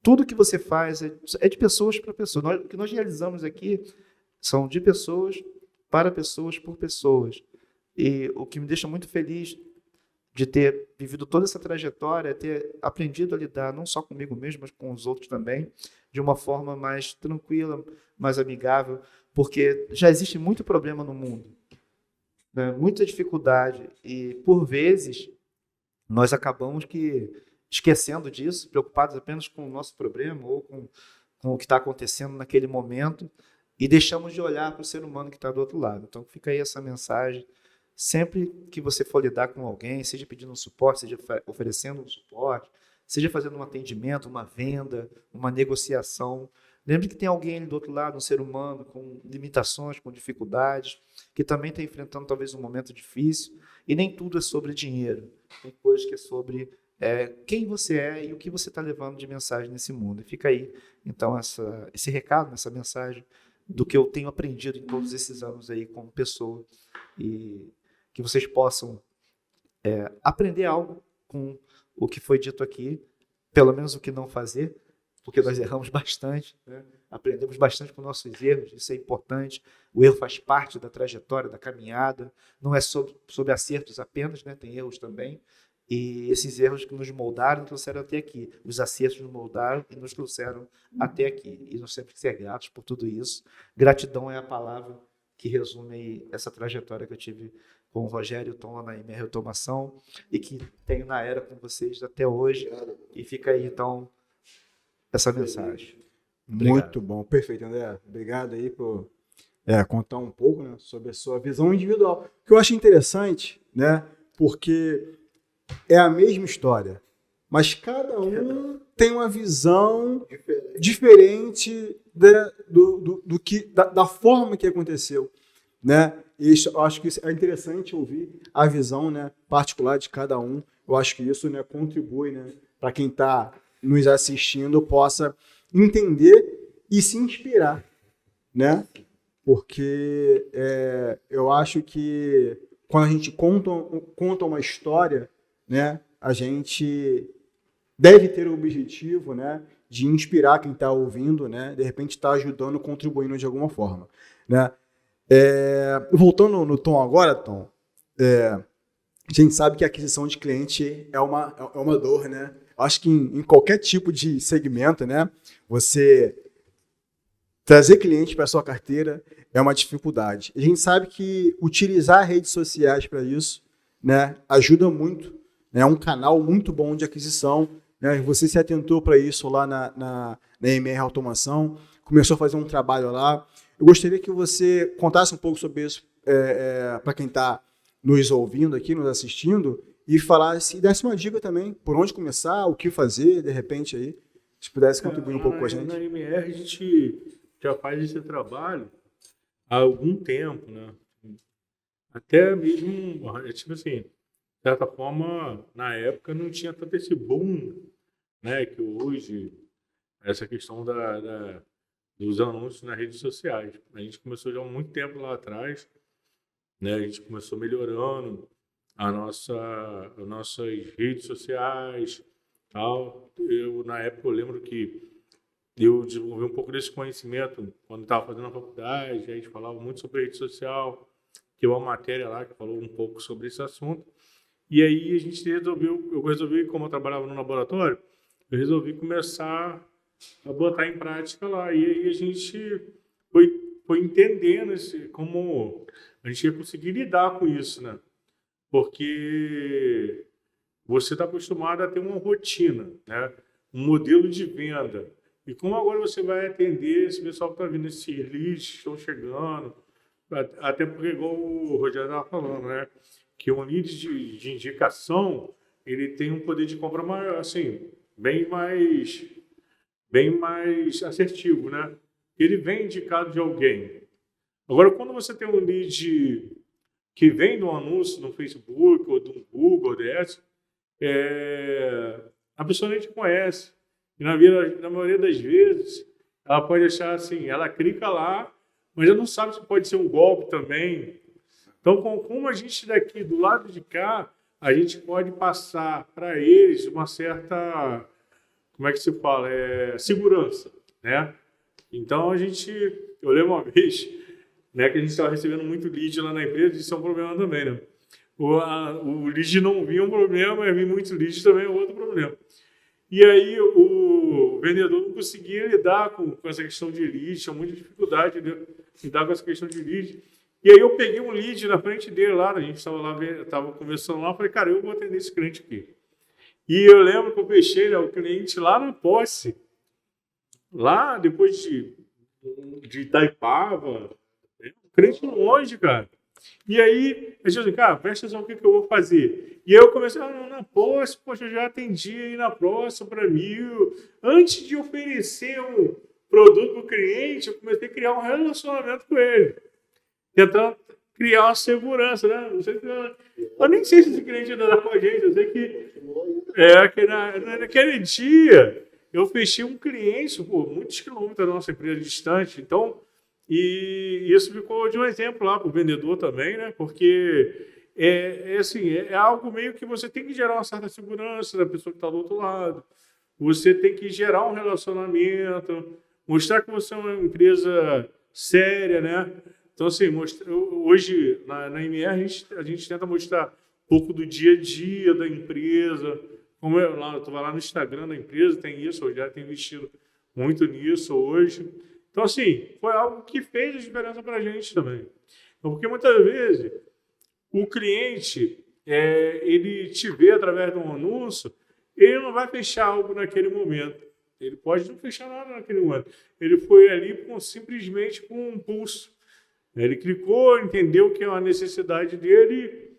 tudo que você faz é de pessoas para pessoas. O que nós realizamos aqui são de pessoas para pessoas por pessoas. E o que me deixa muito feliz de ter vivido toda essa trajetória, ter aprendido a lidar não só comigo mesmo, mas com os outros também, de uma forma mais tranquila, mais amigável, porque já existe muito problema no mundo, né? Muita dificuldade, e por vezes nós acabamos esquecendo disso, preocupados apenas com o nosso problema ou com o que está acontecendo naquele momento, e deixamos de olhar para o ser humano que está do outro lado. Então fica aí essa mensagem. Sempre que você for lidar com alguém, seja pedindo um suporte, seja oferecendo um suporte, seja fazendo um atendimento, uma venda, uma negociação, lembre que tem alguém ali do outro lado, um ser humano com limitações, com dificuldades, que também está enfrentando talvez um momento difícil, e nem tudo é sobre dinheiro. Tem coisas que é sobre quem você é e o que você está levando de mensagem nesse mundo. E fica aí, então, esse recado, essa mensagem do que eu tenho aprendido em todos esses anos aí como pessoa, e que vocês possam aprender algo com o que foi dito aqui, pelo menos o que não fazer, porque nós erramos bastante, né? Aprendemos bastante com nossos erros, isso é importante. O erro faz parte da trajetória, da caminhada, não é sobre acertos apenas, né? Tem erros também, e esses erros que nos moldaram e trouxeram até aqui. Os acertos nos moldaram e nos trouxeram até aqui, e nós temos que ser gratos por tudo isso. Gratidão é a palavra que resume essa trajetória que eu tive com o Rogério e o Tom lá na MR Automação e que tenho na Era com vocês até hoje. E fica aí, então, essa mensagem. Obrigado. Muito bom, perfeito, André. Obrigado aí por contar um pouco, né, sobre a sua visão individual. O que eu acho interessante, né, porque é a mesma história, mas cada um tem uma visão diferente da forma que aconteceu, né? E eu acho que é interessante ouvir a visão, né, particular de cada um. Eu acho que isso, né, contribui, né, para quem está nos assistindo possa entender e se inspirar, né? Porque eu acho que quando a gente conta uma história, né, a gente deve ter o objetivo, né, de inspirar quem está ouvindo, né, de repente está ajudando, contribuindo de alguma forma, né? Voltando no Tom agora, Tom, a gente sabe que a aquisição de cliente é uma dor, né? Acho que em qualquer tipo de segmento, né, você trazer cliente para a sua carteira é uma dificuldade. A gente sabe que utilizar redes sociais para isso, né, ajuda muito, né, é um canal muito bom de aquisição, né? Você se atentou para isso lá na MR Automação, começou a fazer um trabalho lá. Eu gostaria que você contasse um pouco sobre isso para quem está nos ouvindo aqui, nos assistindo, e falasse, e desse uma dica também, por onde começar, o que fazer, de repente aí, se pudesse contribuir um pouco com a gente. Na MR a gente já faz esse trabalho há algum tempo, né? Até mesmo, tipo assim, de certa forma, na época não tinha tanto esse boom, né, que hoje, essa questão dos anúncios nas redes sociais. A gente começou já há muito tempo lá atrás, né? A gente começou melhorando as nossas redes sociais, tal. Na época, eu lembro que eu desenvolvi um pouco desse conhecimento quando estava fazendo a faculdade. A gente falava muito sobre rede social, que é uma matéria lá que falou um pouco sobre esse assunto. E aí eu resolvi, como eu trabalhava no laboratório, eu resolvi começar a botar em prática lá. E aí a gente foi entendendo como a gente ia conseguir lidar com isso, né? Porque você está acostumado a ter uma rotina, né? Um modelo de venda. E como agora você vai atender esse pessoal que está vindo, esses leads que estão chegando, até porque, igual o Rogério estava falando, né? Que um lead de indicação, ele tem um poder de compra maior, assim, bem mais assertivo, né? Ele vem indicado de alguém. Agora, quando você tem um lead que vem de um anúncio no Facebook, ou do Google, ou dessa, a pessoa nem te conhece. E na maioria das vezes, ela pode achar assim, ela clica lá, mas ela não sabe se pode ser um golpe também. Então, como a gente daqui, do lado de cá, a gente pode passar para eles uma certa, como é que se fala? Segurança, né? Então, eu lembro uma vez, né, que a gente estava recebendo muito lead lá na empresa, isso é um problema também, né? O lead não vinha um problema, mas vinha muito lead também é outro problema. E aí o vendedor não conseguia lidar com essa questão de lead, tinha muita dificuldade de lidar com essa questão de lead. E aí eu peguei um lead na frente dele lá, a gente estava lá, estava conversando lá, falei, cara, eu vou atender esse cliente aqui. E eu lembro que eu fechei, né, o cliente lá na posse, lá depois de Itaipava, um cliente longe, cara. E aí, eu disse assim, cara, presta atenção o que eu vou fazer. E aí eu comecei, na posse, poxa, eu já atendi aí na próxima para 1.000. Antes de oferecer um produto para o cliente, eu comecei a criar um relacionamento com ele. Tentando criar uma segurança, né? Eu nem sei se esse cliente ainda está com a gente, eu sei que naquele dia eu fechei um cliente, muitos quilômetros da nossa empresa distante, então, e isso ficou de um exemplo lá para o vendedor também, né? Porque assim, é algo meio que você tem que gerar uma certa segurança da pessoa que está do outro lado, você tem que gerar um relacionamento, mostrar que você é uma empresa séria, né? Então, assim, hoje na MR a gente tenta mostrar um pouco do dia a dia da empresa. Como eu estou lá no Instagram da empresa, tem isso, eu já tenho investido muito nisso hoje. Então, assim, foi algo que fez a diferença para a gente também. Então, porque muitas vezes o cliente, ele te vê através de um anúncio, ele não vai fechar algo naquele momento. Ele pode não fechar nada naquele momento. Ele foi ali simplesmente com um pulso. Ele clicou, entendeu que é uma necessidade dele,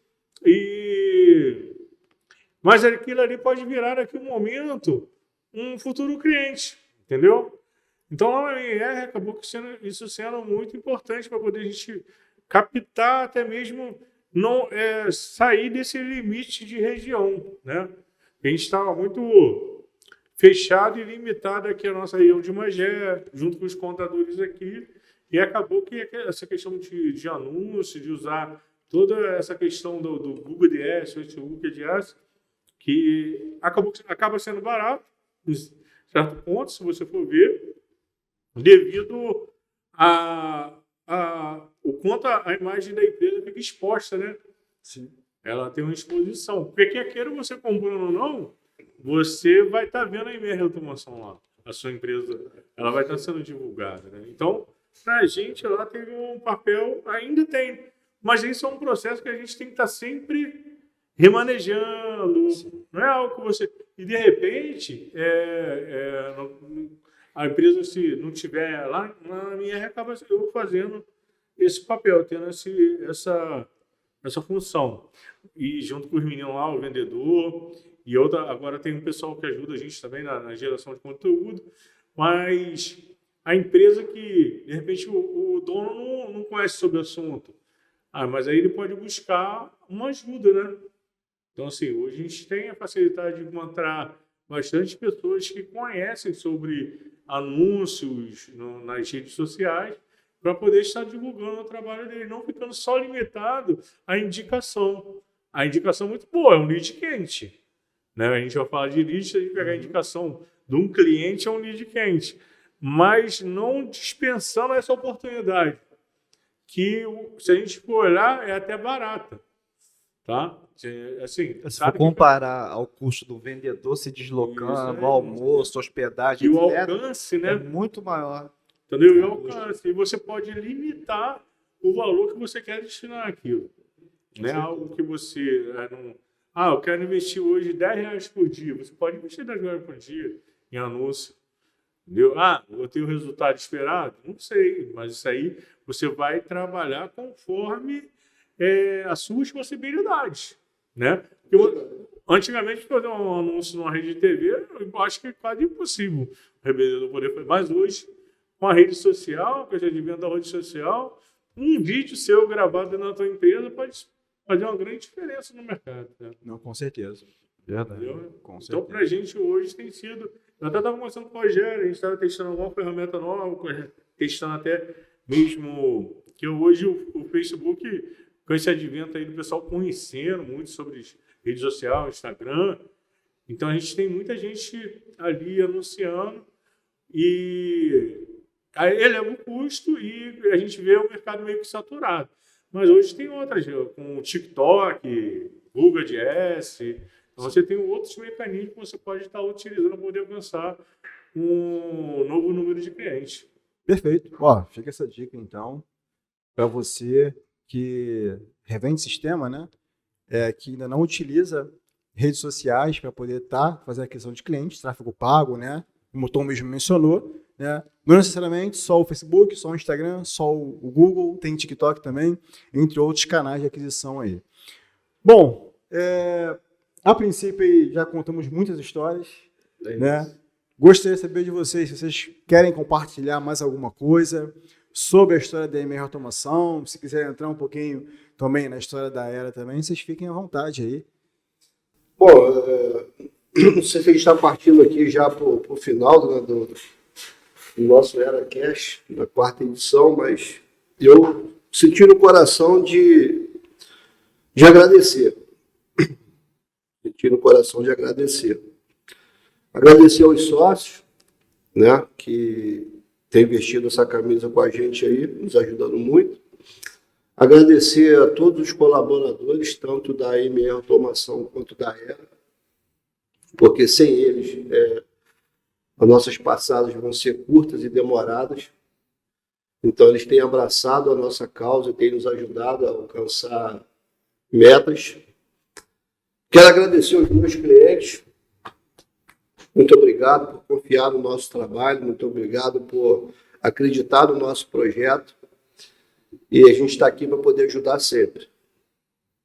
mas aquilo ali pode virar daqui um momento um futuro cliente, entendeu? Então, lá na MR acabou isso sendo muito importante para poder a gente captar, até mesmo não sair desse limite de região, né? A gente estava muito fechado e limitado aqui a nossa região de Magé, junto com os contadores aqui. E acabou que essa questão de anúncio, de usar toda essa questão do Google Ads, Facebook Ads, que acaba sendo barato, em certo ponto, se você for ver, devido o quanto a imagem da empresa fica exposta, né? Sim. Ela tem uma exposição. Porque quer queira você comprando ou não, você vai estar vendo a MR Automação lá. A sua empresa, ela vai estar sendo divulgada, né? Então, para a gente, ela teve um papel, ainda tem, mas isso é um processo que a gente tem que estar sempre remanejando, não é algo que você... E, de repente, a empresa, se não tiver lá, na minha acaba eu fazendo esse papel, tendo essa função. E junto com os meninos lá, o vendedor, e agora tem um pessoal que ajuda a gente também na geração de conteúdo, mas... A empresa que, de repente, o dono não conhece sobre o assunto. Mas aí ele pode buscar uma ajuda, né? Então, assim, hoje a gente tem a facilidade de encontrar bastante pessoas que conhecem sobre anúncios nas redes sociais para poder estar divulgando o trabalho dele, não ficando só limitado à indicação. A indicação é muito boa, é um lead quente, né? A gente vai falar de lead, se a gente pegar a indicação de um cliente, é um lead quente. Mas não dispensando essa oportunidade, que, se a gente for olhar, é até barata. Tá? Assim, se for comparar ao custo do vendedor se deslocando, almoço, hospedagem, e o alcance, né? É muito maior. Entendeu? E o alcance. E você pode limitar o valor que você quer destinar àquilo. Não é algo que você... eu quero investir hoje R$10 por dia. Você pode investir R$10 por dia em anúncio. Entendeu? Eu tenho o resultado esperado? Não sei, mas isso aí você vai trabalhar conforme as suas possibilidades, né? Antigamente, fazer um anúncio numa rede de TV, eu acho que é quase impossível o revendedor poder fazer. Mas hoje, com a rede social, com a advento da rede social, um vídeo seu gravado na tua empresa pode fazer uma grande diferença no mercado. Né? Não, com certeza. Verdade. Entendeu? Com Então, certeza. para a gente hoje tem sido. Eu até estava conversando com o Rogério, a gente estava testando alguma ferramenta nova, testando até mesmo que hoje o Facebook, com esse advento aí do pessoal conhecendo muito sobre rede social, Instagram. Então a gente tem muita gente ali anunciando e aí eleva o custo e a gente vê o mercado meio que saturado. Mas hoje tem outras, com TikTok, Google Ads. Então você tem outros mecanismos que você pode estar utilizando para poder alcançar um novo número de clientes. Perfeito. Ó, fica essa dica então para você que revende sistema, né? Que ainda não utiliza redes sociais para poder fazer a aquisição de clientes, tráfego pago, né? Como o Tom mesmo mencionou, né? Não necessariamente só o Facebook, só o Instagram, só o Google, tem TikTok também, entre outros canais de aquisição aí. Bom, a princípio aí já contamos muitas histórias, né? Gostaria de saber de vocês se vocês querem compartilhar mais alguma coisa sobre a história da MR Automação, se quiserem entrar um pouquinho também na história da Era também, vocês fiquem à vontade aí. Bom, não sei se a gente está partindo aqui já para o final, né, do nosso Era Cash, da 4ª edição, mas eu senti no coração de agradecer. Senti no coração de agradecer. Agradecer aos sócios, né, que têm vestido essa camisa com a gente aí, nos ajudando muito. Agradecer a todos os colaboradores, tanto da MR Automação quanto da Era, porque sem eles as nossas passadas vão ser curtas e demoradas. Então, eles têm abraçado a nossa causa e têm nos ajudado a alcançar metas. Quero agradecer aos meus clientes. Muito obrigado por confiar no nosso trabalho, muito obrigado por acreditar no nosso projeto. E a gente está aqui para poder ajudar sempre.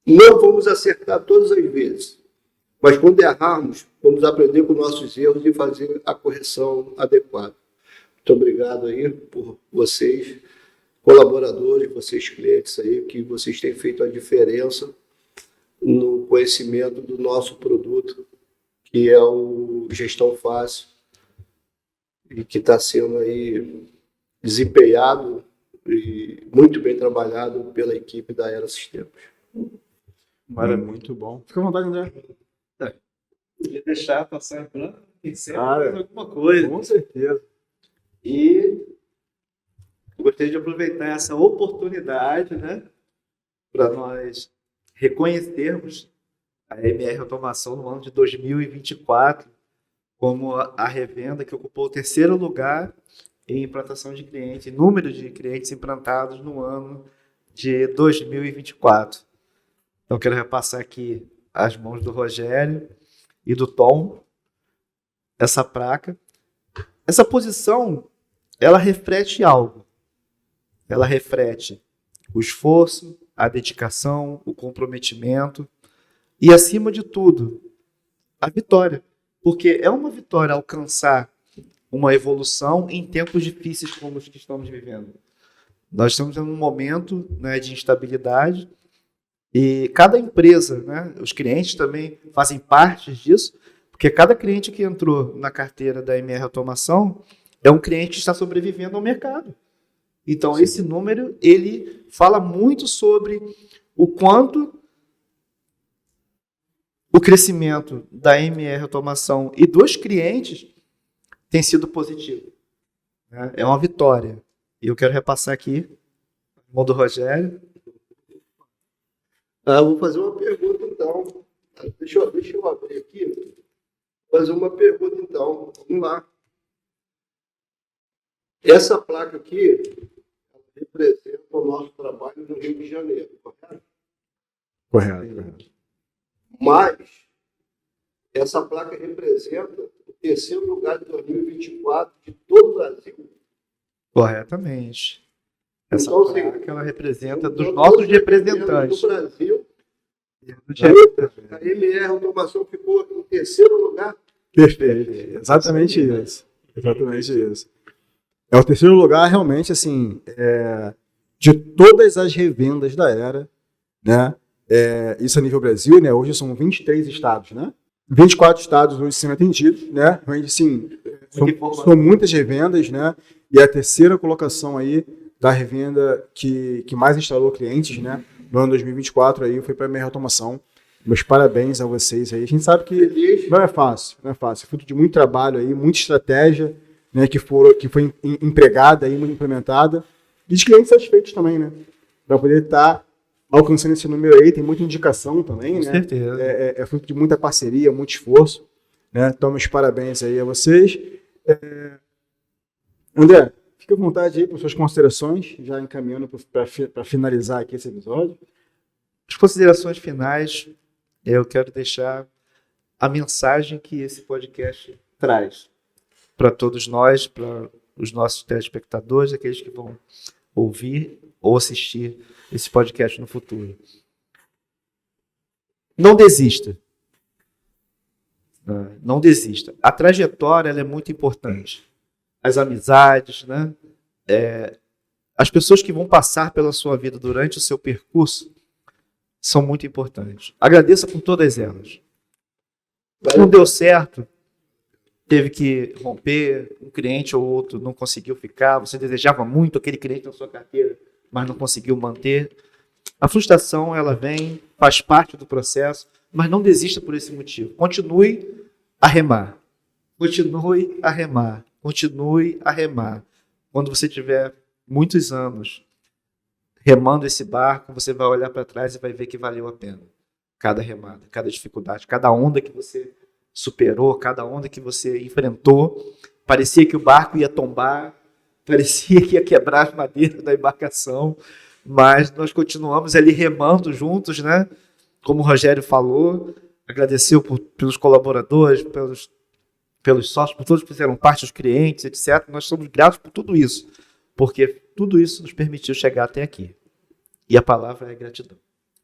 Não vamos acertar todas as vezes, mas quando errarmos, vamos aprender com nossos erros e fazer a correção adequada. Muito obrigado aí por vocês, colaboradores, vocês clientes aí, que vocês têm feito a diferença no conhecimento do nosso produto, que é o Gestão Fácil, e que está sendo aí desempenhado e muito bem trabalhado pela equipe da Era Sistemas. Muito bom. Fica à vontade, André. Queria deixar passar em branco, tem sempre Ah, mais alguma coisa. Com certeza. E gostaria de aproveitar essa oportunidade, né, para nós reconhecermos a MR Automação no ano de 2024 como a revenda que ocupou o 3º lugar em implantação de clientes, número de clientes implantados no ano de 2024. Então, quero repassar aqui as mãos do Rogério e do Tom essa placa. Essa posição, ela reflete algo. Ela reflete o esforço, a dedicação, o comprometimento e, acima de tudo, a vitória. Porque é uma vitória alcançar uma evolução em tempos difíceis como os que estamos vivendo. Nós estamos em um momento, né, de instabilidade e cada empresa, né, os clientes também fazem parte disso, porque cada cliente que entrou na carteira da MR Automação é um cliente que está sobrevivendo ao mercado. Então, sim, esse número ele fala muito sobre o quanto o crescimento da MR Automação e dos clientes tem sido positivo. É uma vitória. E eu quero repassar aqui, mão do Rogério. Vou fazer uma pergunta, então. Deixa eu abrir aqui. Vou fazer uma pergunta, então. Vamos lá. Essa placa aqui representa o nosso trabalho no Rio de Janeiro, correto? Correto. Mas essa placa representa o 3º lugar de 2024 de todo o Brasil. Corretamente. Essa Então, placa ela representa dos então, nossos representantes. Do Brasil, A MR Automação ficou em terceiro lugar. Perfeito. Exatamente isso. Exatamente isso. É o terceiro lugar, realmente, assim, de todas as revendas da Era, né? Isso a nível Brasil, né? Hoje são 23 estados, né? 24 estados hoje sendo atendidos, né? Realmente, assim, são muitas revendas, né? E a terceira colocação aí da revenda que mais instalou clientes, né? No ano 2024 aí foi para a MR Automação. Meus parabéns a vocês aí. A gente sabe que não é fácil, não é fácil. É fruto de muito trabalho aí, muita estratégia, né? Que foi empregada aí, muito implementada. E de clientes satisfeitos também, né? Para poder estar alcançando esse número aí, tem muita indicação também, né? Com certeza. É fruto de muita parceria, muito esforço, né? Então, meus parabéns aí a vocês. André, fique à vontade aí para suas considerações, já encaminhando para finalizar aqui esse episódio. As considerações finais, eu quero deixar a mensagem que esse podcast traz para todos nós, para os nossos telespectadores, aqueles que vão ouvir ou assistir esse podcast no futuro. Não desista. Não desista. A trajetória ela é muito importante. As amizades, né? As pessoas que vão passar pela sua vida durante o seu percurso são muito importantes. Agradeça por todas elas. Não deu certo, teve que romper, um cliente ou outro não conseguiu ficar, você desejava muito aquele cliente na sua carteira, mas não conseguiu manter. A frustração, ela vem, faz parte do processo, mas não desista por esse motivo. Continue a remar. Continue a remar. Continue a remar. Quando você tiver muitos anos remando esse barco, você vai olhar para trás e vai ver que valeu a pena. Cada remada, cada dificuldade, cada onda que você superou, cada onda que você enfrentou. Parecia que o barco ia tombar, parecia que ia quebrar as madeiras da embarcação, mas nós continuamos ali remando juntos, né? Como o Rogério falou, agradeceu pelos colaboradores, pelos sócios, por todos que fizeram parte, os clientes, etc. Nós somos gratos por tudo isso, porque tudo isso nos permitiu chegar até aqui. E a palavra é gratidão.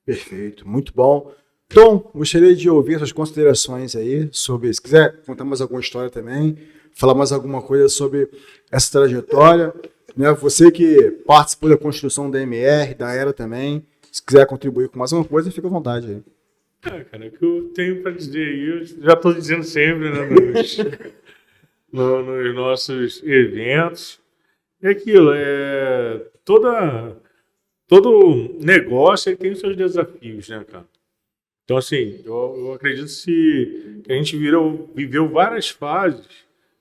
Perfeito, muito bom. Tom, gostaria de ouvir suas considerações aí sobre, se quiser contar mais alguma história também, falar mais alguma coisa sobre essa trajetória, né? Você que participou da construção da MR, da Era também, se quiser contribuir com mais alguma coisa, fica à vontade aí. Cara, o que eu tenho para dizer aí, eu já estou dizendo sempre, né, nos nossos eventos, é aquilo, todo negócio tem os seus desafios, né, cara? Então, assim, eu acredito que a gente viveu várias fases,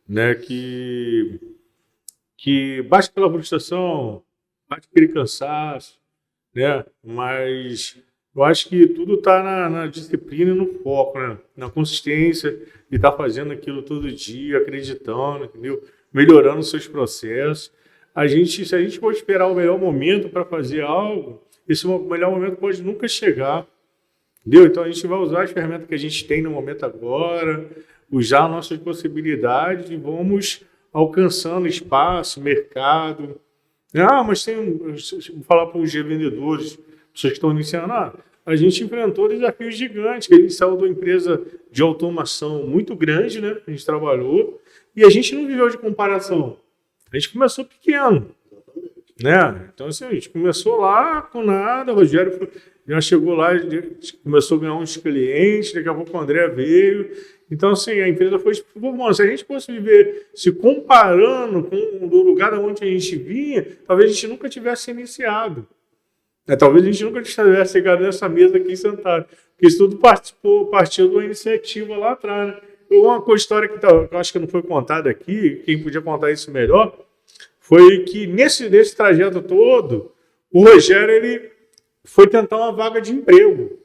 né, que bate aquela frustração, bate aquele cansaço, né, mas eu acho que tudo está na disciplina e no foco, né, na consistência de estar fazendo aquilo todo dia, acreditando, entendeu? Melhorando os seus processos. Se a gente for esperar o melhor momento para fazer algo, esse melhor momento pode nunca chegar. Entendeu? Então a gente vai usar as ferramentas que a gente tem no momento agora, usar nossas possibilidades e vamos alcançando espaço, mercado. Mas vou falar para os revendedores, pessoas que estão iniciando, a gente enfrentou desafios gigantes, a gente saiu de uma empresa de automação muito grande, né? A gente trabalhou, e a gente não viveu de comparação. A gente começou pequeno, né? Então, assim, a gente começou lá com nada, o Rogério já chegou lá, começou a ganhar uns clientes, daqui a pouco o André veio. Então, assim, a empresa foi formando. Se a gente fosse viver se comparando com o lugar de onde a gente vinha, talvez a gente nunca tivesse iniciado. Talvez a gente nunca tivesse chegado nessa mesa aqui sentado. Porque isso tudo partiu de uma iniciativa lá atrás, né? Uma história que eu acho que não foi contada aqui, quem podia contar isso melhor, foi que nesse trajeto todo, o Rogério ele foi tentar uma vaga de emprego.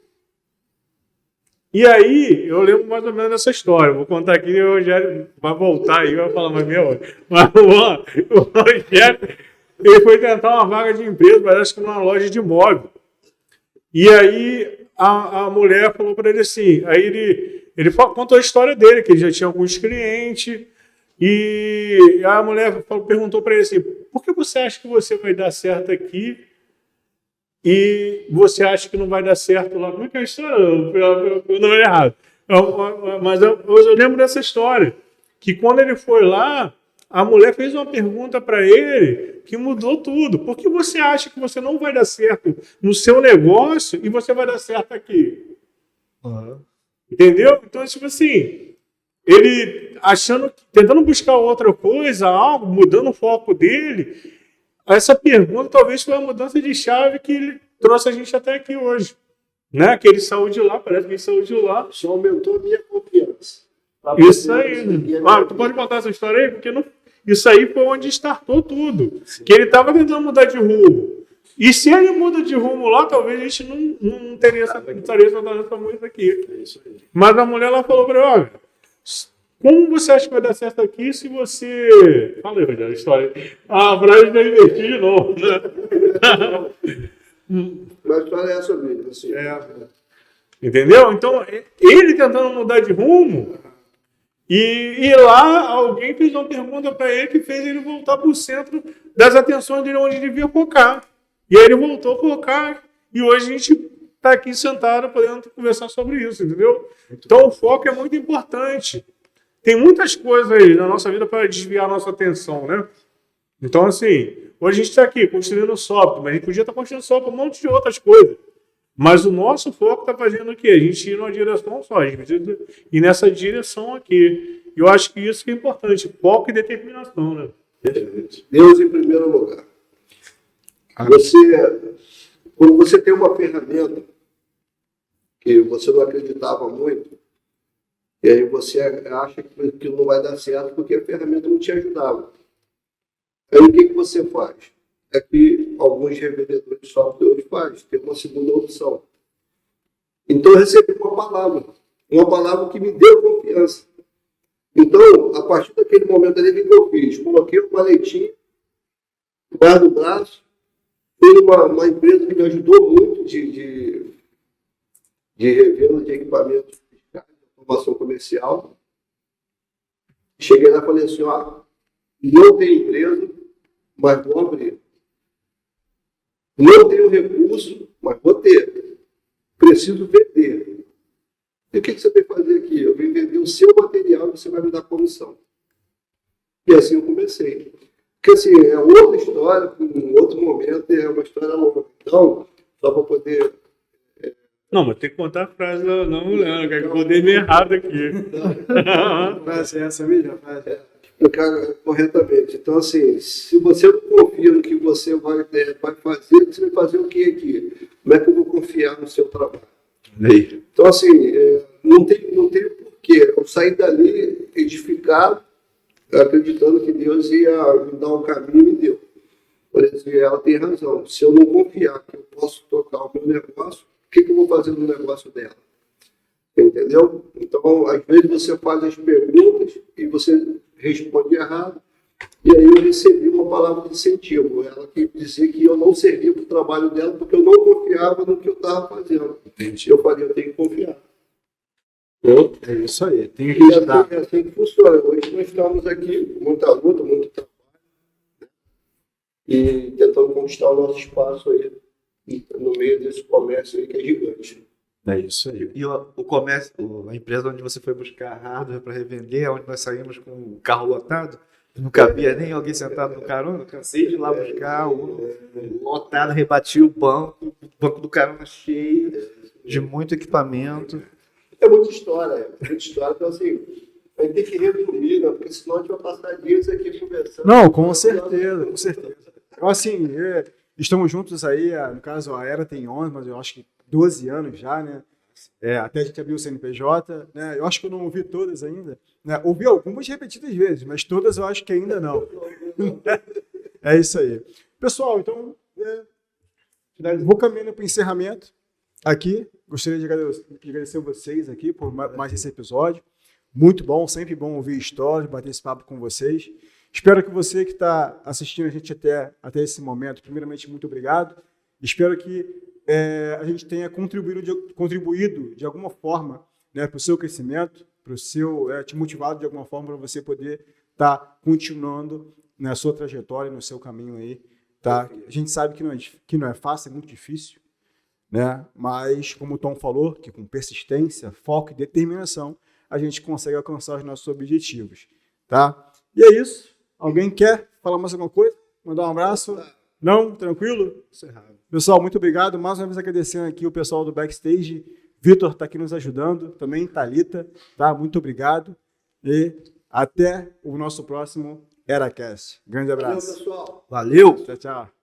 E aí, eu lembro mais ou menos dessa história. Vou contar aqui, o Rogério vai voltar aí, vai falar mais meia hora. Mas o Rogério ele foi tentar uma vaga de emprego, parece que numa loja de imóvel. E aí, a mulher falou para ele assim, aí ele contou a história dele, que ele já tinha alguns clientes, e a mulher perguntou para ele assim, por que você acha que você vai dar certo aqui e você acha que não vai dar certo lá. Como é que é a história? Eu não é errado. Mas eu lembro dessa história, que quando ele foi lá, a mulher fez uma pergunta para ele que mudou tudo. Por que você acha que você não vai dar certo no seu negócio e você vai dar certo aqui? Entendeu? Então, tipo assim, ele tentando buscar outra coisa, algo, mudando o foco dele, essa pergunta talvez foi a mudança de chave que ele trouxe a gente até aqui hoje. Né? Que ele saiu de lá, parece que ele saiu de lá. Só aumentou a minha confiança. Isso aí. Tu pode contar essa história aí? Porque isso aí foi onde startou tudo. Sim. Que ele estava tentando mudar de rumo. E se ele muda de rumo lá, talvez a gente não estaria essa música aqui. É isso aí. Mas a mulher lá falou para ele, olha, como você acha que vai dar certo aqui se você... Fala aí, Rogério, a história. A frase vai investir de novo. Mas a história é essa mesmo. Assim. Entendeu? Então, ele tentando mudar de rumo, e lá alguém fez uma pergunta para ele que fez ele voltar para o centro das atenções dele, onde ele devia focar. E aí ele voltou a focar, e hoje a gente está aqui sentado podendo conversar sobre isso, entendeu? Então o foco é muito importante. Tem muitas coisas aí na nossa vida para desviar a nossa atenção, né? Então, assim, hoje a gente está aqui construindo software, mas a gente podia estar construindo software um monte de outras coisas. Mas o nosso foco está fazendo o quê? A gente ir numa direção só, a gente precisa ir nessa direção aqui. E eu acho que isso que é importante, foco e determinação, né? Deus em primeiro lugar. Quando você tem uma ferramenta que você não acreditava muito, e aí você acha que aquilo não vai dar certo porque a ferramenta não te ajudava. Aí o que você faz? É que alguns revendedores de software hoje fazem, tem uma segunda opção. Então eu recebi uma palavra que me deu confiança. Então, a partir daquele momento ali, o que eu fiz? Coloquei uma maletinha debaixo do braço, fui uma empresa que me ajudou muito de revenda de equipamentos de automação comercial. Cheguei lá e falei assim, não tem empresa, mas vou abrir. Não tenho recurso, mas vou ter. Preciso vender. E o que você tem que fazer aqui? Eu vim vender o seu material e você vai me dar comissão. E assim eu comecei. Porque assim, é outra história, um outro momento, é uma história longa. Então, só para poder... Não, mas tem que contar a frase da mulher, que eu dei meio errado aqui. Frase essa mesmo, frase. Explicar corretamente. Então, assim, se você não confia no que você vai fazer, você vai fazer o que aqui? Como é que eu vou confiar no seu trabalho? Então, assim, não tem porquê. Eu saí dali edificado, acreditando que Deus ia me dar um caminho e me deu. Por exemplo, ela tem razão. Se eu não confiar que eu posso tocar o meu negócio, o que eu vou fazer no negócio dela? Entendeu? Então, às vezes você faz as perguntas e você responde errado. E aí eu recebi uma palavra de incentivo. Ela que dizia que eu não servia para o trabalho dela porque eu não confiava no que eu estava fazendo. Entendi. Eu falei, eu tenho que confiar. É isso aí, tem que acreditar. É assim que funciona. Hoje nós estamos aqui, muita luta, muito trabalho, né? E tentando conquistar o nosso espaço aí, no meio desse comércio aí que é gigante. É isso aí. E o comércio, a empresa onde você foi buscar hardware para revender, onde nós saímos com o carro lotado, não cabia nem alguém sentado no carona, eu cansei de ir lá buscar, lotado, rebati o banco do carona cheio, de muito equipamento. É muita história, então assim, a gente tem que resumir, né? Porque senão a gente vai passar dias aqui conversando. Não, com certeza, com certeza. Então, assim, estamos juntos aí, no caso a Era tem 11, mas eu acho que 12 anos já, né? Até a gente abriu o CNPJ, né? Eu acho que eu não ouvi todas ainda, né? Ouvi algumas repetidas vezes, mas todas eu acho que ainda não. É isso aí. Pessoal, então, vou caminhando para o encerramento aqui. Gostaria de agradecer a vocês aqui por mais esse episódio. Muito bom, sempre bom ouvir histórias, bater esse papo com vocês. Espero que você que está assistindo a gente até esse momento, primeiramente, muito obrigado. Espero que a gente tenha contribuído de alguma forma, né, para o seu crescimento, para o seu te motivado de alguma forma para você poder estar continuando na sua trajetória, no seu caminho aí tá? A gente sabe que não é fácil, é muito difícil, né? Mas, como o Tom falou, que com persistência, foco e determinação, a gente consegue alcançar os nossos objetivos, tá? E é isso. Alguém quer falar mais alguma coisa? Mandar um abraço? Não? Tranquilo? Pessoal, muito obrigado. Mais uma vez agradecendo aqui o pessoal do backstage. Vitor está aqui nos ajudando, também Thalita, tá? Muito obrigado. E até o nosso próximo EraCast. Grande abraço. Valeu, pessoal. Valeu! Tchau, tchau.